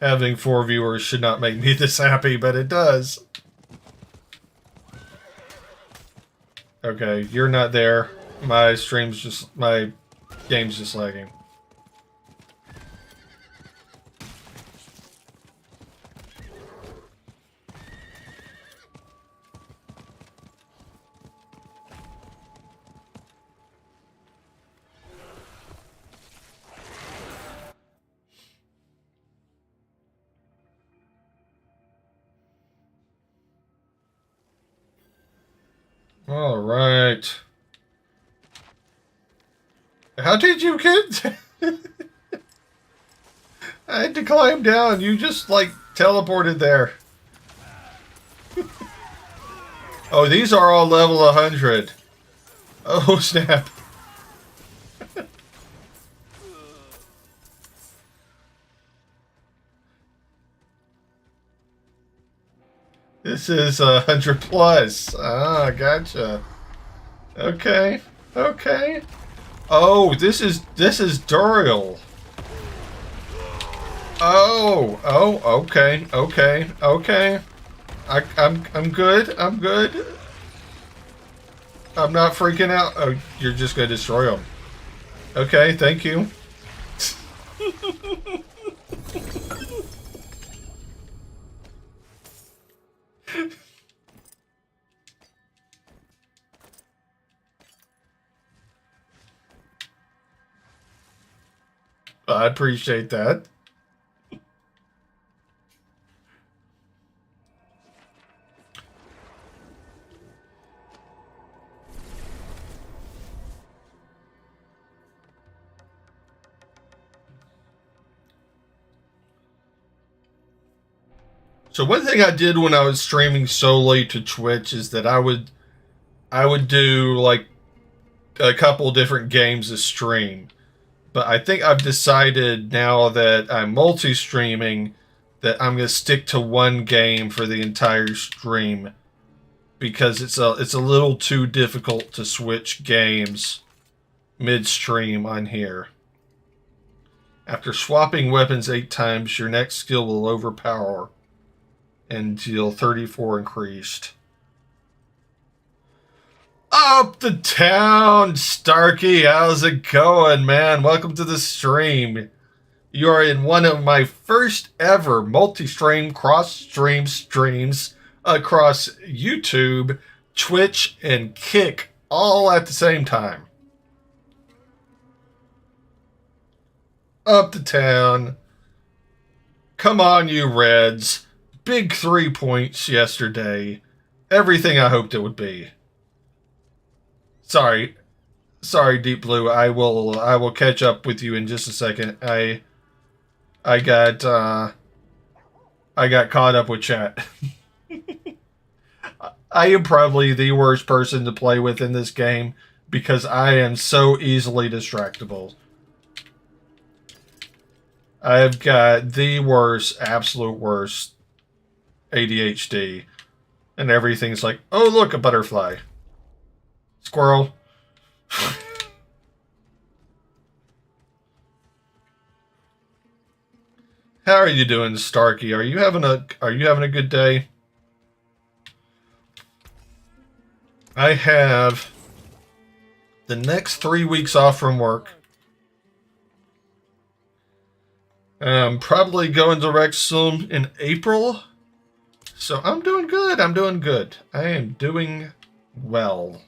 Having 4 viewers should not make me this happy, but it does. Okay, you're not there. My game's just lagging. All right. How did you get... I had to climb down. You just, like, teleported there. Oh, these are all level 100. Oh, snap. This is 100 plus. Ah, gotcha. Okay. Okay. Oh, this is Duriel. Oh, okay, okay. I'm good. I'm good. I'm not freaking out. Oh, you're just gonna destroy them. Okay, thank you. I appreciate that. So one thing I did when I was streaming solely to Twitch is that I would do like a couple different games a stream. But I think I've decided now that I'm multi-streaming that I'm going to stick to one game for the entire stream because it's a little too difficult to switch games mid-stream on here. After swapping weapons 8 times, your next skill will overpower and deal 34 increased. Up the town, Starkey. How's it going, man? Welcome to the stream. You are in one of my first ever multi-stream, cross-stream streams across YouTube, Twitch, and Kick all at the same time. Up the town. Come on, you Reds. Big 3 points yesterday. Everything I hoped it would be. Sorry, Deep Blue. I will catch up with you in just a second. I got caught up with chat. I am probably the worst person to play with in this game because I am so easily distractible. I've got the worst, absolute worst ADHD. And everything's like, oh, look, a butterfly. Squirrel. How are you doing, Starkey? Are you having a good day? I have the next 3 weeks off from work. Probably going to Wrexham in April. So I'm doing good. I'm doing good. I am doing well.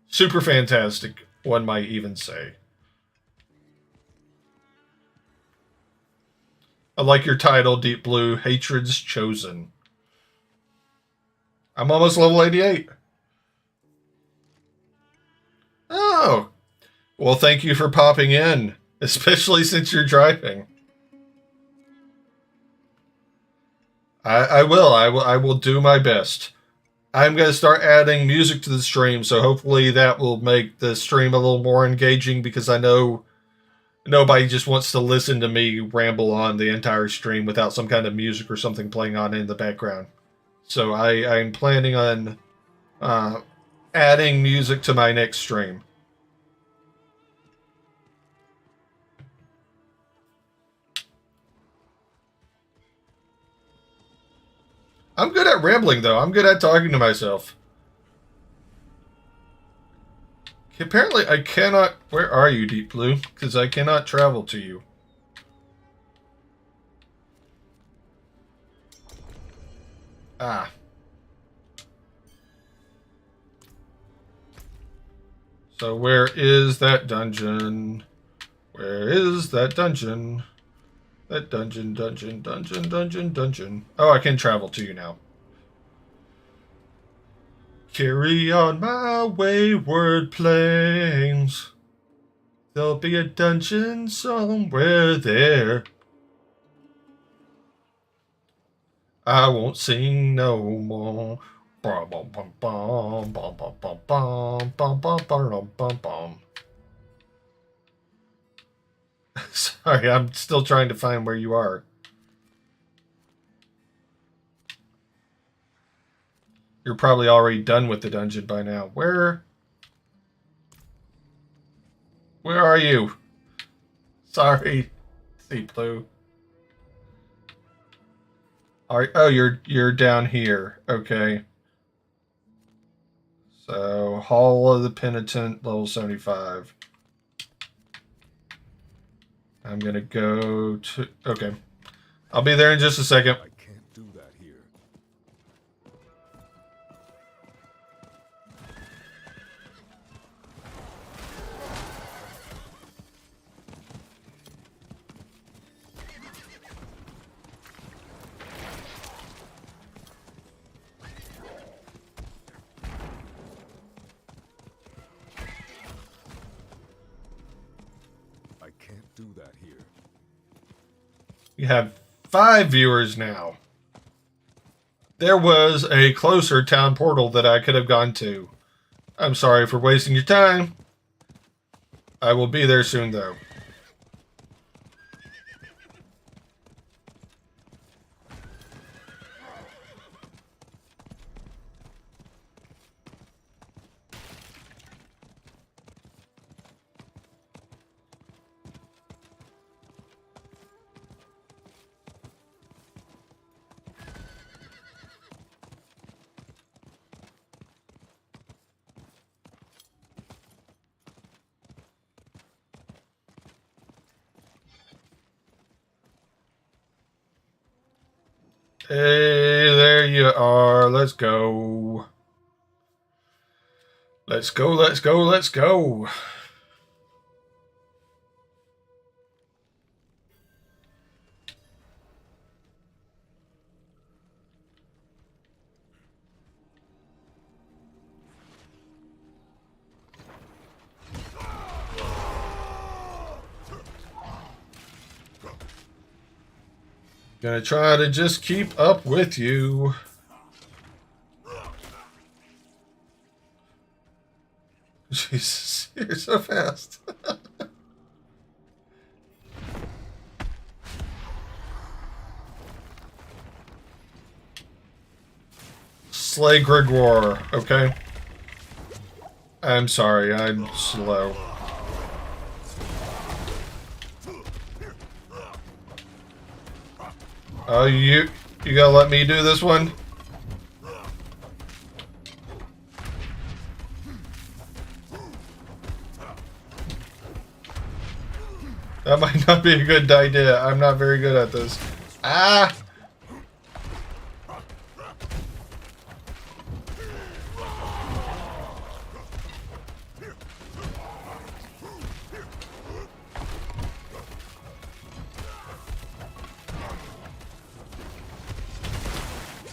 Super fantastic, one might even say. I like your title, Deep Blue, Hatred's Chosen. I'm almost level 88. Oh. Well, thank you for popping in, especially since you're driving. I will do my best. I'm going to start adding music to the stream, so hopefully that will make the stream a little more engaging, because I know nobody just wants to listen to me ramble on the entire stream without some kind of music or something playing on in the background. So I'm planning on adding music to my next stream. I'm good at rambling, though. I'm good at talking to myself. Apparently, I cannot... Where are you, Deep Blue? Because I cannot travel to you. Ah. So where is that dungeon? Where is that dungeon? That dungeon. Oh, I can travel to you now. Carry on my wayward planes. There'll be a dungeon somewhere there. I won't sing no more. Sorry, I'm still trying to find where you are. You're probably already done with the dungeon by now. Where are you? Sorry, Deep Blue. Oh, you're down here. Okay. So, Hall of the Penitent, level 75. I'm gonna go to... Okay. I'll be there in just a second. I can't do that here. I can't do that here. You have 5 viewers now. There was a closer town portal that I could have gone to. I'm sorry for wasting your time. I will be there soon, though. Hey, there you are. Let's go. Let's go. Gonna try to just keep up with you. Jesus, you're so fast. Slay Grigor, okay? I'm sorry, I'm slow. Oh, you gotta let me do this one? That might not be a good idea. I'm not very good at this. Ah!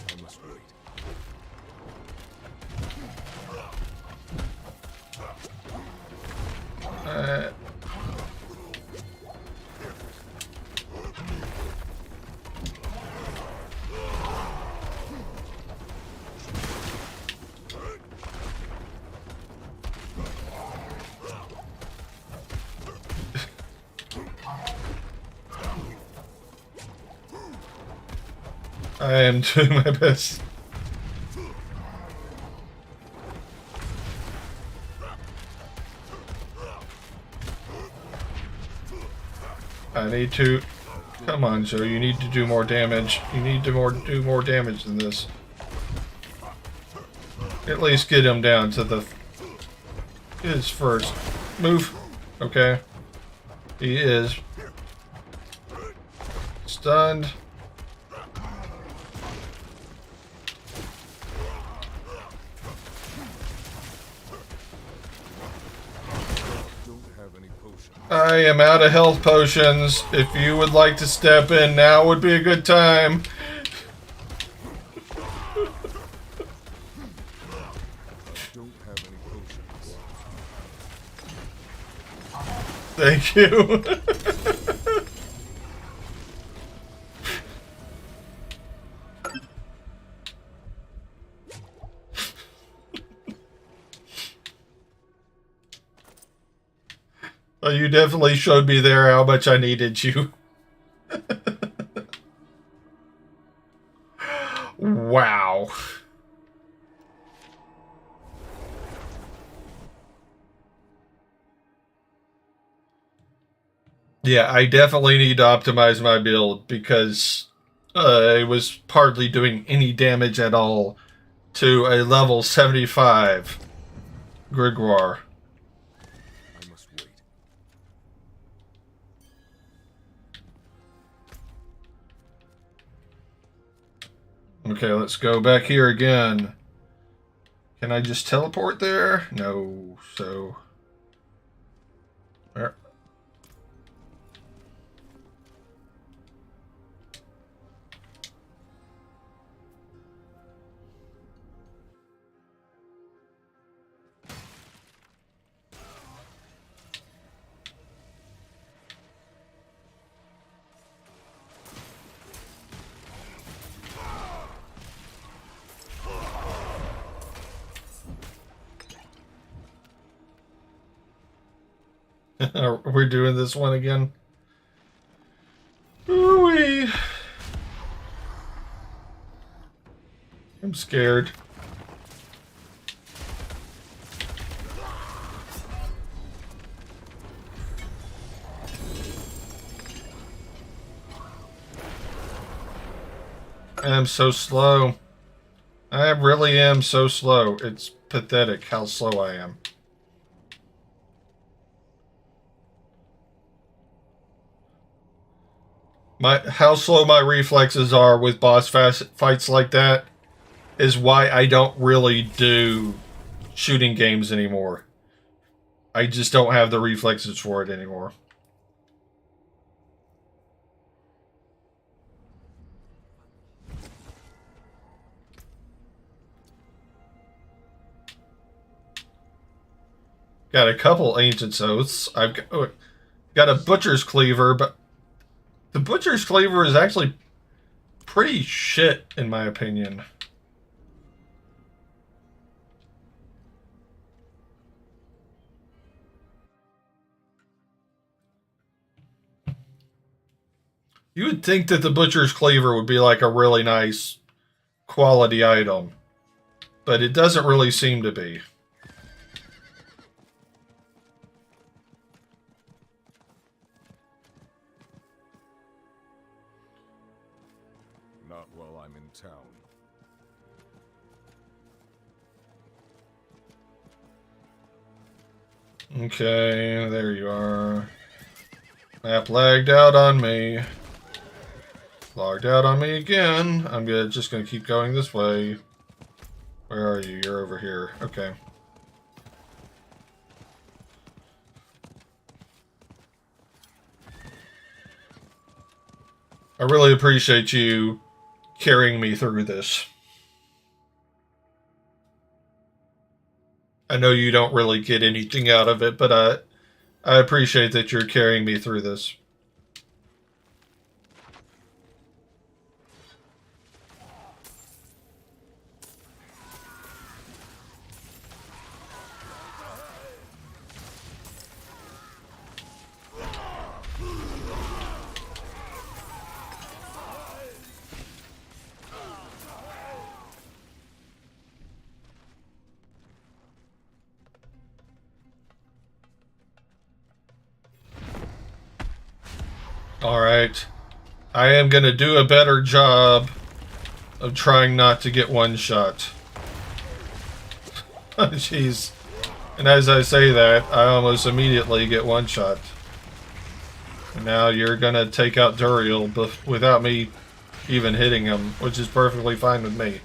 I must wait. I am doing my best. I need to... Come on, Joe. You need to do more damage. You need to do more damage than this. At least get him down to the... his first move. Okay. He is stunned. Don't have any potions. I am out of health potions. If you would like to step in, now would be a good time. Don't have any potions. Thank you. Well, you definitely showed me there how much I needed you. Wow. Yeah, I definitely need to optimize my build because I was hardly doing any damage at all to a level 75 Grigor. I must wait. Okay, let's go back here again. Can I just teleport there? No, so... There. We're doing this one again. Ooh-wee. I'm scared. I'm so slow. I really am so slow. It's pathetic how slow I am. How slow my reflexes are with boss fights like that is why I don't really do shooting games anymore. I just don't have the reflexes for it anymore. Got a couple ancient oaths. I've got a butcher's cleaver, but the butcher's cleaver is actually pretty shit in my opinion. You would think that the butcher's cleaver would be like a really nice quality item, but it doesn't really seem to be. Not while I'm in town. Okay, there you are. Map lagged out on me. Logged out on me again. I'm just gonna keep going this way. Where are you? You're over here. Okay. I really appreciate you carrying me through this. I know you don't really get anything out of it, but I appreciate that you're carrying me through this. Alright. I am going to do a better job of trying not to get one shot. Jeez. And as I say that, I almost immediately get one shot. And now you're going to take out Duriel without me even hitting him, which is perfectly fine with me.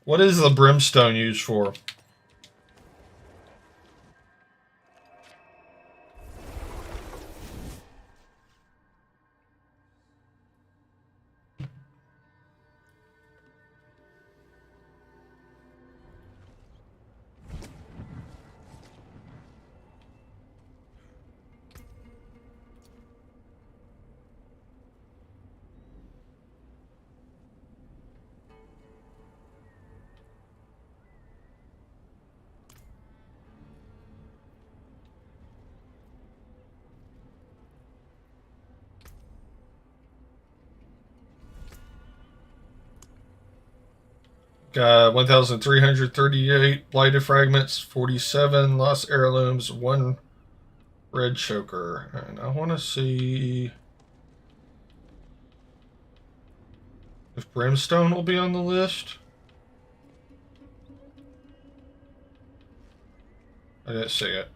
What is the brimstone used for? Got 1,338 blighted fragments, 47 lost heirlooms, 1 red choker. And I want to see if brimstone will be on the list. I didn't see it.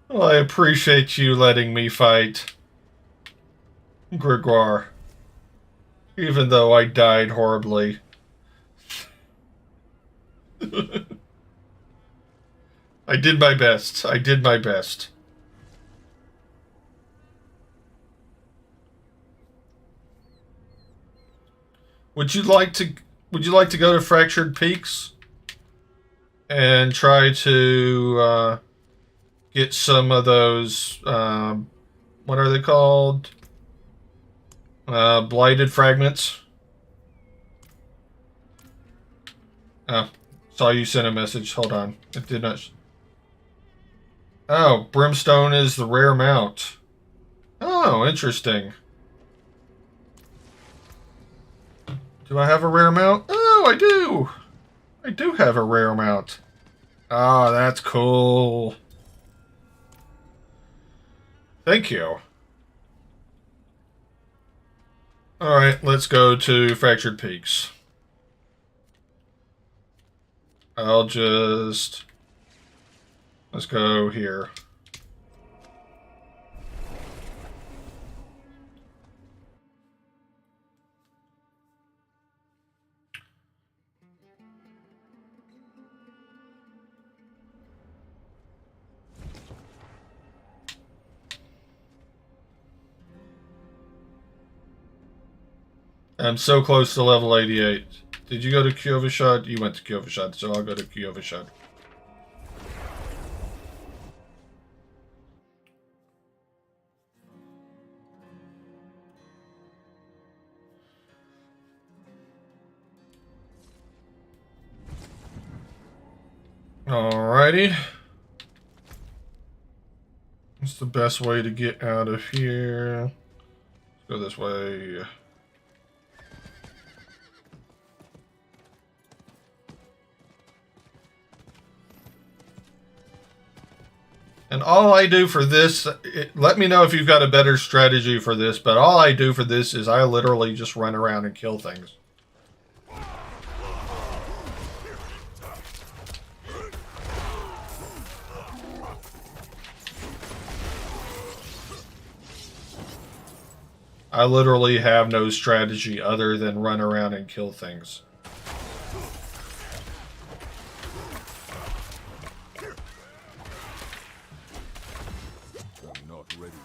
Well, I appreciate you letting me fight Gregoire, even though I died horribly. I did my best. I did my best. Would you like to go to Fractured Peaks and try to get some of those what are they called? Blighted fragments. Oh, saw you sent a message. Hold on. It did not. Oh, brimstone is the rare mount. Oh, interesting. Do I have a rare mount? Oh, I do. I do have a rare mount. Ah, that's cool. Thank you. Alright, let's go to Fractured Peaks. Let's go here. I'm so close to level 88. Did you go to Kyovashad? You went to Kyovashad, so I'll go to Kyovashad. Alrighty. What's the best way to get out of here? Let's go this way. And all I do for this, let me know if you've got a better strategy for this, but all I do for this is I literally just run around and kill things. I literally have no strategy other than run around and kill things. I'm not ready yet.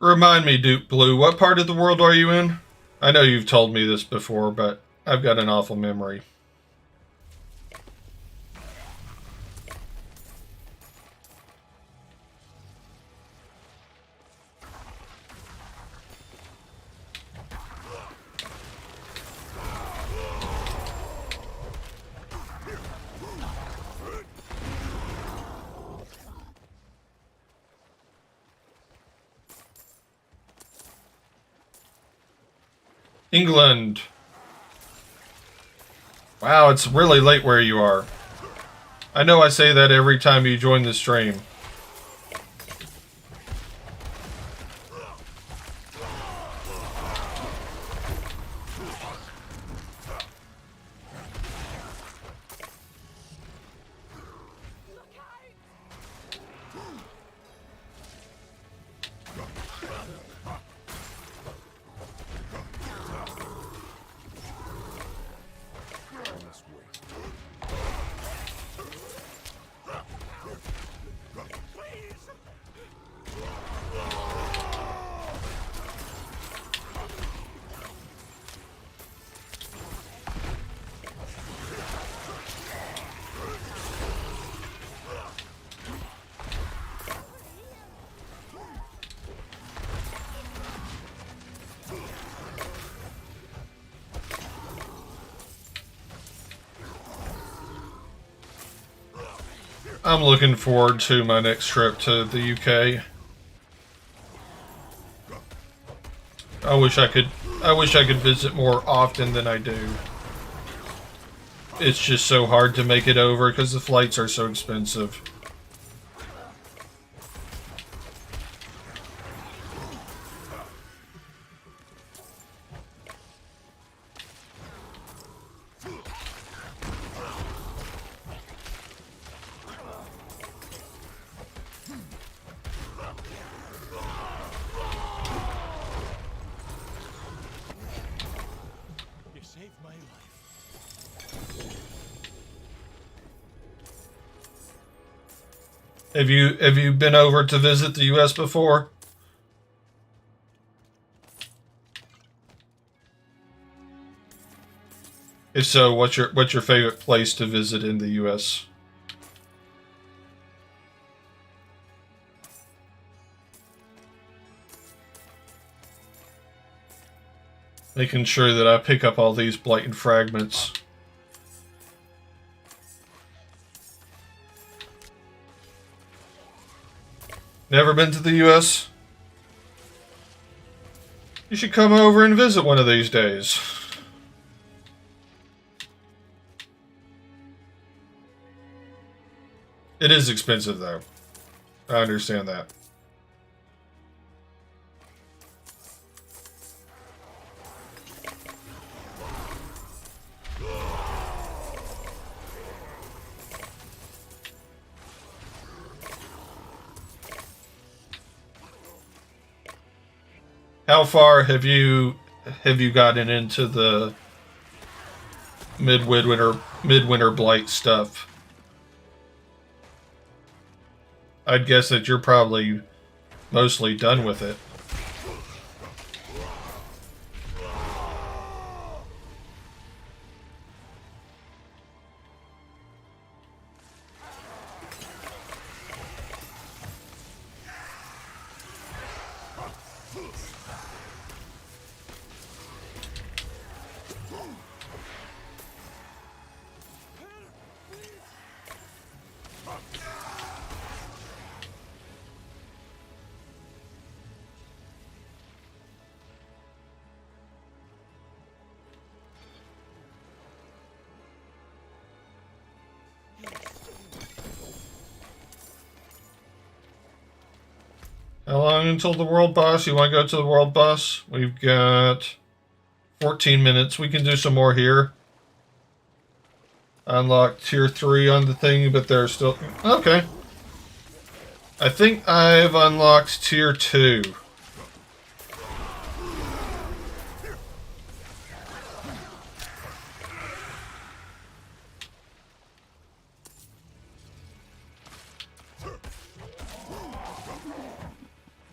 Remind me, Duke Blue, what part of the world are you in? I know you've told me this before, but I've got an awful memory. England. Wow, it's really late where you are. I know I say that every time you join the stream. I'm looking forward to my next trip to the UK. I wish I could visit more often than I do. It's just so hard to make it over because the flights are so expensive. Have you been over to visit the US before? If so, what's your favorite place to visit in the US? Making sure that I pick up all these blighted fragments. Never been to the US? You should come over and visit one of these days. It is expensive, though. I understand that. How far have you gotten into the midwinter blight stuff? I'd guess that you're probably mostly done with it. How long until the world boss? You want to go to the world boss? We've got 14 minutes. We can do some more here. Unlock tier 3 on the thing, but there's still... Okay. I think I've unlocked tier 2.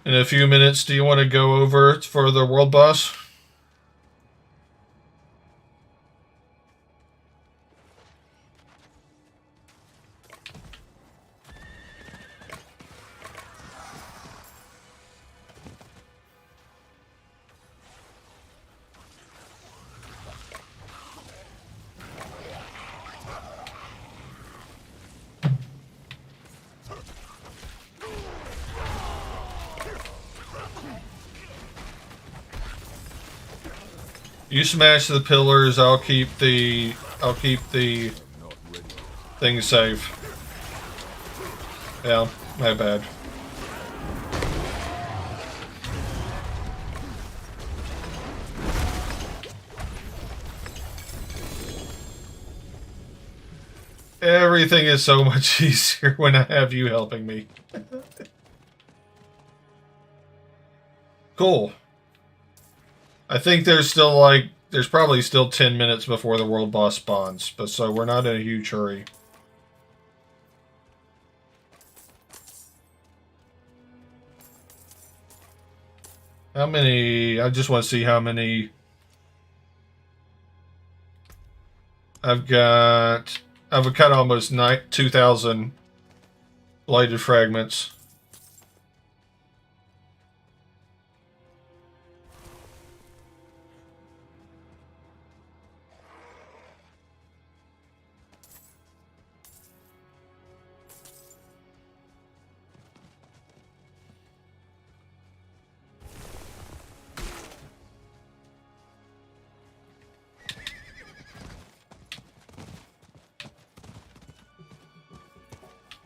In a few minutes, do you want to go over for the world boss? You smash the pillars, I'll keep the thing safe. Yeah, my bad. Everything is so much easier when I have you helping me. Cool. I think there's probably still 10 minutes before the world boss spawns, but so we're not in a huge hurry. How many? I just want to see how many. I've got almost 2,000 blighted fragments.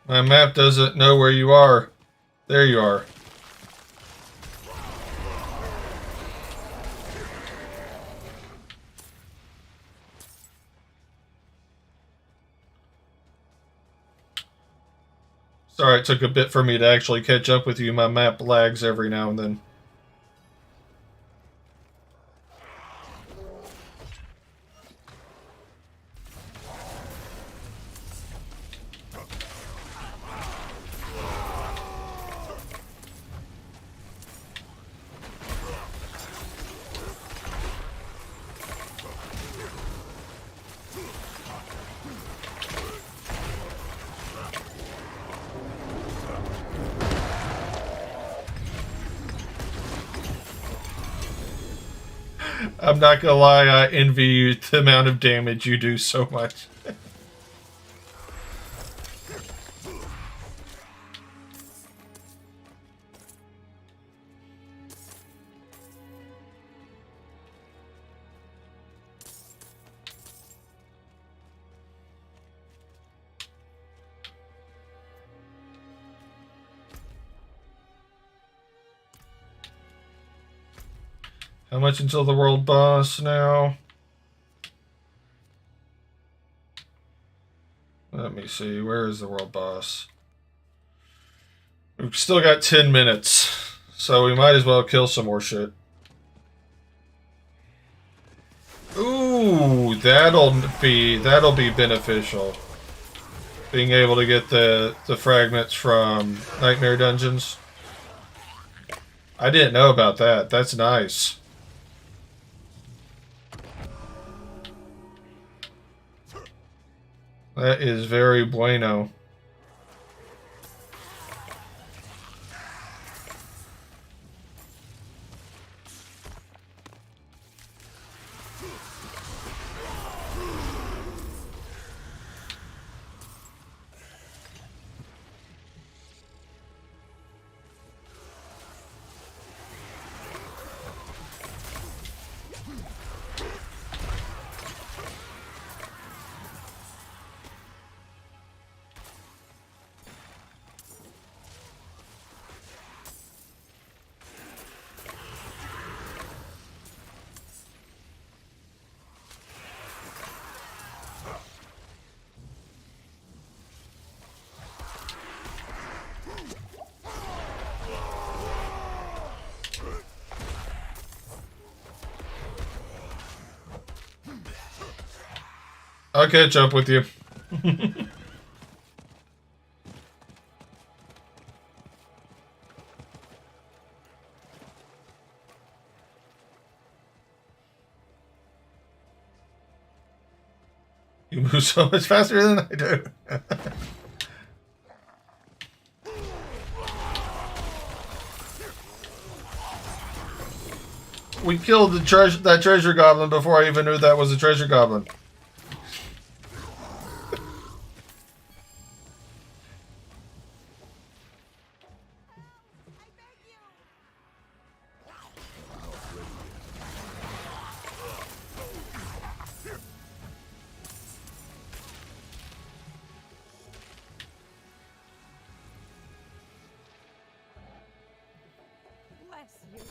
My map doesn't know where you are. There you are. Sorry, it took a bit for me to actually catch up with you. My map lags every now and then. I'm not gonna lie, I envy you the amount of damage you do so much. How much until the world boss now? Let me see. Where is the world boss? We've still got 10 minutes, so we might as well kill some more shit. Ooh, that'll be beneficial. Being able to get the fragments from Nightmare Dungeons. I didn't know about that. That's nice. That is very bueno. I'll catch up with you. You move so much faster than I do. We killed that treasure goblin before I even knew that was a treasure goblin. Bless you.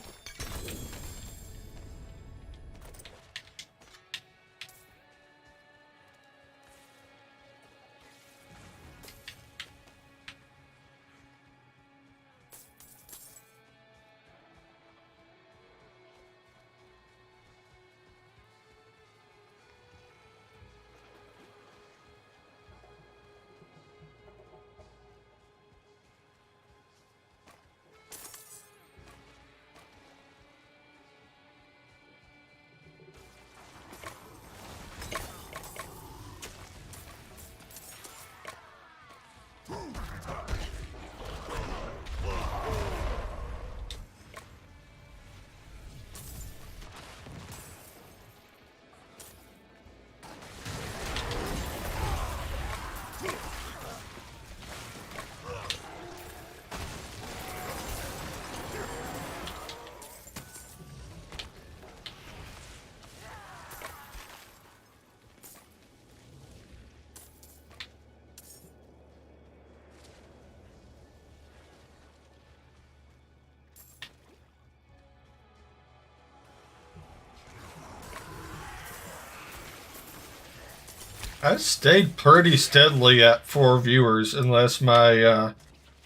I stayed pretty steadily at 4 viewers, unless my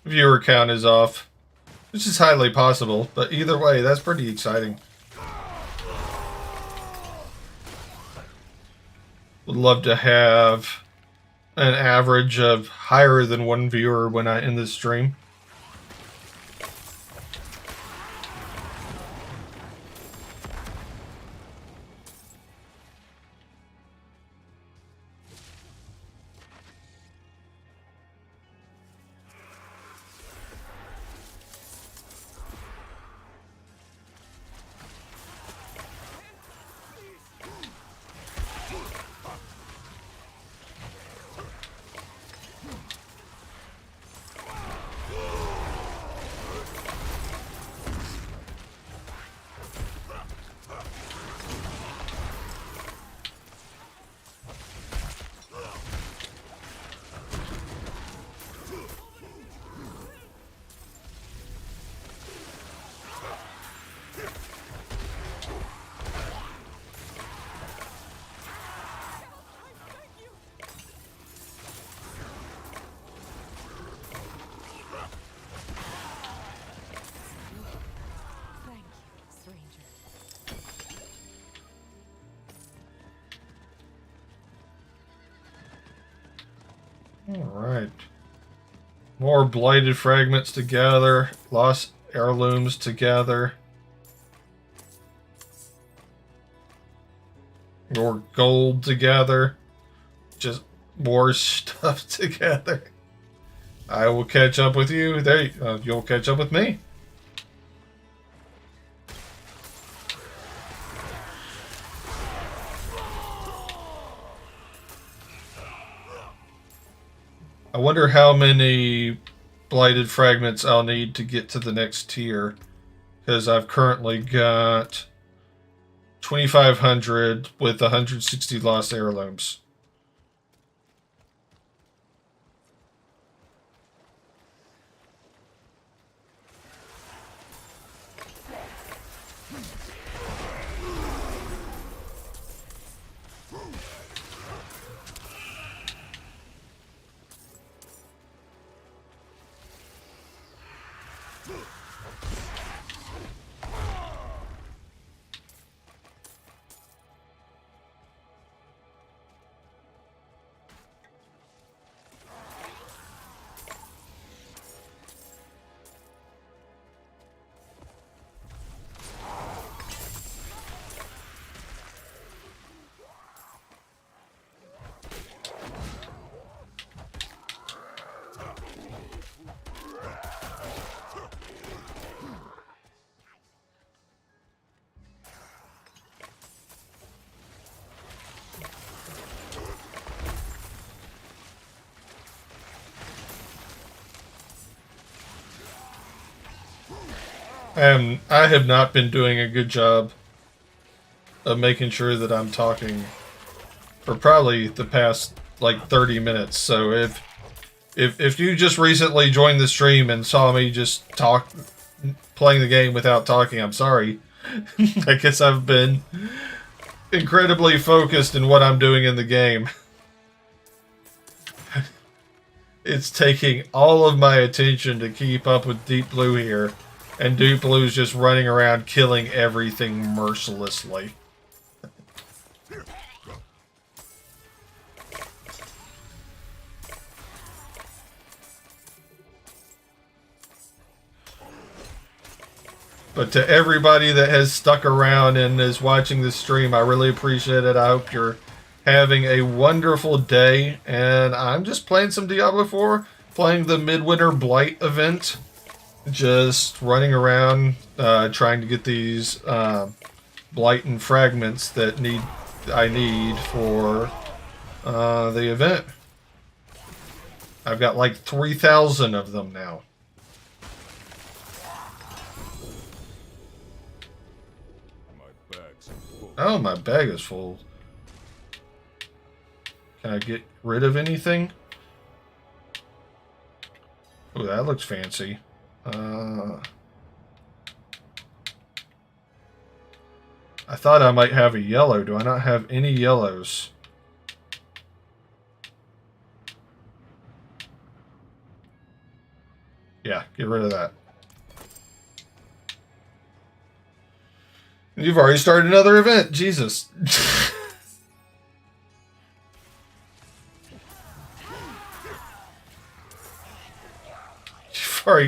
viewer count is off, which is highly possible, but either way, that's pretty exciting. Would love to have an average of higher than 1 viewer when I end this stream. Alright. More blighted fragments to gather. Lost heirlooms to gather. More gold to gather. Just more stuff to gather. I will catch up with you. You'll catch up with me. I wonder how many blighted fragments I'll need to get to the next tier. Because I've currently got 2,500 with 160 lost heirlooms. I have not been doing a good job of making sure that I'm talking for probably the past like 30 minutes. So if you just recently joined the stream and saw me just playing the game without talking, I'm sorry. I guess I've been incredibly focused in what I'm doing in the game. It's taking all of my attention to keep up with Deep Blue here. And Deep Blue's just running around killing everything mercilessly. But to everybody that has stuck around and is watching this stream, I really appreciate it. I hope you're having a wonderful day. And I'm just playing some Diablo 4, playing the Midwinter Blight event. Just running around, trying to get these blight and fragments that I need for the event. I've got like 3,000 of them now. My bag's full. Oh, my bag is full. Can I get rid of anything? Oh, that looks fancy. I thought I might have a yellow. Do I not have any yellows? Yeah, get rid of that. You've already started another event. Jesus.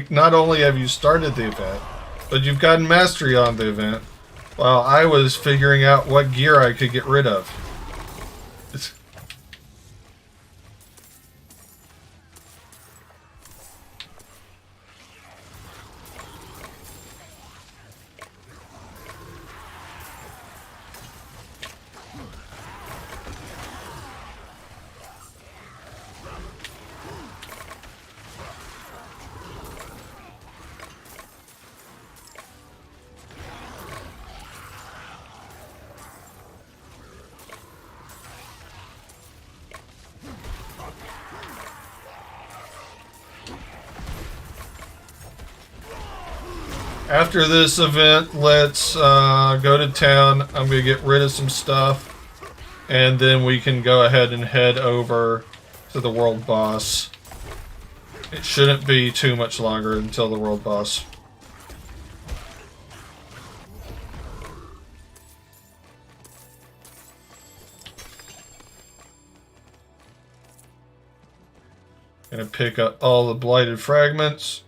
Not only have you started the event, but you've gotten mastery on the event, while I was figuring out what gear I could get rid of. After this event, let's go to town. I'm going to get rid of some stuff. And then we can go ahead and head over to the world boss. It shouldn't be too much longer until the world boss. Gonna pick up all the blighted fragments.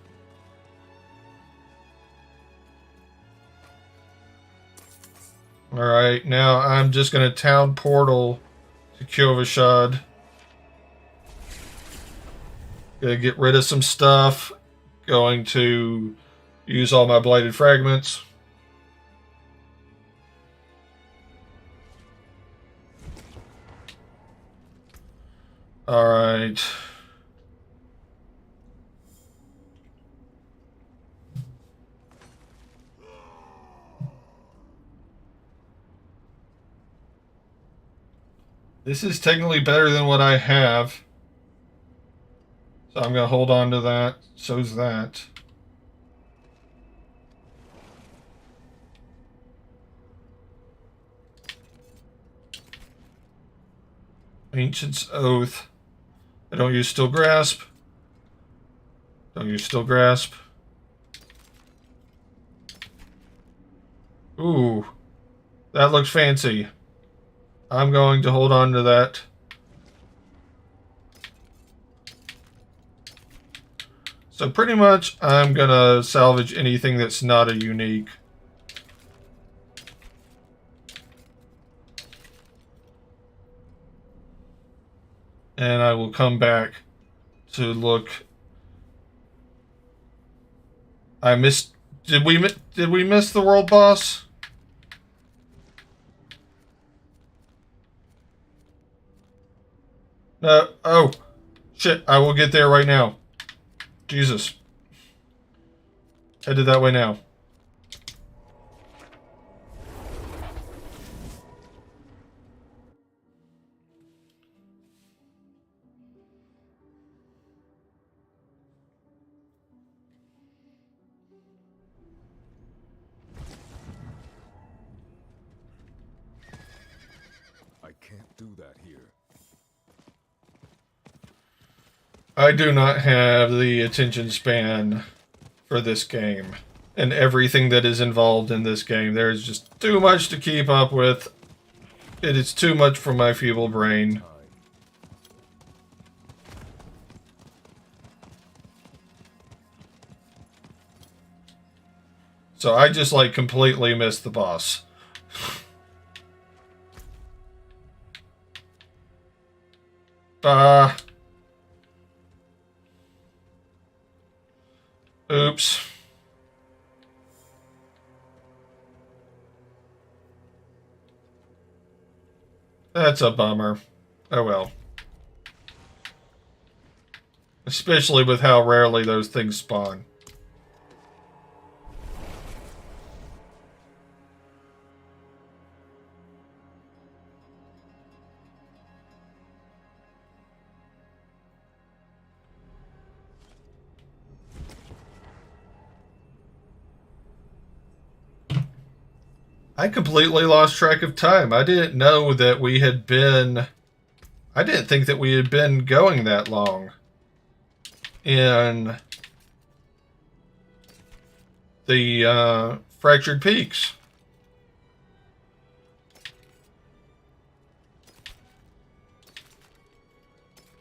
Alright, now I'm just gonna town portal to Kyovashad. Gonna get rid of some stuff. Going to use all my blighted fragments. Alright. This is technically better than what I have. So I'm going to hold on to that. So's that. Ancient's Oath. I don't use Still Grasp. Don't use Still Grasp. Ooh. That looks fancy. I'm going to hold on to that. So pretty much I'm going to salvage anything that's not a unique. And I will come back to look. I missed. Did we miss the world boss? No. Oh, shit! I will get there right now. Jesus. Headed that way now. I can't do that here. I do not have the attention span for this game and everything that is involved in this game. There's just too much to keep up with. It is too much for my feeble brain. So I just like completely missed the boss. Oops. That's a bummer. Oh well. Especially with how rarely those things spawn. I completely lost track of time. I didn't know that we had been... I didn't think that we had been going that long in the Fractured Peaks.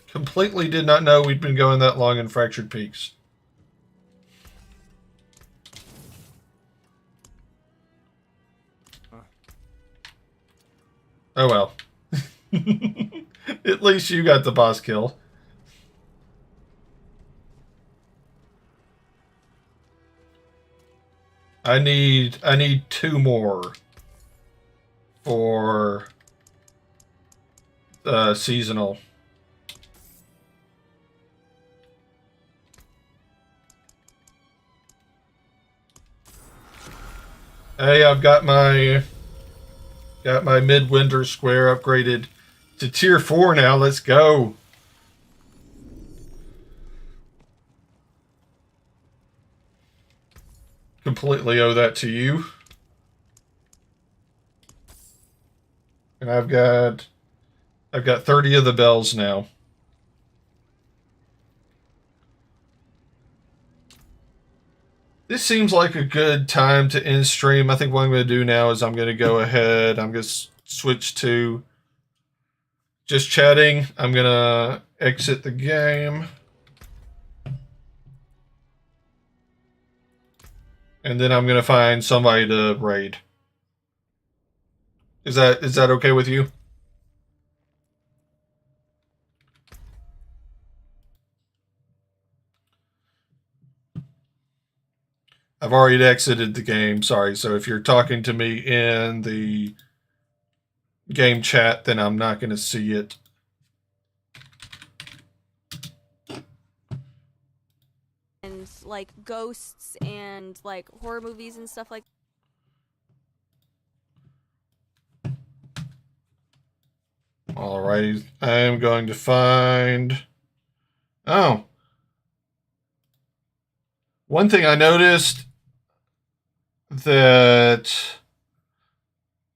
Completely did not know we'd been going that long in Fractured Peaks. Oh well. At least you got the boss kill. I need 2 more for seasonal. Hey, I've got my midwinter square upgraded to tier 4 now. Let's go. Completely owe that to you. And I've got 30 of the bells now. This seems like a good time to end stream. I think what I'm going to do now is I'm going to go ahead. I'm going to switch to just chatting. I'm going to exit the game. and then I'm gonna find somebody to raid. Is that okay with you? I've already exited the game, sorry. So if you're talking to me in the game chat, then I'm not going to see it. And like ghosts and like horror movies and stuff like Alrighty, I'm going to find... Oh. One thing I noticed that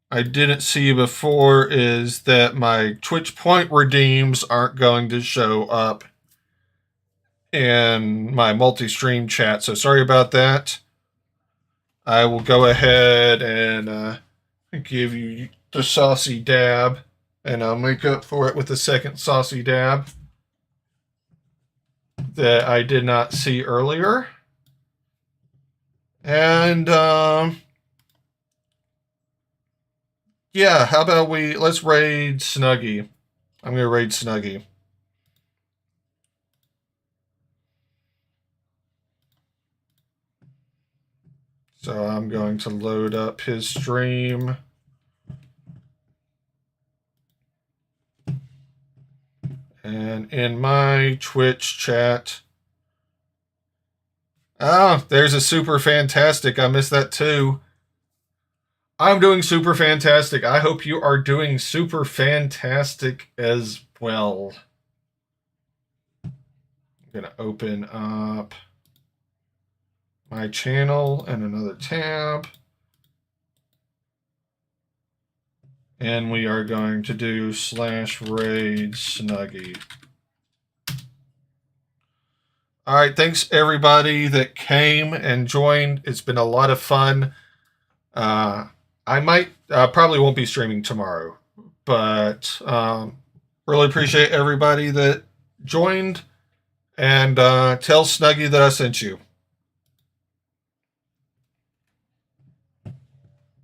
I didn't see before is that my Twitch point redeems aren't going to show up in my multi-stream chat, so sorry about that. I will go ahead and give you the saucy dab, and I'll make up for it with the second saucy dab that I did not see earlier. And yeah, how about let's raid Snuggy. I'm gonna raid Snuggy. So I'm going to load up his stream. And in my Twitch chat. Oh, there's a super fantastic. I missed that too. I'm doing super fantastic. I hope you are doing super fantastic as well. I'm going to open up my channel and another tab. And we are going to do /raid Snuggy. All right, thanks everybody that came and joined. It's been a lot of fun. I might probably won't be streaming tomorrow, but really appreciate everybody that joined, and tell Snuggy that I sent you.